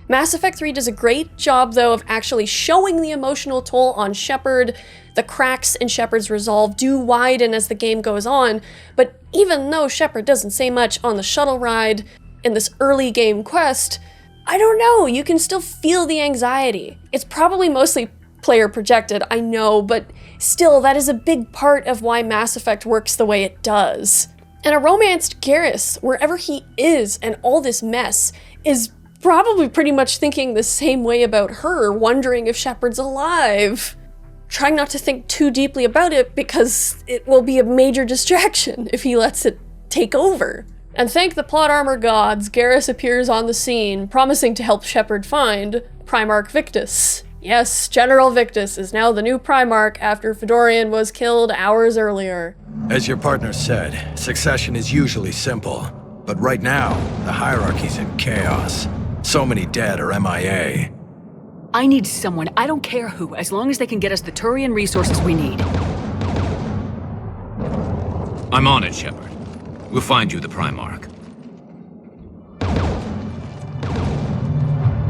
Mass Effect 3 does a great job, though, of actually showing the emotional toll on Shepard. The cracks in Shepard's resolve do widen as the game goes on, but even though Shepard doesn't say much on the shuttle ride in this early game quest, I don't know, you can still feel the anxiety. It's probably mostly player projected, I know, but still, that is a big part of why Mass Effect works the way it does. And a romanced Garrus, wherever he is and all this mess, is probably pretty much thinking the same way about her, wondering if Shepard's alive. Trying not to think too deeply about it because it will be a major distraction if he lets it take over. And thank the plot armor gods, Garrus appears on the scene, promising to help Shepard find Primarch Victus. Yes, General Victus is now the new Primarch after Fedorian was killed hours earlier.
As your partner said, succession is usually simple. But right now, the hierarchy's in chaos. So many dead or MIA.
I need someone, I don't care who, as long as they can get us the Turian resources we need.
I'm on it, Shepard. We'll find you the Primarch.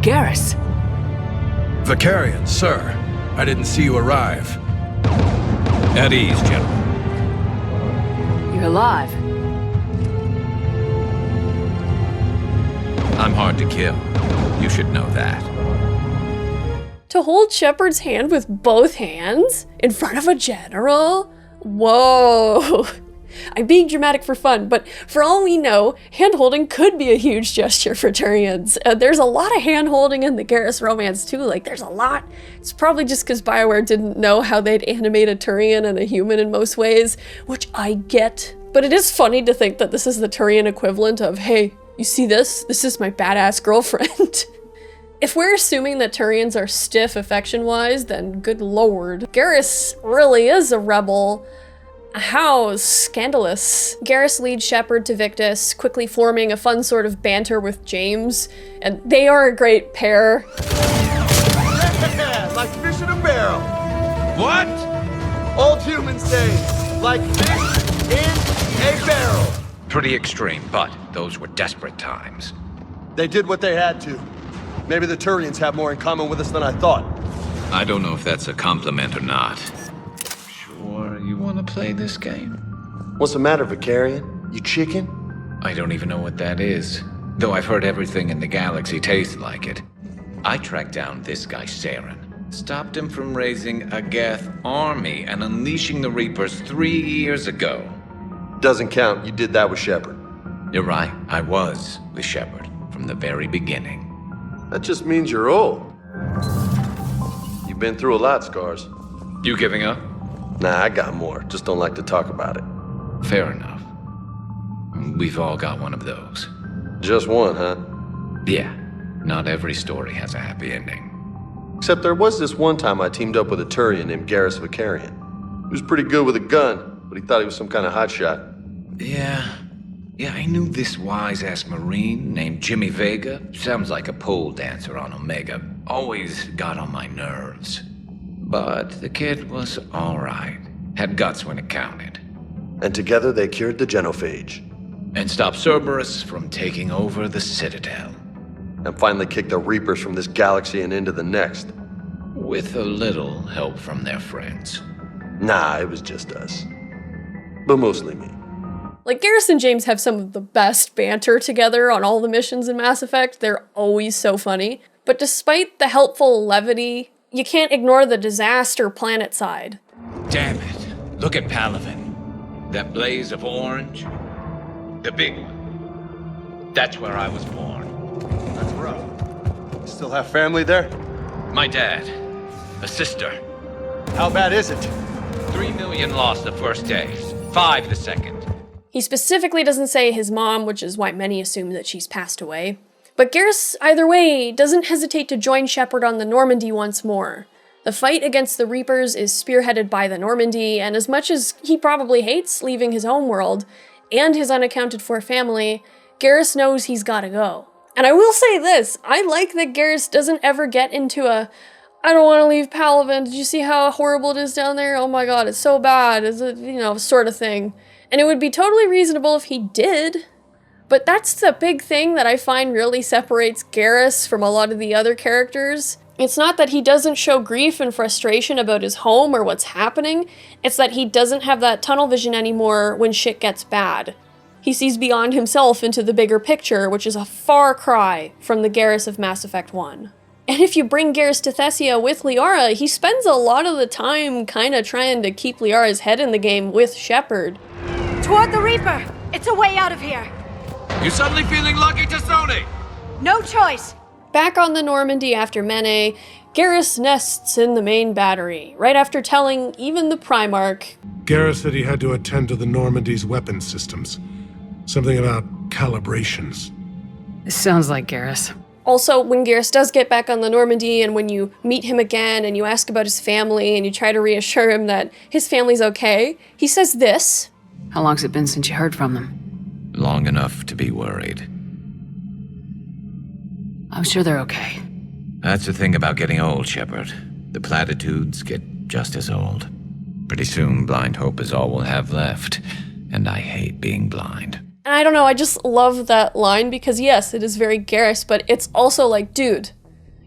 Garrus!
Vakarian, sir. I didn't see you arrive.
At ease, General.
You're alive.
I'm hard to kill. You should know that.
To hold Shepard's hand with both hands in front of a general? Whoa. I'm being dramatic for fun, but for all we know, hand-holding could be a huge gesture for Turians. There's a lot of hand-holding in the Garrus romance too, like there's a lot. It's probably just because Bioware didn't know how they'd animate a Turian and a human in most ways, which I get. But it is funny to think that this is the Turian equivalent of, hey, you see this? This is my badass girlfriend. If we're assuming that Turians are stiff affection-wise, then good lord. Garrus really is a rebel. How scandalous. Garrus leads Shepard to Victus, quickly forming a fun sort of banter with James, and they are a great pair.
Yeah, like fish in a barrel.
What?
Old humans say, like fish in a barrel.
Pretty extreme, but those were desperate times.
They did what they had to. Maybe the Turians have more in common with us than I thought.
I don't know if that's a compliment or not. Sure, you want to play this game?
What's the matter, Vakarian? You chicken?
I don't even know what that is. Though I've heard everything in the galaxy tastes like it. I tracked down this guy, Saren. Stopped him from raising a Geth army and unleashing the Reapers 3 years ago.
Doesn't count. You did that with Shepard.
You're right. I was with Shepard from the very beginning.
That just means you're old. You've been through a lot, Scars.
You giving up?
Nah, I got more. Just don't like to talk about it.
Fair enough. We've all got one of those.
Just one, huh?
Yeah, not every story has a happy ending.
Except there was this one time I teamed up with a Turian named Garrus Vakarian. He was pretty good with a gun, but he thought he was some kind of hotshot.
Yeah, I knew this wise-ass Marine named Jimmy Vega. Sounds like a pole dancer on Omega. Always got on my nerves. But the kid was alright. Had guts when it counted.
And together they cured the genophage.
And stopped Cerberus from taking over the Citadel.
And finally kicked the Reapers from this galaxy and into the next.
With a little help from their friends.
Nah, it was just us. But mostly me.
Like, Garrus and James have some of the best banter together on all the missions in Mass Effect. They're always so funny. But despite the helpful levity, you can't ignore the disaster planet side.
Damn it. Look at Palaven. That blaze of orange. The big one. That's where I was born.
That's rough. You still have family there?
My dad. A sister.
How bad is it?
3 million lost the first day. 5 the second.
He specifically doesn't say his mom, which is why many assume that she's passed away. But Garrus, either way, doesn't hesitate to join Shepard on the Normandy once more. The fight against the Reapers is spearheaded by the Normandy, and as much as he probably hates leaving his homeworld and his unaccounted-for family, Garrus knows he's gotta go. And I will say this, I like that Garrus doesn't ever get into a, I don't want to leave Palaven, did you see how horrible it is down there? Oh my god, it's so bad, is it, sort of thing. And it would be totally reasonable if he did. But that's the big thing that I find really separates Garrus from a lot of the other characters. It's not that he doesn't show grief and frustration about his home or what's happening, it's that he doesn't have that tunnel vision anymore when shit gets bad. He sees beyond himself into the bigger picture, which is a far cry from the Garrus of Mass Effect 1. And if you bring Garrus to Thessia with Liara, he spends a lot of the time kinda trying to keep Liara's head in the game with Shepard.
Toward the Reaper! It's a way out of here!
You suddenly feeling lucky, Tassoni?
No choice!
Back on the Normandy after Mene, Garrus nests in the main battery, right after telling even the Primarch.
Garrus said he had to attend to the Normandy's weapons systems. Something about calibrations.
This sounds like Garrus.
Also, when Garrus does get back on the Normandy, and when you meet him again and you ask about his family and you try to reassure him that his family's okay, he says this.
How long's it been since you heard from them?
Long enough to be worried.
I'm sure they're okay.
That's the thing about getting old, Shepard. The platitudes get just as old. Pretty soon, blind hope is all we'll have left. And I hate being blind.
And I don't know, I just love that line because yes, it is very Garrus, but it's also like, dude,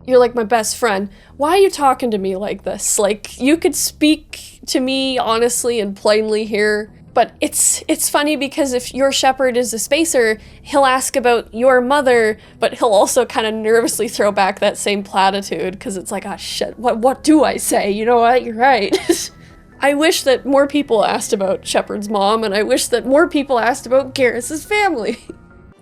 you're like my best friend. Why are you talking to me like this? Like, you could speak to me honestly and plainly here. But it's funny because if your Shepard is a spacer, he'll ask about your mother, but he'll also kind of nervously throw back that same platitude because it's like, oh shit, what do I say? You know what? You're right. I wish that more people asked about Shepard's mom, and I wish that more people asked about Garrus's family.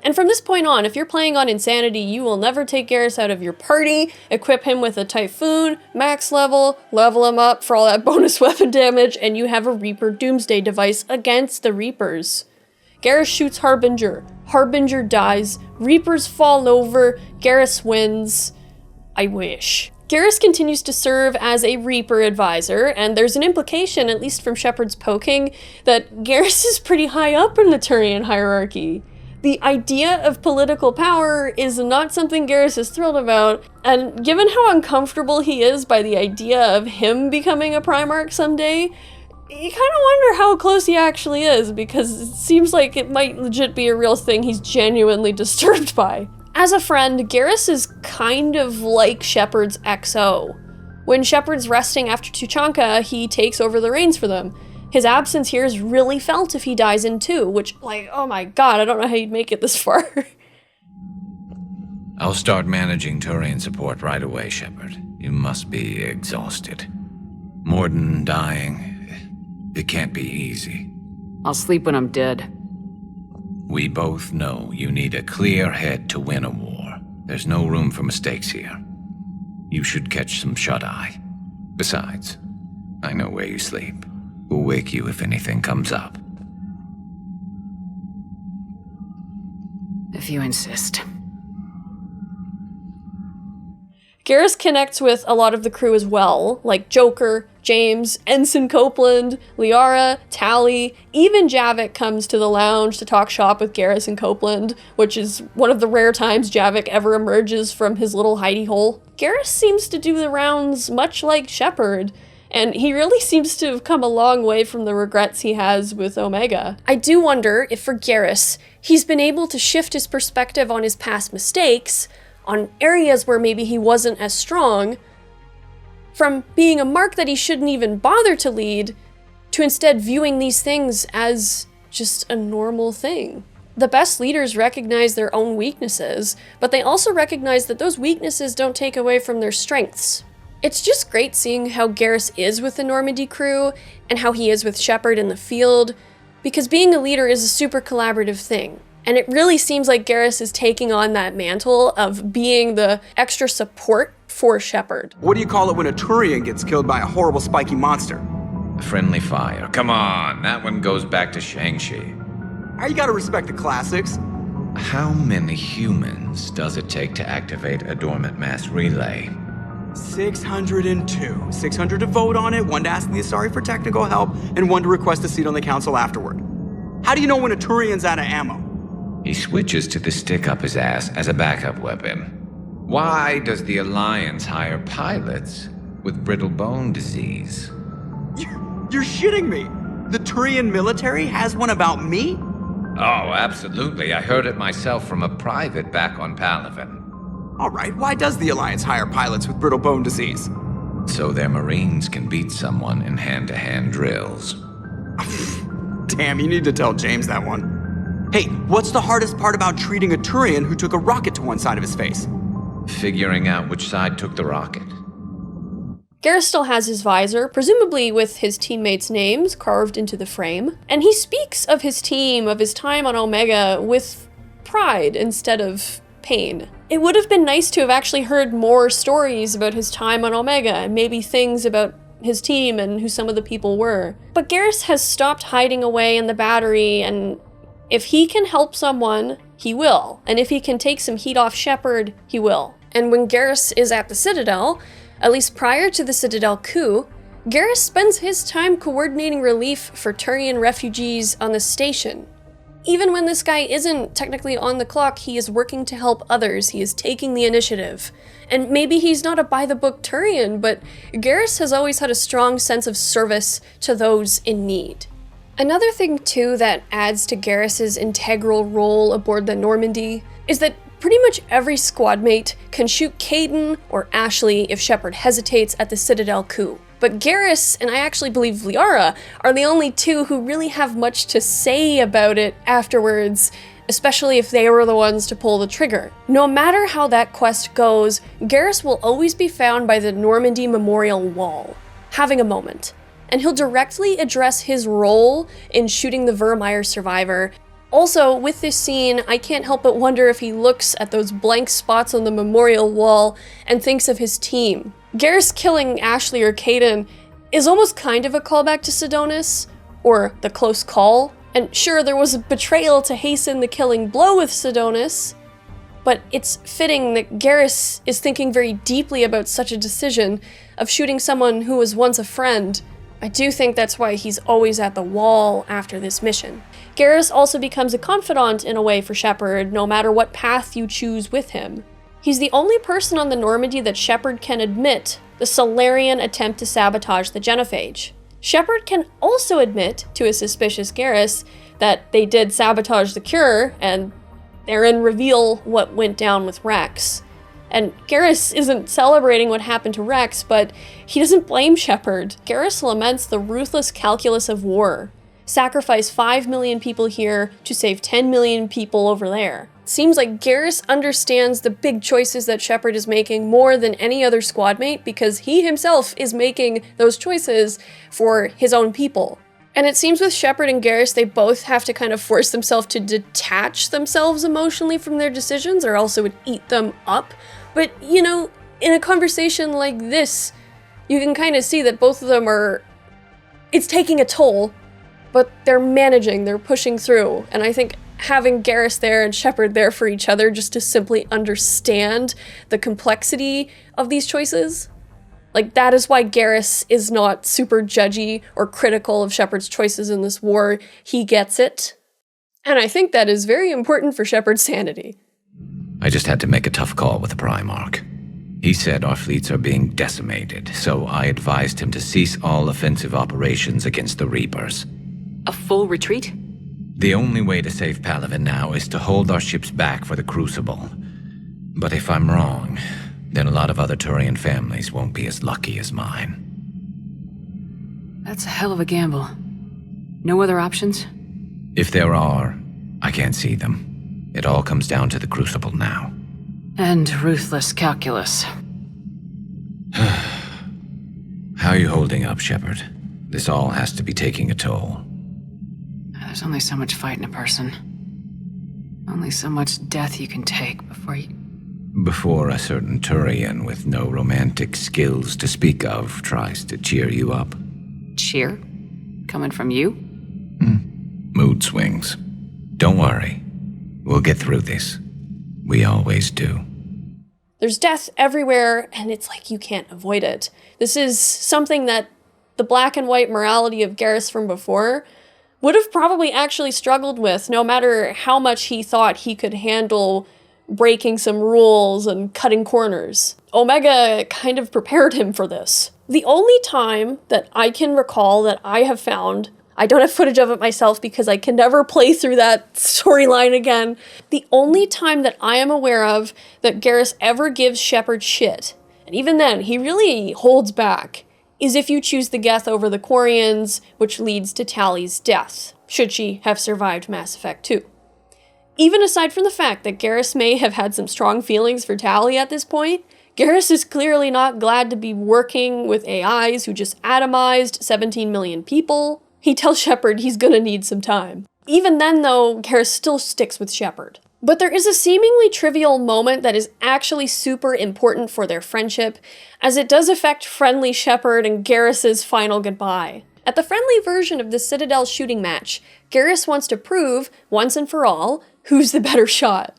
And from this point on, if you're playing on Insanity, you will never take Garrus out of your party, equip him with a Typhoon, max level him up for all that bonus weapon damage, and you have a Reaper Doomsday device against the Reapers. Garrus shoots Harbinger. Harbinger dies. Reapers fall over. Garrus wins. I wish. Garrus continues to serve as a Reaper advisor, and there's an implication, at least from Shepard's poking, that Garrus is pretty high up in the Turian hierarchy. The idea of political power is not something Garrus is thrilled about, and given how uncomfortable he is by the idea of him becoming a Primarch someday, you kind of wonder how close he actually is, because it seems like it might legit be a real thing he's genuinely disturbed by. As a friend, Garrus is kind of like Shepard's XO. When Shepard's resting after Tuchanka, he takes over the reins for them. His absence here is really felt if he dies in 2, which, like, oh my god, I don't know how you'd make it this far.
I'll start managing Turian support right away, Shepard. You must be exhausted. Morden dying, it can't be easy.
I'll sleep when I'm dead.
We both know you need a clear head to win a war. There's no room for mistakes here. You should catch some shut-eye. Besides, I know where you sleep. We'll wake you if anything comes up.
If you insist.
Garrus connects with a lot of the crew as well, like Joker, James, Ensign Copeland, Liara, Tally. Even Javik comes to the lounge to talk shop with Garrus and Copeland, which is one of the rare times Javik ever emerges from his little hidey hole. Garrus seems to do the rounds much like Shepard, and he really seems to have come a long way from the regrets he has with Omega. I do wonder if for Garrus, he's been able to shift his perspective on his past mistakes, on areas where maybe he wasn't as strong, from being a mark that he shouldn't even bother to lead, to instead viewing these things as just a normal thing. The best leaders recognize their own weaknesses, but they also recognize that those weaknesses don't take away from their strengths. It's just great seeing how Garrus is with the Normandy crew, and how he is with Shepard in the field, because being a leader is a super collaborative thing. And it really seems like Garrus is taking on that mantle of being the extra support for Shepard.
What do you call it when a Turian gets killed by a horrible spiky monster?
Friendly fire. Come on, that one goes back to Shang-Chi.
You gotta respect the classics.
How many humans does it take to activate a dormant mass relay?
602. 600 to vote on it, 1 to ask the Asari for technical help, and 1 to request a seat on the council afterward. How do you know when a Turian's out of ammo?
He switches to the stick up his ass as a backup weapon. Why does the Alliance hire pilots with brittle bone disease?
You're shitting me! The Turian military has one about me?
Oh, absolutely. I heard it myself from a private back on Palaven.
Alright, why does the Alliance hire pilots with brittle bone disease?
So their Marines can beat someone in hand-to-hand drills.
Damn, you need to tell James that one. Hey, what's the hardest part about treating a Turian who took a rocket to one side of his face?
Figuring out which side took the rocket.
Garrus still has his visor, presumably with his teammates' names carved into the frame, and he speaks of his team, of his time on Omega, with pride instead of pain. It would have been nice to have actually heard more stories about his time on Omega, and maybe things about his team and who some of the people were. But Garrus has stopped hiding away in the battery, and if he can help someone, he will. And if he can take some heat off Shepard, he will. And when Garrus is at the Citadel, at least prior to the Citadel coup, Garrus spends his time coordinating relief for Turian refugees on the station. Even when this guy isn't technically on the clock, he is working to help others. He is taking the initiative. And maybe he's not a by-the-book Turian, but Garrus has always had a strong sense of service to those in need. Another thing, too, that adds to Garrus's integral role aboard the Normandy is that pretty much every squad mate can shoot Kaidan or Ashley if Shepard hesitates at the Citadel coup. But Garrus, and I actually believe Liara, are the only two who really have much to say about it afterwards, especially if they were the ones to pull the trigger. No matter how that quest goes, Garrus will always be found by the Normandy Memorial Wall, having a moment. And he'll directly address his role in shooting the Vermeer survivor. Also, with this scene, I can't help but wonder if he looks at those blank spots on the memorial wall and thinks of his team. Garrus killing Ashley or Kaidan is almost kind of a callback to Sidonis, or the close call. And sure, there was a betrayal to hasten the killing blow with Sidonis, but it's fitting that Garrus is thinking very deeply about such a decision of shooting someone who was once a friend. I do think that's why he's always at the wall after this mission. Garrus also becomes a confidant in a way for Shepard, no matter what path you choose with him. He's the only person on the Normandy that Shepard can admit the Saleon attempt to sabotage the genophage. Shepard can also admit to a suspicious Garrus that they did sabotage the cure, and therein reveal what went down with Rex. And Garrus isn't celebrating what happened to Rex, but he doesn't blame Shepard. Garrus laments the ruthless calculus of war. Sacrifice 5 million people here to save 10 million people over there. It seems like Garrus understands the big choices that Shepard is making more than any other squad mate, because he himself is making those choices for his own people. And it seems with Shepard and Garrus, they both have to kind of force themselves to detach themselves emotionally from their decisions, or else it would eat them up. But, you know, in a conversation like this, you can kind of see that both of them it's taking a toll, but they're managing, they're pushing through. And I think having Garrus there and Shepard there for each other just to simply understand the complexity of these choices. Like, that is why Garrus is not super judgy or critical of Shepard's choices in this war. He gets it. And I think that is very important for Shepard's sanity.
I just had to make a tough call with the Primarch. He said our fleets are being decimated, so I advised him to cease all offensive operations against the Reapers.
A full retreat?
The only way to save Palaven now is to hold our ships back for the Crucible. But if I'm wrong, then a lot of other Turian families won't be as lucky as mine.
That's a hell of a gamble. No other options?
If there are, I can't see them. It all comes down to the Crucible now.
And ruthless calculus.
How are you holding up, Shepard? This all has to be taking a toll.
There's only so much fight in a person. Only so much death you can take
before a certain Turian with no romantic skills to speak of tries to cheer you up.
Cheer? Coming from you?
Mood swings. Don't worry. We'll get through this. We always do.
There's death everywhere, and it's like you can't avoid it. This is something that the black and white morality of Garrus from before would have probably actually struggled with, no matter how much he thought he could handle breaking some rules and cutting corners. Omega kind of prepared him for this. The only time that I can recall that I have found, I don't have footage of it myself because I can never play through that storyline again. The only time that I am aware of that Garrus ever gives Shepard shit, and even then, he really holds back, is if you choose the Geth over the Quarians, which leads to Tally's death, should she have survived Mass Effect 2. Even aside from the fact that Garrus may have had some strong feelings for Tally at this point, Garrus is clearly not glad to be working with AIs who just atomized 17 million people. He tells Shepard he's gonna need some time. Even then, though, Garrus still sticks with Shepard. But there is a seemingly trivial moment that is actually super important for their friendship, as it does affect friendly Shepard and Garrus's final goodbye. At the friendly version of the Citadel shooting match, Garrus wants to prove, once and for all, who's the better shot.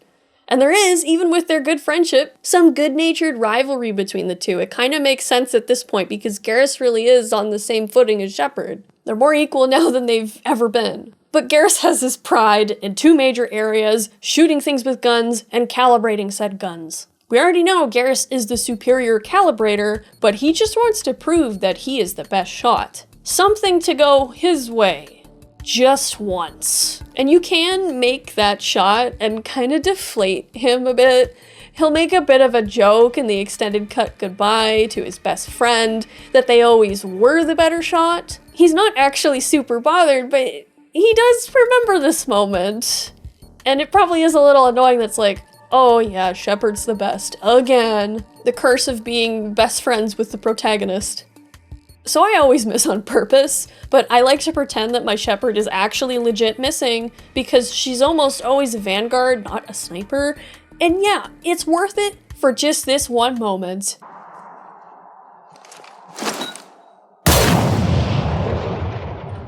And there is, even with their good friendship, some good-natured rivalry between the two. It kind of makes sense at this point because Garrus really is on the same footing as Shepard. They're more equal now than they've ever been. But Garrus has his pride in two major areas, shooting things with guns and calibrating said guns. We already know Garrus is the superior calibrator, but he just wants to prove that he is the best shot. Something to go his way. Just once. And you can make that shot and kind of deflate him a bit. He'll make a bit of a joke in the extended cut goodbye to his best friend that they always were the better shot. He's not actually super bothered, but he does remember this moment. And it probably is a little annoying that's like, oh yeah, Shepard's the best. Again. The curse of being best friends with the protagonist. So I always miss on purpose, but I like to pretend that my Shepard is actually legit missing because she's almost always a vanguard, not a sniper. And yeah, it's worth it for just this one moment.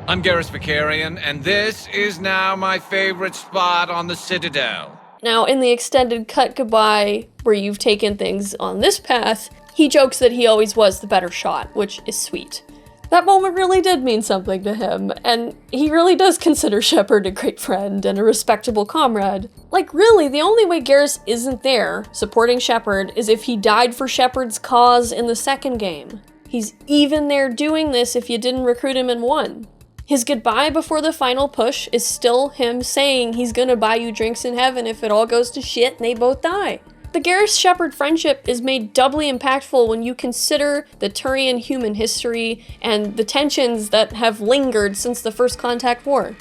I'm Garrus Vakarian, and this is now my favorite spot on the Citadel.
Now, in the extended cut goodbye, where you've taken things on this path, he jokes that he always was the better shot, which is sweet. That moment really did mean something to him, and he really does consider Shepard a great friend and a respectable comrade. Like, really, the only way Garrus isn't there, supporting Shepard, is if he died for Shepard's cause in the second game. He's even there doing this if you didn't recruit him in 1. His goodbye before the final push is still him saying he's gonna buy you drinks in heaven if it all goes to shit and they both die. The Garrus-Shepard friendship is made doubly impactful when you consider the Turian human history and the tensions that have lingered since the First Contact War.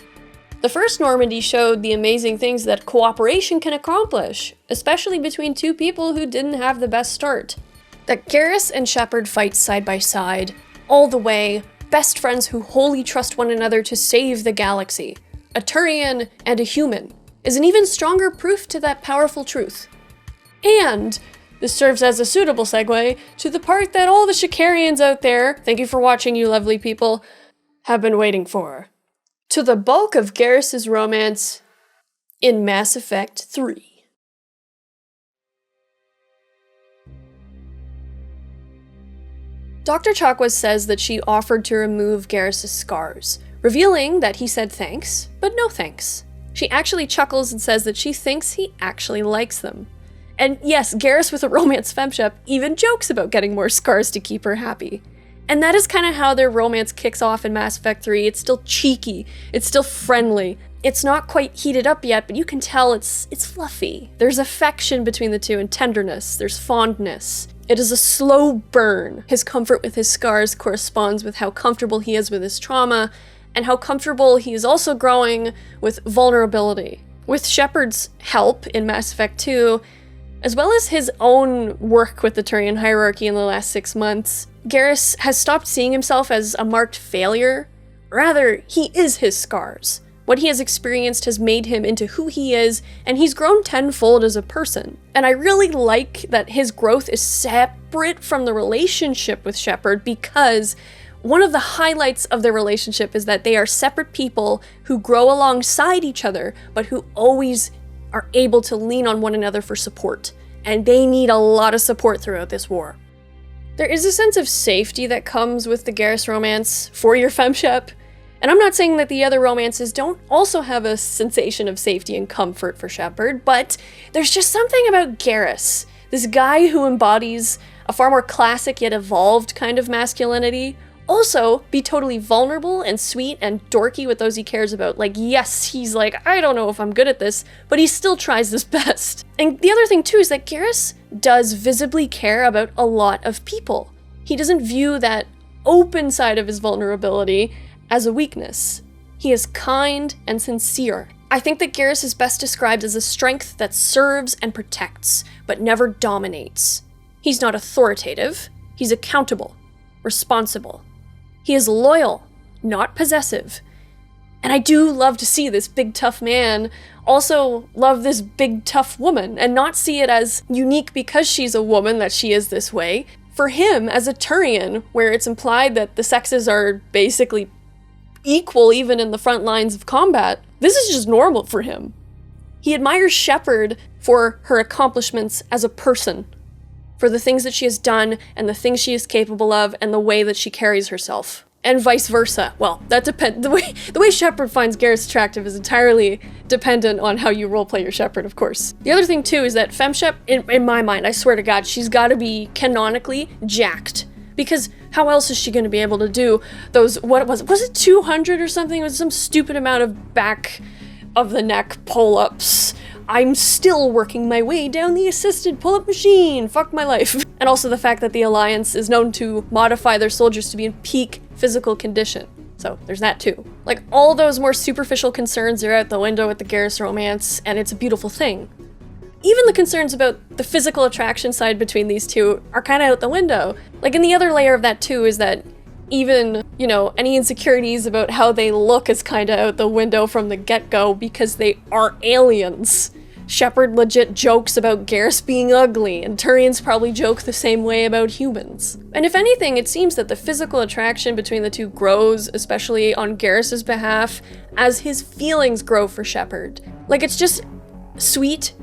The first Normandy showed the amazing things that cooperation can accomplish, especially between two people who didn't have the best start. That Garrus and Shepard fight side by side, all the way, best friends who wholly trust one another to save the galaxy, a Turian and a human, is an even stronger proof to that powerful truth. And this serves as a suitable segue to the part that all the Shakarians out there, thank you for watching, you lovely people, have been waiting for. To the bulk of Garrus's romance, in Mass Effect 3. Dr. Chakwas says that she offered to remove Garrus' scars, revealing that he said thanks, but no thanks. She actually chuckles and says that she thinks he actually likes them. And yes, Garrus with a romance femshep even jokes about getting more scars to keep her happy. And that is kind of how their romance kicks off in Mass Effect 3. It's still cheeky, it's still friendly. It's not quite heated up yet, but you can tell it's fluffy. There's affection between the two and tenderness, there's fondness. It is a slow burn. His comfort with his scars corresponds with how comfortable he is with his trauma, and how comfortable he is also growing with vulnerability. With Shepard's help in Mass Effect 2, as well as his own work with the Turian hierarchy in the last 6 months, Garrus has stopped seeing himself as a marked failure. Rather, he is his scars. What he has experienced has made him into who he is, and he's grown tenfold as a person. And I really like that his growth is separate from the relationship with Shepard, because one of the highlights of their relationship is that they are separate people who grow alongside each other, but who always are able to lean on one another for support. And they need a lot of support throughout this war. There is a sense of safety that comes with the Garrus romance for your femshep. And I'm not saying that the other romances don't also have a sensation of safety and comfort for Shepard, but there's just something about Garrus, this guy who embodies a far more classic yet evolved kind of masculinity. Also, be totally vulnerable and sweet and dorky with those he cares about. Like, yes, he's like, I don't know if I'm good at this, but he still tries his best. And the other thing too is that Garrus does visibly care about a lot of people. He doesn't view that open side of his vulnerability as a weakness. He is kind and sincere. I think that Garrus is best described as a strength that serves and protects, but never dominates. He's not authoritative. He's accountable, responsible. He is loyal, not possessive. And I do love to see this big tough man also love this big tough woman, and not see it as unique because she's a woman that she is this way. For him, as a Turian, where it's implied that the sexes are basically equal even in the front lines of combat, this is just normal for him. He admires Shepard for her accomplishments as a person, for the things that she has done and the things she is capable of and the way that she carries herself. And vice versa. Well, that depends. The way Shepard finds Garrus attractive is entirely dependent on how you roleplay your Shepard, of course. The other thing too is that femshep, in my mind, I swear to God, she's gotta be canonically jacked. Because how else is she going to be able to do those, what was it 200 or something? It was some stupid amount of back of the neck pull-ups. I'm still working my way down the assisted pull-up machine. Fuck my life. And also the fact that the Alliance is known to modify their soldiers to be in peak physical condition. So there's that too. Like, all those more superficial concerns are out the window with the Garrus romance, and it's a beautiful thing. Even the concerns about the physical attraction side between these two are kind of out the window. Like, and the other layer of that too is that even, you know, any insecurities about how they look is kind of out the window from the get-go, because they are aliens. Shepard legit jokes about Garrus being ugly, and Turians probably joke the same way about humans. And if anything, it seems that the physical attraction between the two grows, especially on Garrus's behalf, as his feelings grow for Shepard. Like, it's just sweet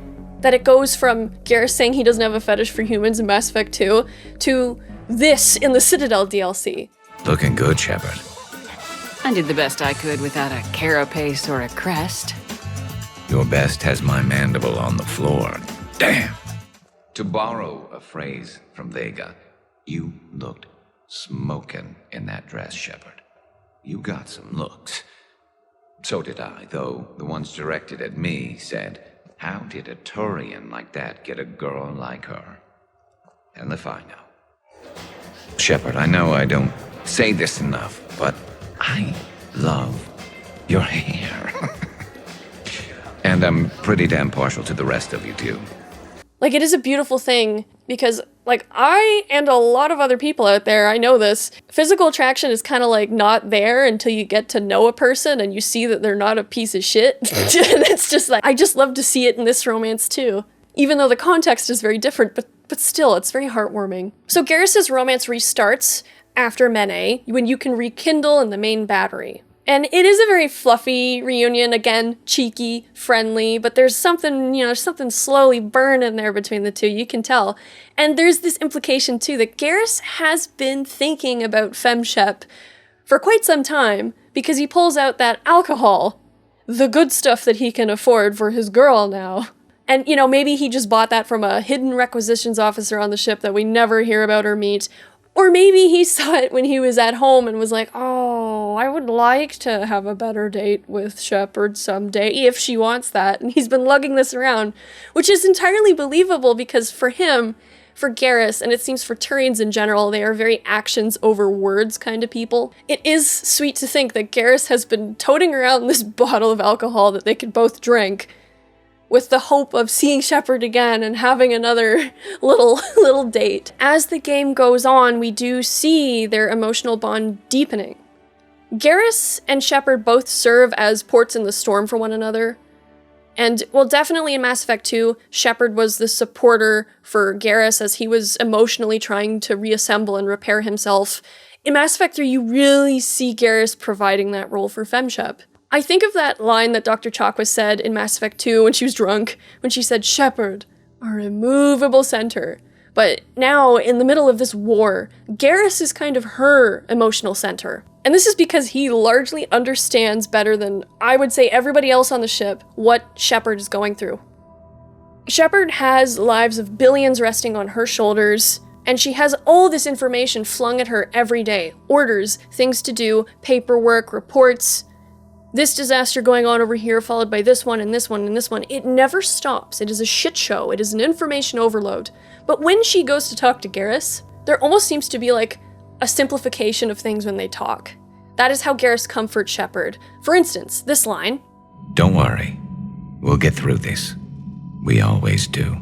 that it goes from Garrus saying he doesn't have a fetish for humans in Mass Effect 2 to this in the Citadel DLC.
Looking good, Shepard.
I did the best I could without a carapace or a crest.
Your best has my mandible on the floor. Damn! To borrow a phrase from Vega, you looked smokin' in that dress, Shepard. You got some looks. So did I, though the ones directed at me said, how did a Turian like that get a girl like her? And if I know. Shepard, I know I don't say this enough, but I love your hair. And I'm pretty damn partial to the rest of you, too.
Like, it is a beautiful thing, because, like, I and a lot of other people out there, I know this, physical attraction is kind of, like, not there until you get to know a person and you see that they're not a piece of shit. It's just like, I just love to see it in this romance, too. Even though the context is very different, but still, it's very heartwarming. So Garrus's romance restarts after Mene, when you can rekindle in the main battery. And it is a very fluffy reunion, again, cheeky, friendly, but there's something, there's something slowly burning there between the two, you can tell. And there's this implication, too, that Garrus has been thinking about FemShep for quite some time, because he pulls out that alcohol, the good stuff that he can afford for his girl now. And, maybe he just bought that from a hidden requisitions officer on the ship that we never hear about or meet. Or maybe he saw it when he was at home and was like, oh, I would like to have a better date with Shepard someday, if she wants that. And he's been lugging this around, which is entirely believable because for him, for Garrus, and it seems for Turians in general, they are very actions over words kind of people. It is sweet to think that Garrus has been toting around this bottle of alcohol that they could both drink with the hope of seeing Shepard again and having another little date. As the game goes on, we do see their emotional bond deepening. Garrus and Shepard both serve as ports in the storm for one another. And, well, definitely in Mass Effect 2, Shepard was the supporter for Garrus as he was emotionally trying to reassemble and repair himself. In Mass Effect 3, you really see Garrus providing that role for FemShep. I think of that line that Dr. Chakwas said in Mass Effect 2 when she was drunk, when she said, Shepard, our immovable center. But now, in the middle of this war, Garrus is kind of her emotional center. And this is because he largely understands better than, I would say, everybody else on the ship, what Shepard is going through. Shepard has lives of billions resting on her shoulders, and she has all this information flung at her every day. Orders, things to do, paperwork, reports. This disaster going on over here, followed by this one and this one and this one. It never stops. It is a shit show. It is an information overload. But when she goes to talk to Garrus, there almost seems to be like a simplification of things when they talk. That is how Garrus comforts Shepard. For instance, this line.
Don't worry. We'll get through this. We always do.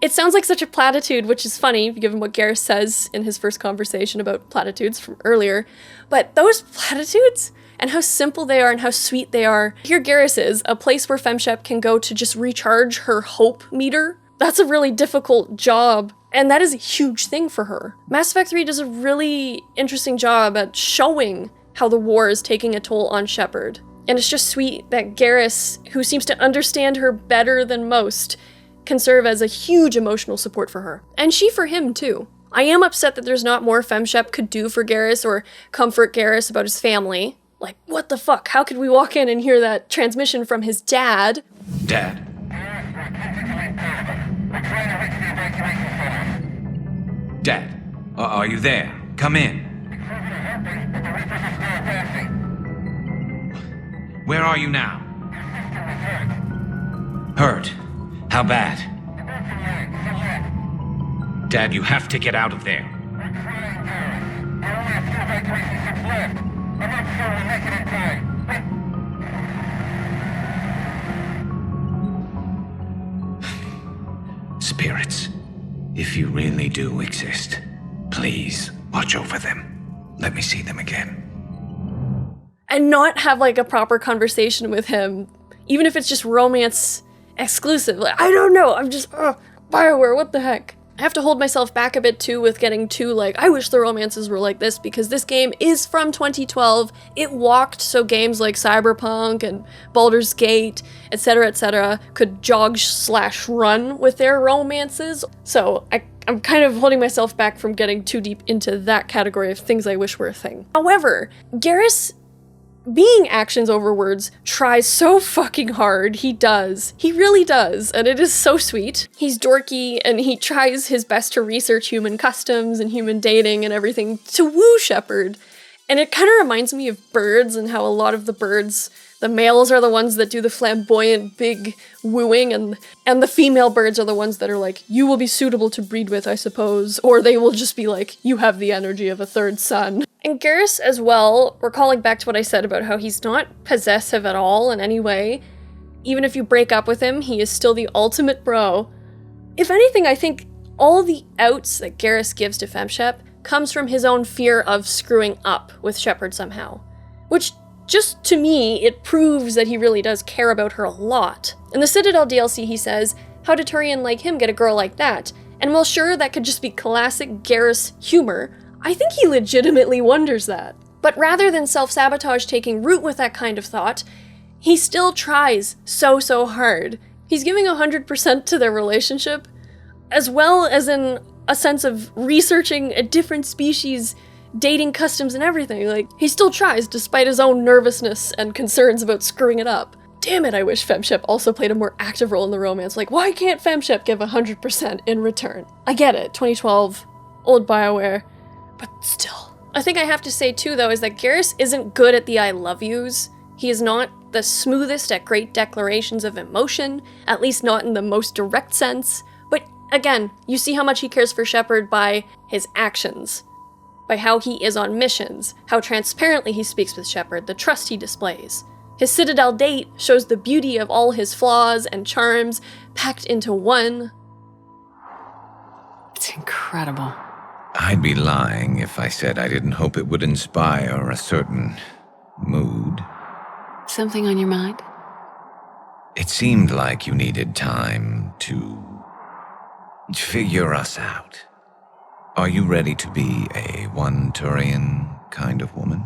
It sounds like such a platitude, which is funny, given what Garrus says in his first conversation about platitudes from earlier. But those platitudes, and how simple they are and how sweet they are. Here Garrus is, a place where FemShep can go to just recharge her hope meter. That's a really difficult job, and that is a huge thing for her. Mass Effect 3 does a really interesting job at showing how the war is taking a toll on Shepard. And it's just sweet that Garrus, who seems to understand her better than most, can serve as a huge emotional support for her. And she for him, too. I am upset that there's not more FemShep could do for Garrus or comfort Garrus about his family. Like, what the fuck? How could we walk in and hear that transmission from his dad?
Dad? Dad, are you there? Come in. Where are you now? Hurt? How bad? Dad, you have to get out of there. Spirits, if you really do exist, please watch over them. Let me see them again.
And not have like a proper conversation with him, even if it's just romance exclusive. Like, I don't know, I'm just, Bioware, what the heck? I have to hold myself back a bit too with getting too like, I wish the romances were like this, because this game is from 2012. It walked so games like Cyberpunk and Baldur's Gate, etc., could jog/run with their romances. So I'm kind of holding myself back from getting too deep into that category of things I wish were a thing. However, Garrus, being actions over words, tries so fucking hard. He does. He really does. And it is so sweet. He's dorky and he tries his best to research human customs and human dating and everything to woo Shepard. And it kind of reminds me of birds and how a lot of the birds, the males are the ones that do the flamboyant big wooing and the female birds are the ones that are like, you will be suitable to breed with, I suppose. Or they will just be like, you have the energy of a third son. And Garrus as well, recalling back to what I said about how he's not possessive at all in any way. Even if you break up with him, he is still the ultimate bro. If anything, I think all the outs that Garrus gives to FemShep comes from his own fear of screwing up with Shepard somehow. Which, just to me, it proves that he really does care about her a lot. In the Citadel DLC, he says, how did Turian like him get a girl like that? And while sure, that could just be classic Garrus humor, I think he legitimately wonders that. But rather than self-sabotage taking root with that kind of thought, he still tries so hard. He's giving 100% to their relationship, as well as in a sense of researching a different species, dating customs and everything. Like, he still tries despite his own nervousness and concerns about screwing it up. Damn it, I wish FemShep also played a more active role in the romance. Like, why can't FemShep give 100% in return? I get it, 2012, old Bioware, but still. I think I have to say too, though, is that Garrus isn't good at the I love yous. He is not the smoothest at great declarations of emotion, at least not in the most direct sense. But again, you see how much he cares for Shepard by his actions, by how he is on missions, how transparently he speaks with Shepard, the trust he displays. His Citadel date shows the beauty of all his flaws and charms packed into one.
It's incredible.
I'd be lying if I said I didn't hope it would inspire a certain mood.
Something on your mind?
It seemed like you needed time to figure us out. Are you ready to be a one Turian kind of woman?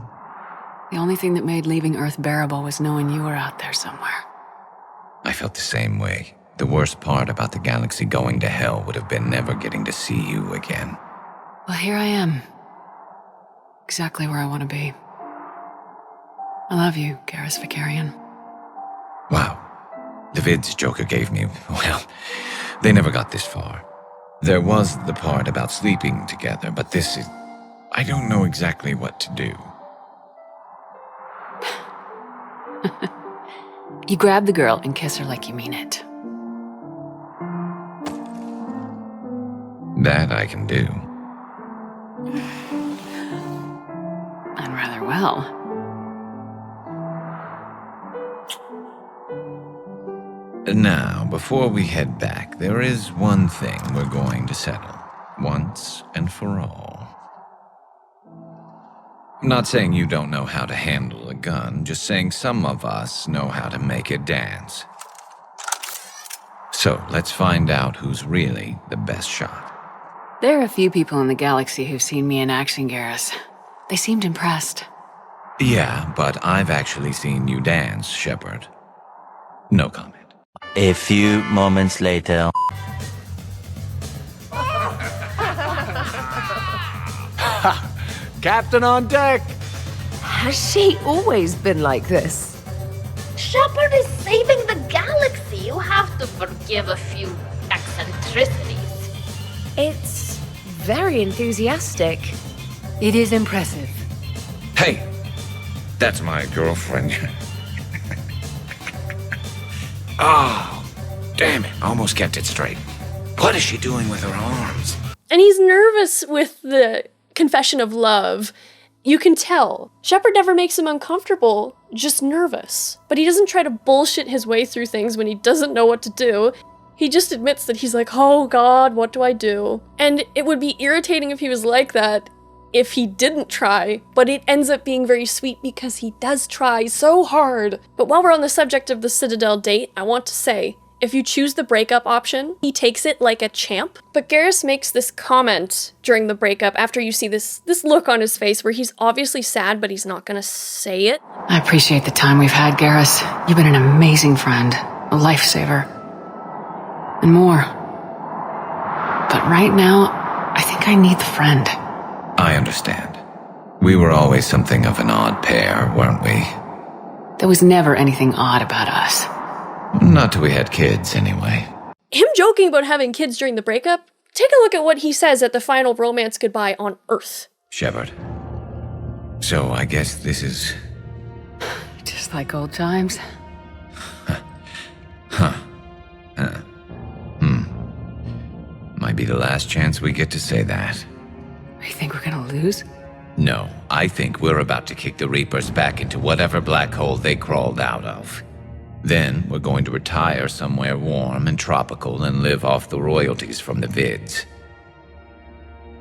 The only thing that made leaving Earth bearable was knowing you were out there somewhere.
I felt the same way. The worst part about the galaxy going to hell would have been never getting to see you again.
Well, here I am. Exactly where I want to be. I love you, Garrus Vakarian.
Wow. The vids Joker gave me, well, they never got this far. There was the part about sleeping together, but this is... I don't know exactly what to do.
You grab the girl and kiss her like you mean it.
That I can do.
And rather well.
Now, before we head back, there is one thing we're going to settle, once and for all. I'm not saying you don't know how to handle a gun, just saying some of us know how to make it dance. So, let's find out who's really the best shot.
There are a few people in the galaxy who've seen me in action, Garrus. They seemed impressed.
Yeah, but I've actually seen you dance, Shepard. No comment.
A few moments later.
Captain on deck!
Has she always been like this?
Shepard is saving the galaxy. You have to forgive a few eccentricities.
It's very enthusiastic.
It is impressive.
Hey! That's my girlfriend. Oh, damn it. Almost kept it straight. What is she doing with her arms?
And he's nervous with the confession of love. You can tell. Shepard never makes him uncomfortable, just nervous. But he doesn't try to bullshit his way through things when he doesn't know what to do. He just admits that he's like, oh god, what do I do? And it would be irritating if he was like that if he didn't try, but it ends up being very sweet because he does try so hard. But while we're on the subject of the Citadel date, I want to say, if you choose the breakup option, he takes it like a champ. But Garrus makes this comment during the breakup after you see this look on his face where he's obviously sad, but he's not gonna say it.
I appreciate the time we've had, Garrus. You've been an amazing friend, a lifesaver, and more. But right now, I think I need the friend.
I understand. We were always something of an odd pair, weren't we?
There was never anything odd about us.
Not till we had kids, anyway.
Him joking about having kids during the breakup, take a look at what he says at the final romance goodbye on Earth.
Shepard. So I guess this is...
Just like old times.
Might be the last chance we get to say that.
You think we're gonna lose?
No, I think we're about to kick the Reapers back into whatever black hole they crawled out of. Then we're going to retire somewhere warm and tropical and live off the royalties from the vids.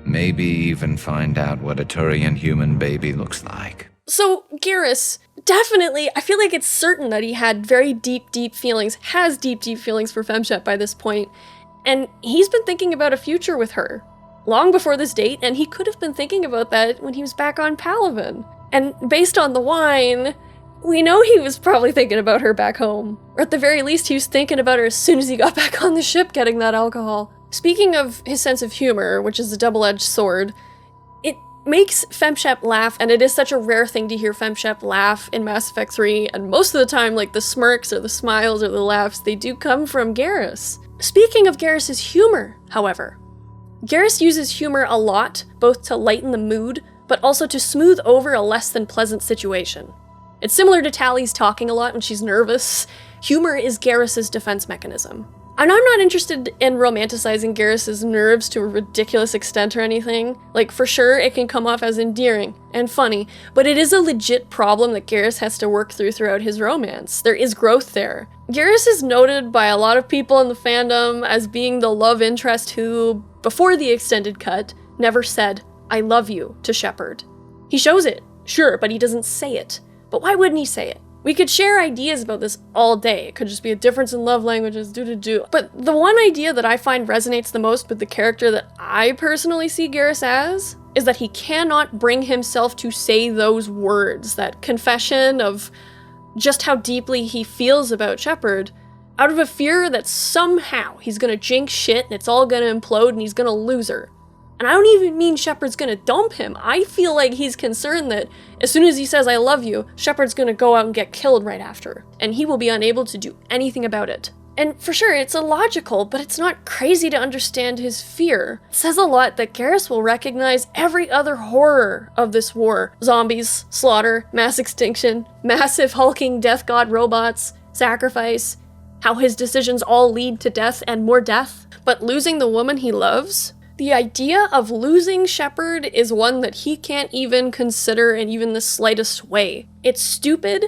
Maybe even find out what a Turian human baby looks like.
So, Garrus, definitely, I feel like it's certain that he had very deep feelings, has deep feelings for FemShep by this point, and he's been thinking about a future with her long before this date, and he could have been thinking about that when he was back on Palaven. And based on the wine, we know he was probably thinking about her back home. Or at the very least, he was thinking about her as soon as he got back on the ship getting that alcohol. Speaking of his sense of humor, which is a double-edged sword, it makes FemShep laugh, and it is such a rare thing to hear FemShep laugh in Mass Effect 3, and most of the time, like, the smirks or the smiles or the laughs, they do come from Garrus. Speaking of Garrus's humor, however, Garrus uses humor a lot, both to lighten the mood, but also to smooth over a less than pleasant situation. It's similar to Tally's talking a lot when she's nervous. Humor is Garrus's defense mechanism. And I'm not interested in romanticizing Garrus's nerves to a ridiculous extent or anything. Like, for sure, it can come off as endearing and funny, but it is a legit problem that Garrus has to work through throughout his romance. There is growth there. Garrus is noted by a lot of people in the fandom as being the love interest who, before the extended cut, never said, "I love you" to Shepard. He shows it, sure, but he doesn't say it. But why wouldn't he say it? We could share ideas about this all day. It could just be a difference in love languages, do. But the one idea that I find resonates the most with the character that I personally see Garrus as is that he cannot bring himself to say those words, that confession of just how deeply he feels about Shepard, out of a fear that somehow he's gonna jinx shit and it's all gonna implode and he's gonna lose her. And I don't even mean Shepard's gonna dump him. I feel like he's concerned that as soon as he says, "I love you," Shepard's gonna go out and get killed right after, and he will be unable to do anything about it. And for sure, it's illogical, but it's not crazy to understand his fear. It says a lot that Garrus will recognize every other horror of this war. Zombies, slaughter, mass extinction, massive hulking death god robots, sacrifice, how his decisions all lead to death and more death. But losing the woman he loves? The idea of losing Shepard is one that he can't even consider in even the slightest way. It's stupid,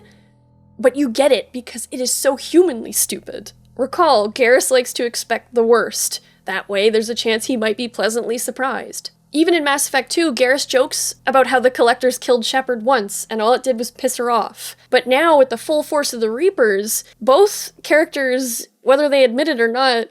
but you get it because it is so humanly stupid. Recall, Garrus likes to expect the worst. That way, there's a chance he might be pleasantly surprised. Even in Mass Effect 2, Garrus jokes about how the Collectors killed Shepard once, and all it did was piss her off. But now, with the full force of the Reapers, both characters, whether they admit it or not,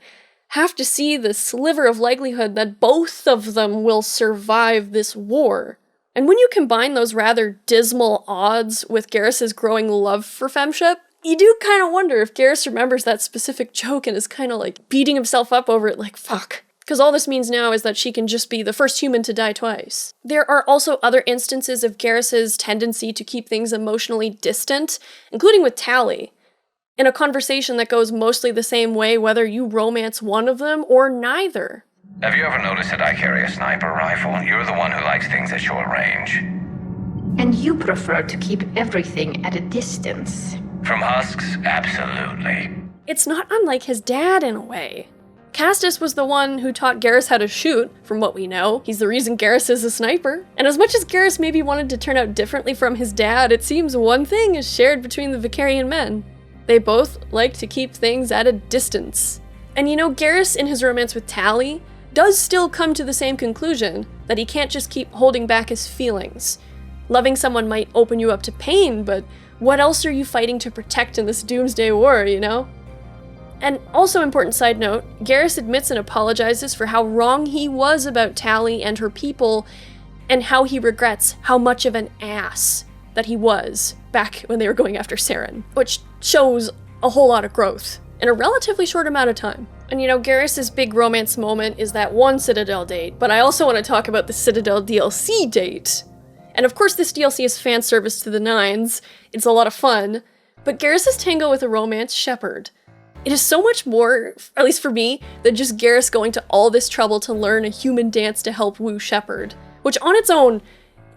have to see the sliver of likelihood that both of them will survive this war. And when you combine those rather dismal odds with Garrus's growing love for FemShep, you do kind of wonder if Garrus remembers that specific joke and is kind of like beating himself up over it like, fuck. Because all this means now is that she can just be the first human to die twice. There are also other instances of Garrus's tendency to keep things emotionally distant, including with Tally, in a conversation that goes mostly the same way whether you romance one of them or neither.
Have you ever noticed that I carry a sniper rifle? You're the one who likes things at short range.
And you prefer to keep everything at a distance.
From husks? Absolutely.
It's not unlike his dad in a way. Castus was the one who taught Garrus how to shoot, from what we know. He's the reason Garrus is a sniper. And as much as Garrus maybe wanted to turn out differently from his dad, it seems one thing is shared between the Vakarian men. They both like to keep things at a distance. And you know, Garrus, in his romance with Tally, does still come to the same conclusion, that he can't just keep holding back his feelings. Loving someone might open you up to pain, but what else are you fighting to protect in this doomsday war, you know? And also important side note, Garrus admits and apologizes for how wrong he was about Tally and her people, and how he regrets how much of an ass that he was back when they were going after Saren, which shows a whole lot of growth in a relatively short amount of time. And you know, Garrus's big romance moment is that one Citadel date, but I also want to talk about the Citadel DLC date. And of course this DLC is fan service to the nines, it's a lot of fun, but Garrus's Tango with a romance, Shepard. It is so much more, at least for me, than just Garrus going to all this trouble to learn a human dance to help woo Shepard, which on its own,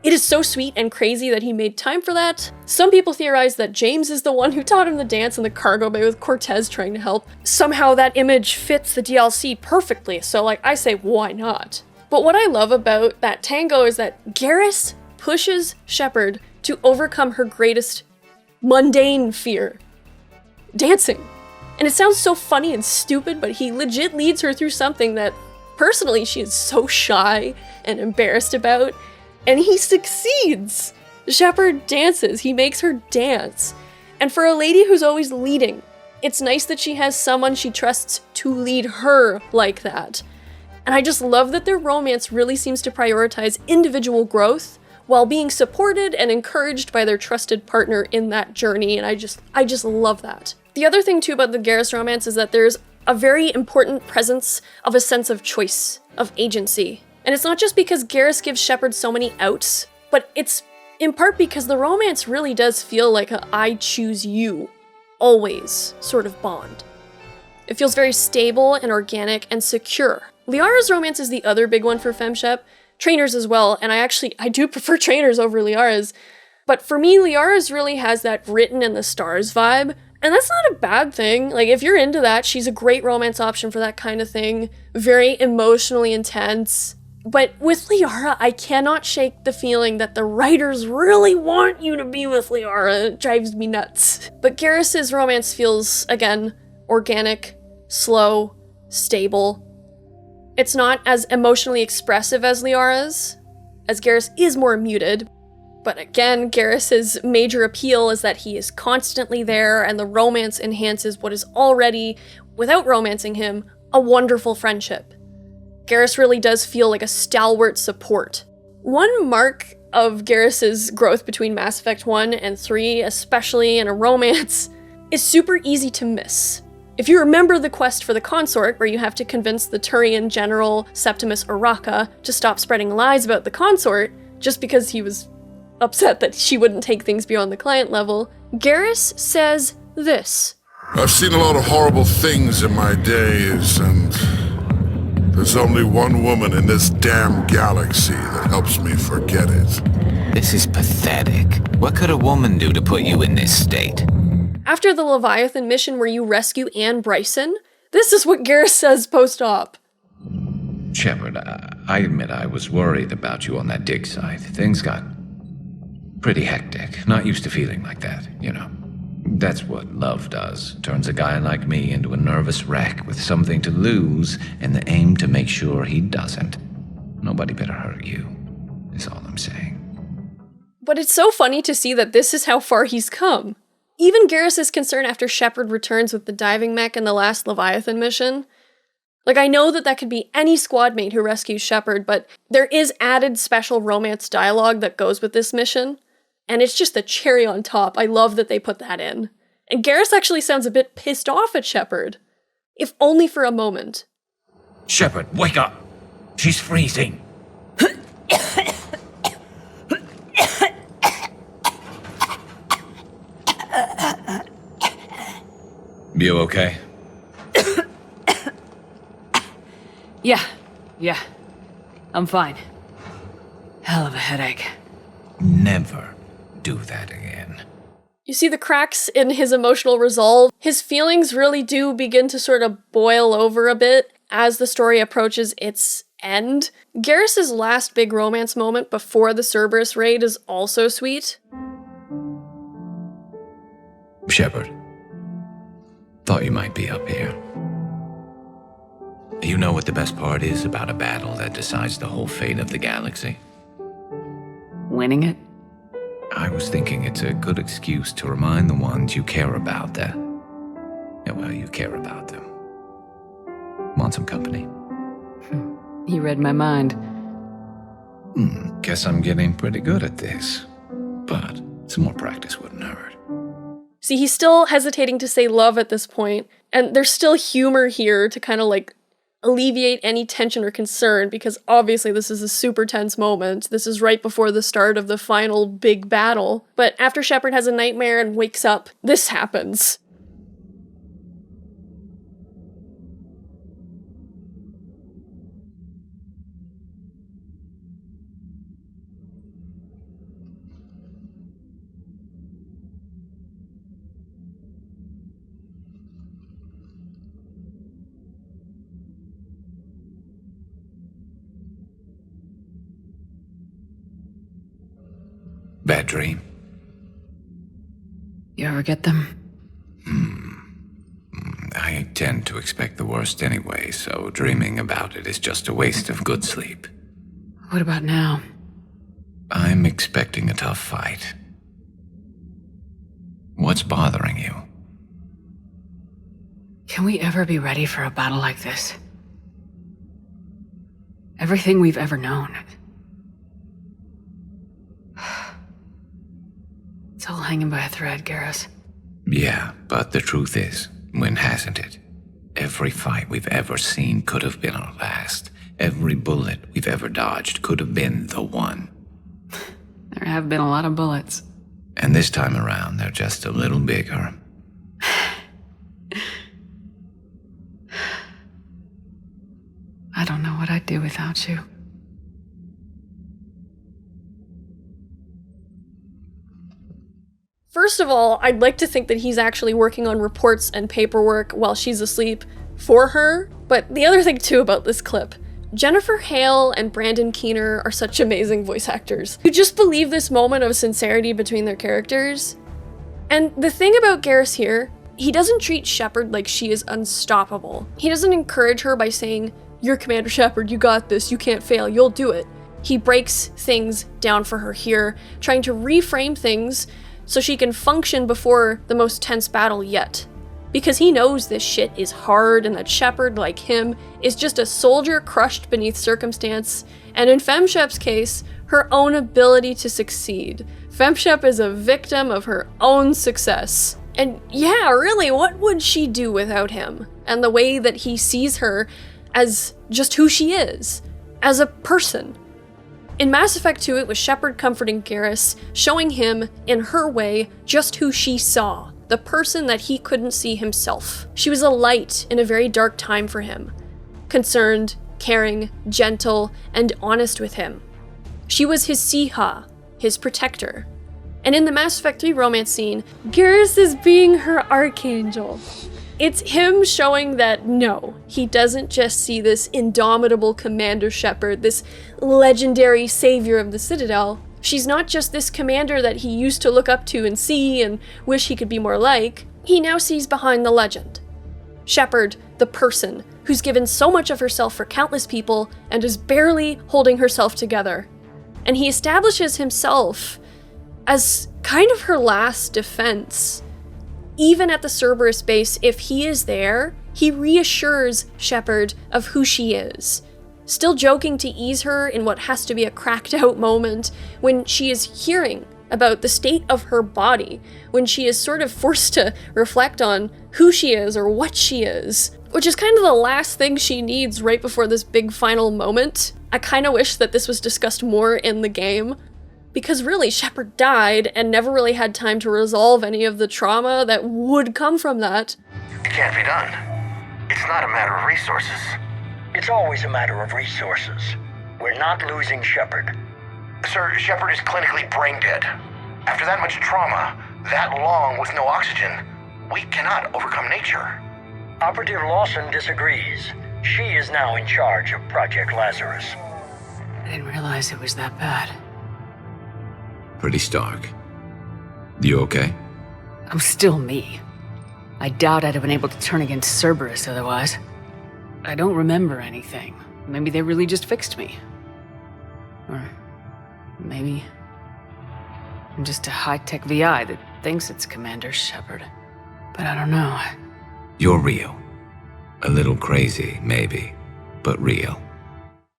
it is so sweet and crazy that he made time for that. Some people theorize that James is the one who taught him the dance in the cargo bay with Cortez trying to help. Somehow that image fits the DLC perfectly, so like I say, why not? But what I love about that Tango is that Garrus pushes Shepard to overcome her greatest mundane fear, dancing. And it sounds so funny and stupid, but he legit leads her through something that personally she is so shy and embarrassed about. And he succeeds! Shepard dances, he makes her dance. And for a lady who's always leading, it's nice that she has someone she trusts to lead her like that. And I just love that their romance really seems to prioritize individual growth while being supported and encouraged by their trusted partner in that journey, and I just love that. The other thing too about the Garrus romance is that there's a very important presence of a sense of choice, of agency. And it's not just because Garrus gives Shepard so many outs, but it's in part because the romance really does feel like a I choose you, always sort of bond. It feels very stable and organic and secure. Liara's romance is the other big one for FemShep. Trainers as well, and I do prefer Trainers over Liara's. But for me, Liara's really has that written in the stars vibe, and that's not a bad thing. Like, if you're into that, she's a great romance option for that kind of thing. Very emotionally intense. But with Liara, I cannot shake the feeling that the writers really want you to be with Liara. It drives me nuts. But Garrus's romance feels, again, organic, slow, stable. It's not as emotionally expressive as Liara's, as Garrus is more muted. But again, Garrus's major appeal is that he is constantly there, and the romance enhances what is already, without romancing him, a wonderful friendship. Garrus really does feel like a stalwart support. One mark of Garrus's growth between Mass Effect 1 and 3, especially in a romance, is super easy to miss. If you remember the quest for the consort, where you have to convince the Turian general Septimus Uraka to stop spreading lies about the consort, just because he was upset that she wouldn't take things beyond the client level, Garrus says this.
I've seen a lot of horrible things in my days, and there's only one woman in this damn galaxy that helps me forget it.
This is pathetic. What could a woman do to put you in this state?
After the Leviathan mission where you rescue Anne Bryson, this is what Garrus says post-op.
Shepard, I admit I was worried about you on that dig site. Things got pretty hectic. Not used to feeling like that, you know. That's what love does. Turns a guy like me into a nervous wreck with something to lose and the aim to make sure he doesn't. Nobody better hurt you, is all I'm saying.
But it's so funny to see that this is how far he's come. Even Garrus' concern after Shepard returns with the diving mech in the last Leviathan mission. Like, I know that could be any squad mate who rescues Shepard, but there is added special romance dialogue that goes with this mission. And it's just the cherry on top. I love that they put that in. And Garrus actually sounds a bit pissed off at Shepard. If only for a moment.
Shepard, wake up! She's freezing!
You okay?
Yeah. I'm fine. Hell of a headache.
Never do that again.
You see the cracks in his emotional resolve. His feelings really do begin to sort of boil over a bit as the story approaches its end. Garrus' last big romance moment before the Cerberus raid is also sweet.
Shepard, thought you might be up here. You know what the best part is about a battle that decides the whole fate of the galaxy?
Winning it?
I was thinking it's a good excuse to remind the ones you care about that, you care about them. Want some company?
You read my mind.
Guess I'm getting pretty good at this, but some more practice wouldn't hurt.
See, he's still hesitating to say love at this point, and there's still humor here to kind of alleviate any tension or concern, because obviously this is a super tense moment. This is right before the start of the final big battle. But after Shepard has a nightmare and wakes up, this happens.
Bad dream?
You ever get them?
I tend to expect the worst anyway, so dreaming about it is just a waste of good sleep.
What about now?
I'm expecting a tough fight. What's bothering you?
Can we ever be ready for a battle like this? Everything we've ever known. It's all hanging by a thread, Garrus.
Yeah, but the truth is, when hasn't it? Every fight we've ever seen could have been our last. Every bullet we've ever dodged could have been the one.
There have been a lot of bullets.
And this time around, they're just a little bigger.
I don't know what I'd do without you.
First of all, I'd like to think that he's actually working on reports and paperwork while she's asleep for her. But the other thing too about this clip, Jennifer Hale and Brandon Keener are such amazing voice actors. You just believe this moment of sincerity between their characters. And the thing about Garrus here, he doesn't treat Shepard like she is unstoppable. He doesn't encourage her by saying, "You're Commander Shepard, you got this, you can't fail, you'll do it." He breaks things down for her here, trying to reframe things so she can function before the most tense battle yet. Because he knows this shit is hard and that Shepard, like him, is just a soldier crushed beneath circumstance, and in FemShep's case, her own ability to succeed. FemShep is a victim of her own success. And yeah, really, what would she do without him? And the way that he sees her as just who she is, as a person. In Mass Effect 2, it was Shepard comforting Garrus, showing him, in her way, just who she saw, the person that he couldn't see himself. She was a light in a very dark time for him, concerned, caring, gentle, and honest with him. She was his Siha, his protector. And in the Mass Effect 3 romance scene, Garrus is being her archangel. It's him showing that no, he doesn't just see this indomitable Commander Shepard, this legendary savior of the Citadel. She's not just this commander that he used to look up to and see and wish he could be more like. He now sees behind the legend. Shepard, the person, who's given so much of herself for countless people and is barely holding herself together. And he establishes himself as kind of her last defense. Even at the Cerberus base, if he is there, he reassures Shepard of who she is, still joking to ease her in what has to be a cracked-out moment when she is hearing about the state of her body, when she is sort of forced to reflect on who she is or what she is, which is kind of the last thing she needs right before this big final moment. I kind of wish that this was discussed more in the game, because really, Shepard died and never really had time to resolve any of the trauma that would come from that.
It can't be done. It's not a matter of resources.
It's always a matter of resources. We're not losing Shepard.
Sir, Shepard is clinically brain dead. After that much trauma, that long with no oxygen, we cannot overcome nature.
Operative Lawson disagrees. She is now in charge of Project Lazarus.
I didn't realize it was that bad.
Pretty stark. You okay?
I'm still me. I doubt I'd have been able to turn against Cerberus otherwise. I don't remember anything. Maybe they really just fixed me. Or maybe I'm just a high-tech VI that thinks it's Commander Shepard. But I don't know.
You're real. A little crazy, maybe, but real.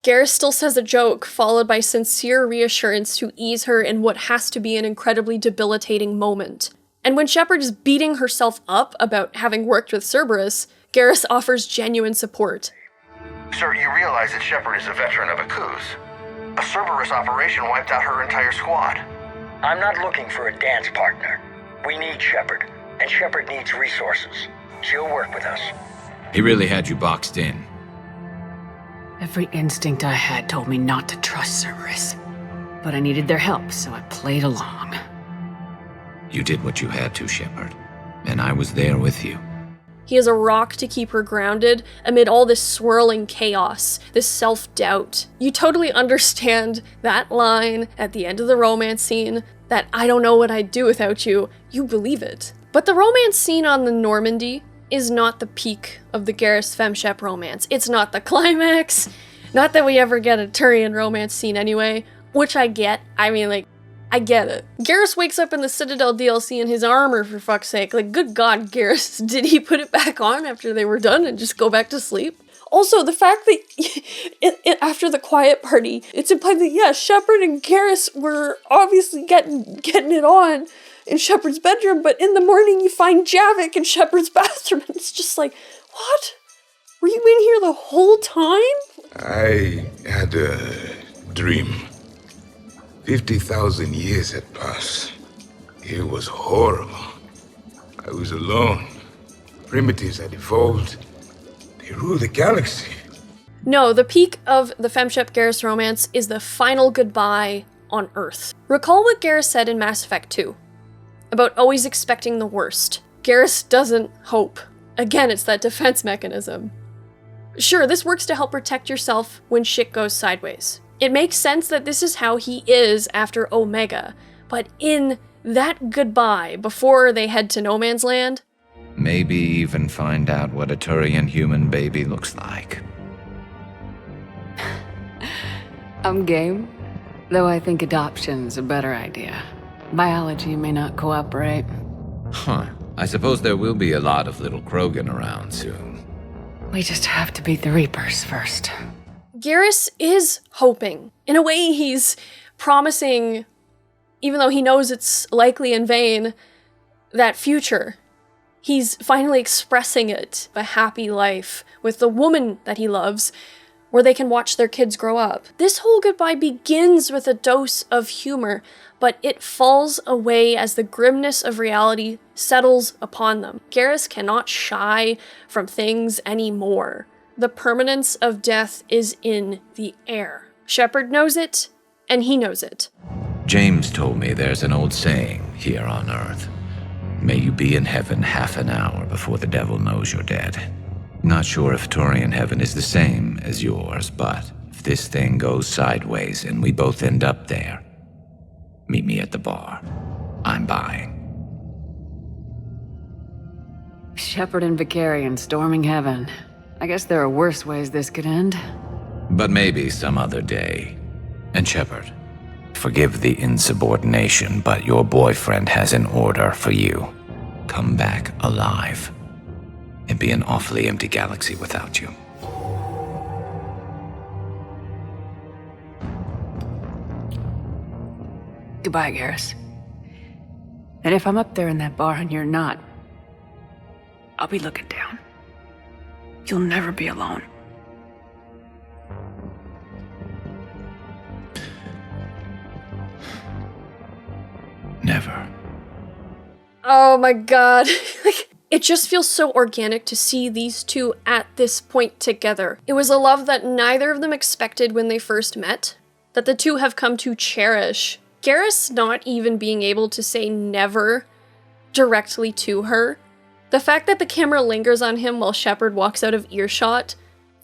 Garrus still says a joke, followed by sincere reassurance to ease her in what has to be an incredibly debilitating moment. And when Shepard is beating herself up about having worked with Cerberus, Garrus offers genuine support.
Sir, you realize that Shepard is a veteran of a coup. A Cerberus operation wiped out her entire squad.
I'm not looking for a dance partner. We need Shepard, and Shepard needs resources. She'll work with us.
He really had you boxed in.
Every instinct I had told me not to trust Cerberus. But I needed their help, so I played along.
You did what you had to, Shepard. And I was there with you.
He is a rock to keep her grounded amid all this swirling chaos, this self-doubt. You totally understand that line at the end of the romance scene, that "I don't know what I'd do without you." You believe it. But the romance scene on the Normandy is not the peak of the Garrus FemShep romance. It's not the climax. Not that we ever get a Turian romance scene anyway, which I get. I mean, like, I get it. Garrus wakes up in the Citadel DLC in his armor, for fuck's sake. Like, good God, Garrus, did he put it back on after they were done and just go back to sleep? Also, the fact that after the quiet party, it's implied that, yeah, Shepard and Garrus were obviously getting it on, in Shepard's bedroom, but in the morning you find Javik in Shepard's bathroom, and it's just like, what? Were you in here the whole time?
I had a dream. 50,000 years had passed. It was horrible. I was alone. Primitives had evolved. They ruled the galaxy.
No, the peak of the FemShep Garrus romance is the final goodbye on Earth. Recall what Garrus said in Mass Effect 2 about always expecting the worst. Garrus doesn't hope. Again, it's that defense mechanism. Sure, this works to help protect yourself when shit goes sideways. It makes sense that this is how he is after Omega, but in that goodbye before they head to No Man's Land,
Maybe even find out what a Turian human baby looks like.
I'm game, though I think adoption's a better idea. Biology may not cooperate.
Huh. I suppose there will be a lot of little Krogan around soon.
We just have to beat the Reapers first.
Garrus is hoping. In a way, he's promising, even though he knows it's likely in vain, that future. He's finally expressing it, a happy life with the woman that he loves, where they can watch their kids grow up. This whole goodbye begins with a dose of humor, but it falls away as the grimness of reality settles upon them. Garrus cannot shy from things anymore. The permanence of death is in the air. Shepard knows it, and he knows it.
James told me there's an old saying here on Earth. May you be in heaven half an hour before the devil knows you're dead. Not sure if Turian heaven is the same as yours, but if this thing goes sideways and we both end up there, meet me at the bar. I'm buying.
Shepard and Vakarian storming heaven. I guess there are worse ways this could end.
But maybe some other day. And Shepard, forgive the insubordination, but your boyfriend has an order for you. Come back alive. It'd be an awfully empty galaxy without you.
Goodbye, Garrus. And if I'm up there in that bar and you're not, I'll be looking down. You'll never be alone.
Never.
Oh my god. It just feels so organic to see these two at this point together. It was a love that neither of them expected when they first met, that the two have come to cherish. Garrus not even being able to say never directly to her. The fact that the camera lingers on him while Shepard walks out of earshot,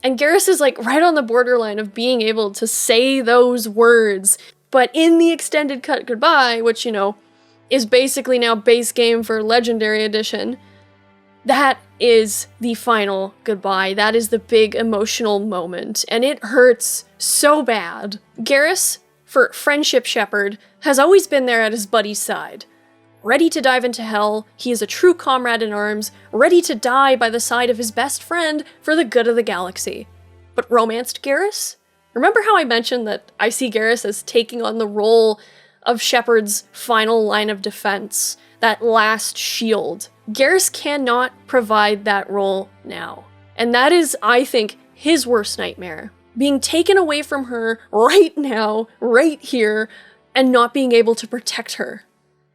and Garrus is like right on the borderline of being able to say those words, but in the extended cut goodbye, which, you know, is basically now base game for Legendary Edition, that is the final goodbye. That is the big emotional moment, and it hurts so bad. Garrus, for friendship Shepard, has always been there at his buddy's side. Ready to dive into hell, he is a true comrade in arms, ready to die by the side of his best friend for the good of the galaxy. But romanced Garrus? Remember how I mentioned that I see Garrus as taking on the role of Shepard's final line of defense, that last shield. Garrus cannot provide that role now. And that is, I think, his worst nightmare. Being taken away from her right now, right here, and not being able to protect her.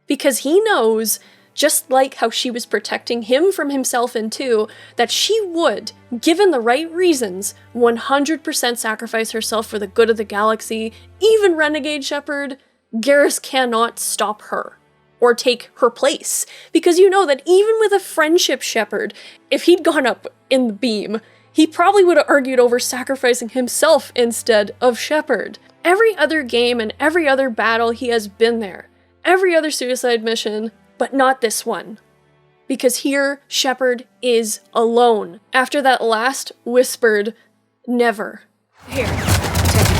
Because he knows, just like how she was protecting him from himself in 2, that she would, given the right reasons, 100% sacrifice herself for the good of the galaxy, even renegade Shepard. Garrus cannot stop her, or take her place, because you know that even with a friendship Shepard, if he'd gone up in the beam, he probably would have argued over sacrificing himself instead of Shepard. Every other game and every other battle he has been there, every other suicide mission, but not this one. Because here, Shepard is alone, after that last whispered, never. Here, take it.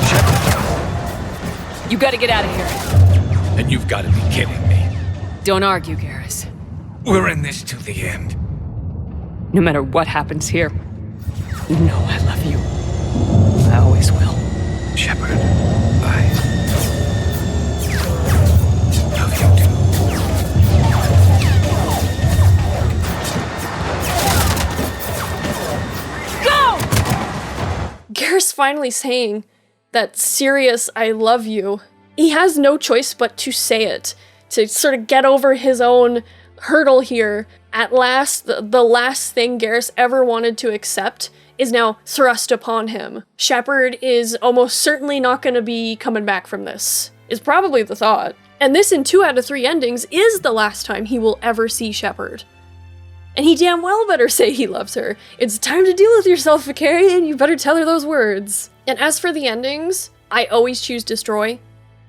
Shepard. You gotta get out of here.
And you've gotta be kidding me.
Don't argue, Garrus.
We're in this till the end.
No matter what happens here, you know I love you. I always will.
Shepard, I love you too.
finally saying that serious "I love you," he has no choice but to say it, to sort of get over his own hurdle here. At last, the last thing Garrus ever wanted to accept is now thrust upon him. Shepard is almost certainly not going to be coming back from this, is probably the thought. And this, in 2 out of 3 endings, is the last time he will ever see Shepard. And he damn well better say he loves her. It's time to deal with yourself, Vakarian. You better tell her those words. And as for the endings, I always choose Destroy.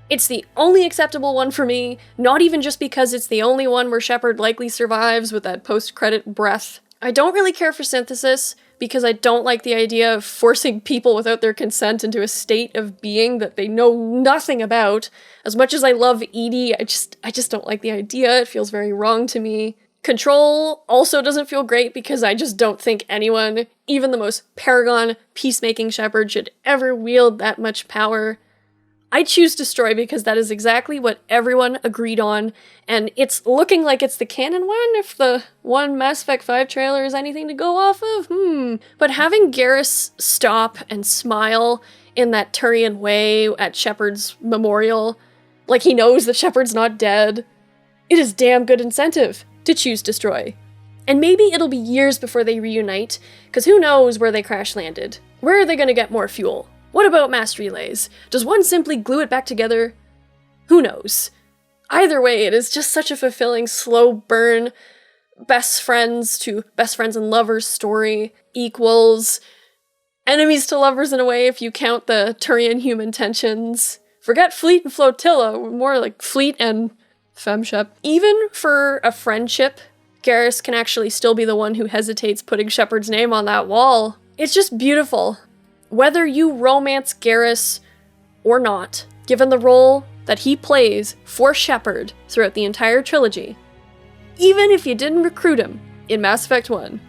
It's the only acceptable one for me, not even just because it's the only one where Shepard likely survives with that post-credit breath. I don't really care for Synthesis, because I don't like the idea of forcing people without their consent into a state of being that they know nothing about. As much as I love Edie, I just don't like the idea. It feels very wrong to me. Control also doesn't feel great because I just don't think anyone, even the most paragon peacemaking Shepard, should ever wield that much power. I choose Destroy because that is exactly what everyone agreed on, and it's looking like it's the canon one, if the one Mass Effect 5 trailer is anything to go off of, But having Garrus stop and smile in that Turian way at Shepard's memorial, like he knows that Shepard's not dead, it is damn good incentive to choose Destroy. And maybe it'll be years before they reunite, because who knows where they crash landed. Where are they gonna get more fuel? What about mass relays? Does one simply glue it back together? Who knows? Either way, it is just such a fulfilling, slow burn, best friends to best friends and lovers story equals enemies to lovers in a way if you count the Turian human tensions. Forget fleet and flotilla, more like fleet and femshep. Even for a friendship, Garrus can actually still be the one who hesitates putting Shepard's name on that wall. It's just beautiful. Whether you romance Garrus or not, given the role that he plays for Shepard throughout the entire trilogy, even if you didn't recruit him in Mass Effect 1,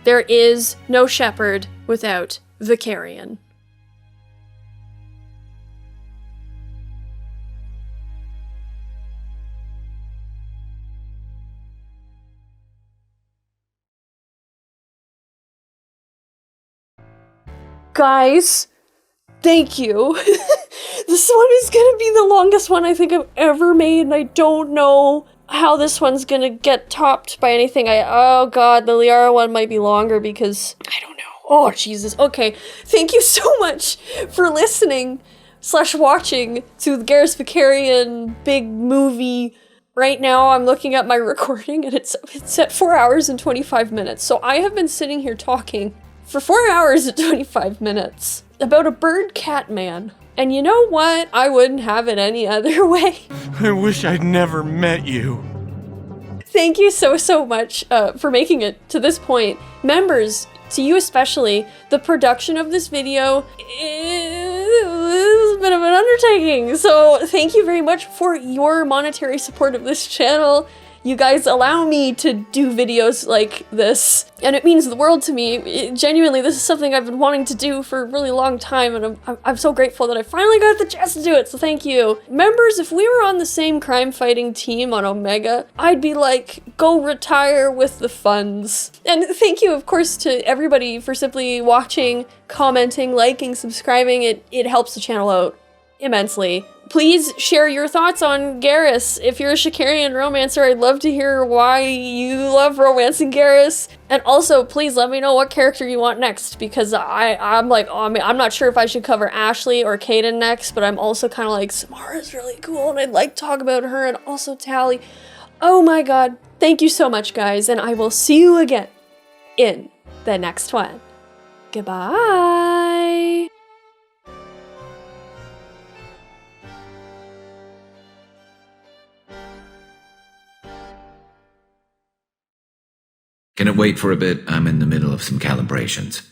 there is no Shepard without Vakarian. Guys, thank you. This one is gonna be the longest one I think I've ever made, and I don't know how this one's gonna get topped by anything. Oh god, the Liara one might be longer because I don't know. Oh Jesus. Okay, thank you so much for listening / watching to the Garrus Vakarian big movie. Right now I'm looking at my recording and it's at 4 hours and 25 minutes. So I have been sitting here talking for 4 hours and 25 minutes about a bird-cat man. And you know what? I wouldn't have it any other way.
I wish I'd never met you.
Thank you so much for making it to this point. Members, to you especially, the production of this video is a bit of an undertaking. So thank you very much for your monetary support of this channel. You guys allow me to do videos like this, and it means the world to me. Genuinely, this is something I've been wanting to do for a really long time, and I'm so grateful that I finally got the chance to do it, so thank you. Members, if we were on the same crime-fighting team on Omega, I'd be like, go retire with the funds. And thank you, of course, to everybody for simply watching, commenting, liking, subscribing. It helps the channel out immensely. Please share your thoughts on Garrus. If you're a Vakarian romancer, I'd love to hear why you love romancing Garrus. And also, please let me know what character you want next, because I'm like, oh, I'm not sure if I should cover Ashley or Kaden next, but I'm also kind of like, Samara's really cool, and I'd like to talk about her, and also Tally. Oh my god. Thank you so much, guys, and I will see you again in the next one. Goodbye.
Can it wait for a bit? I'm in the middle of some calibrations.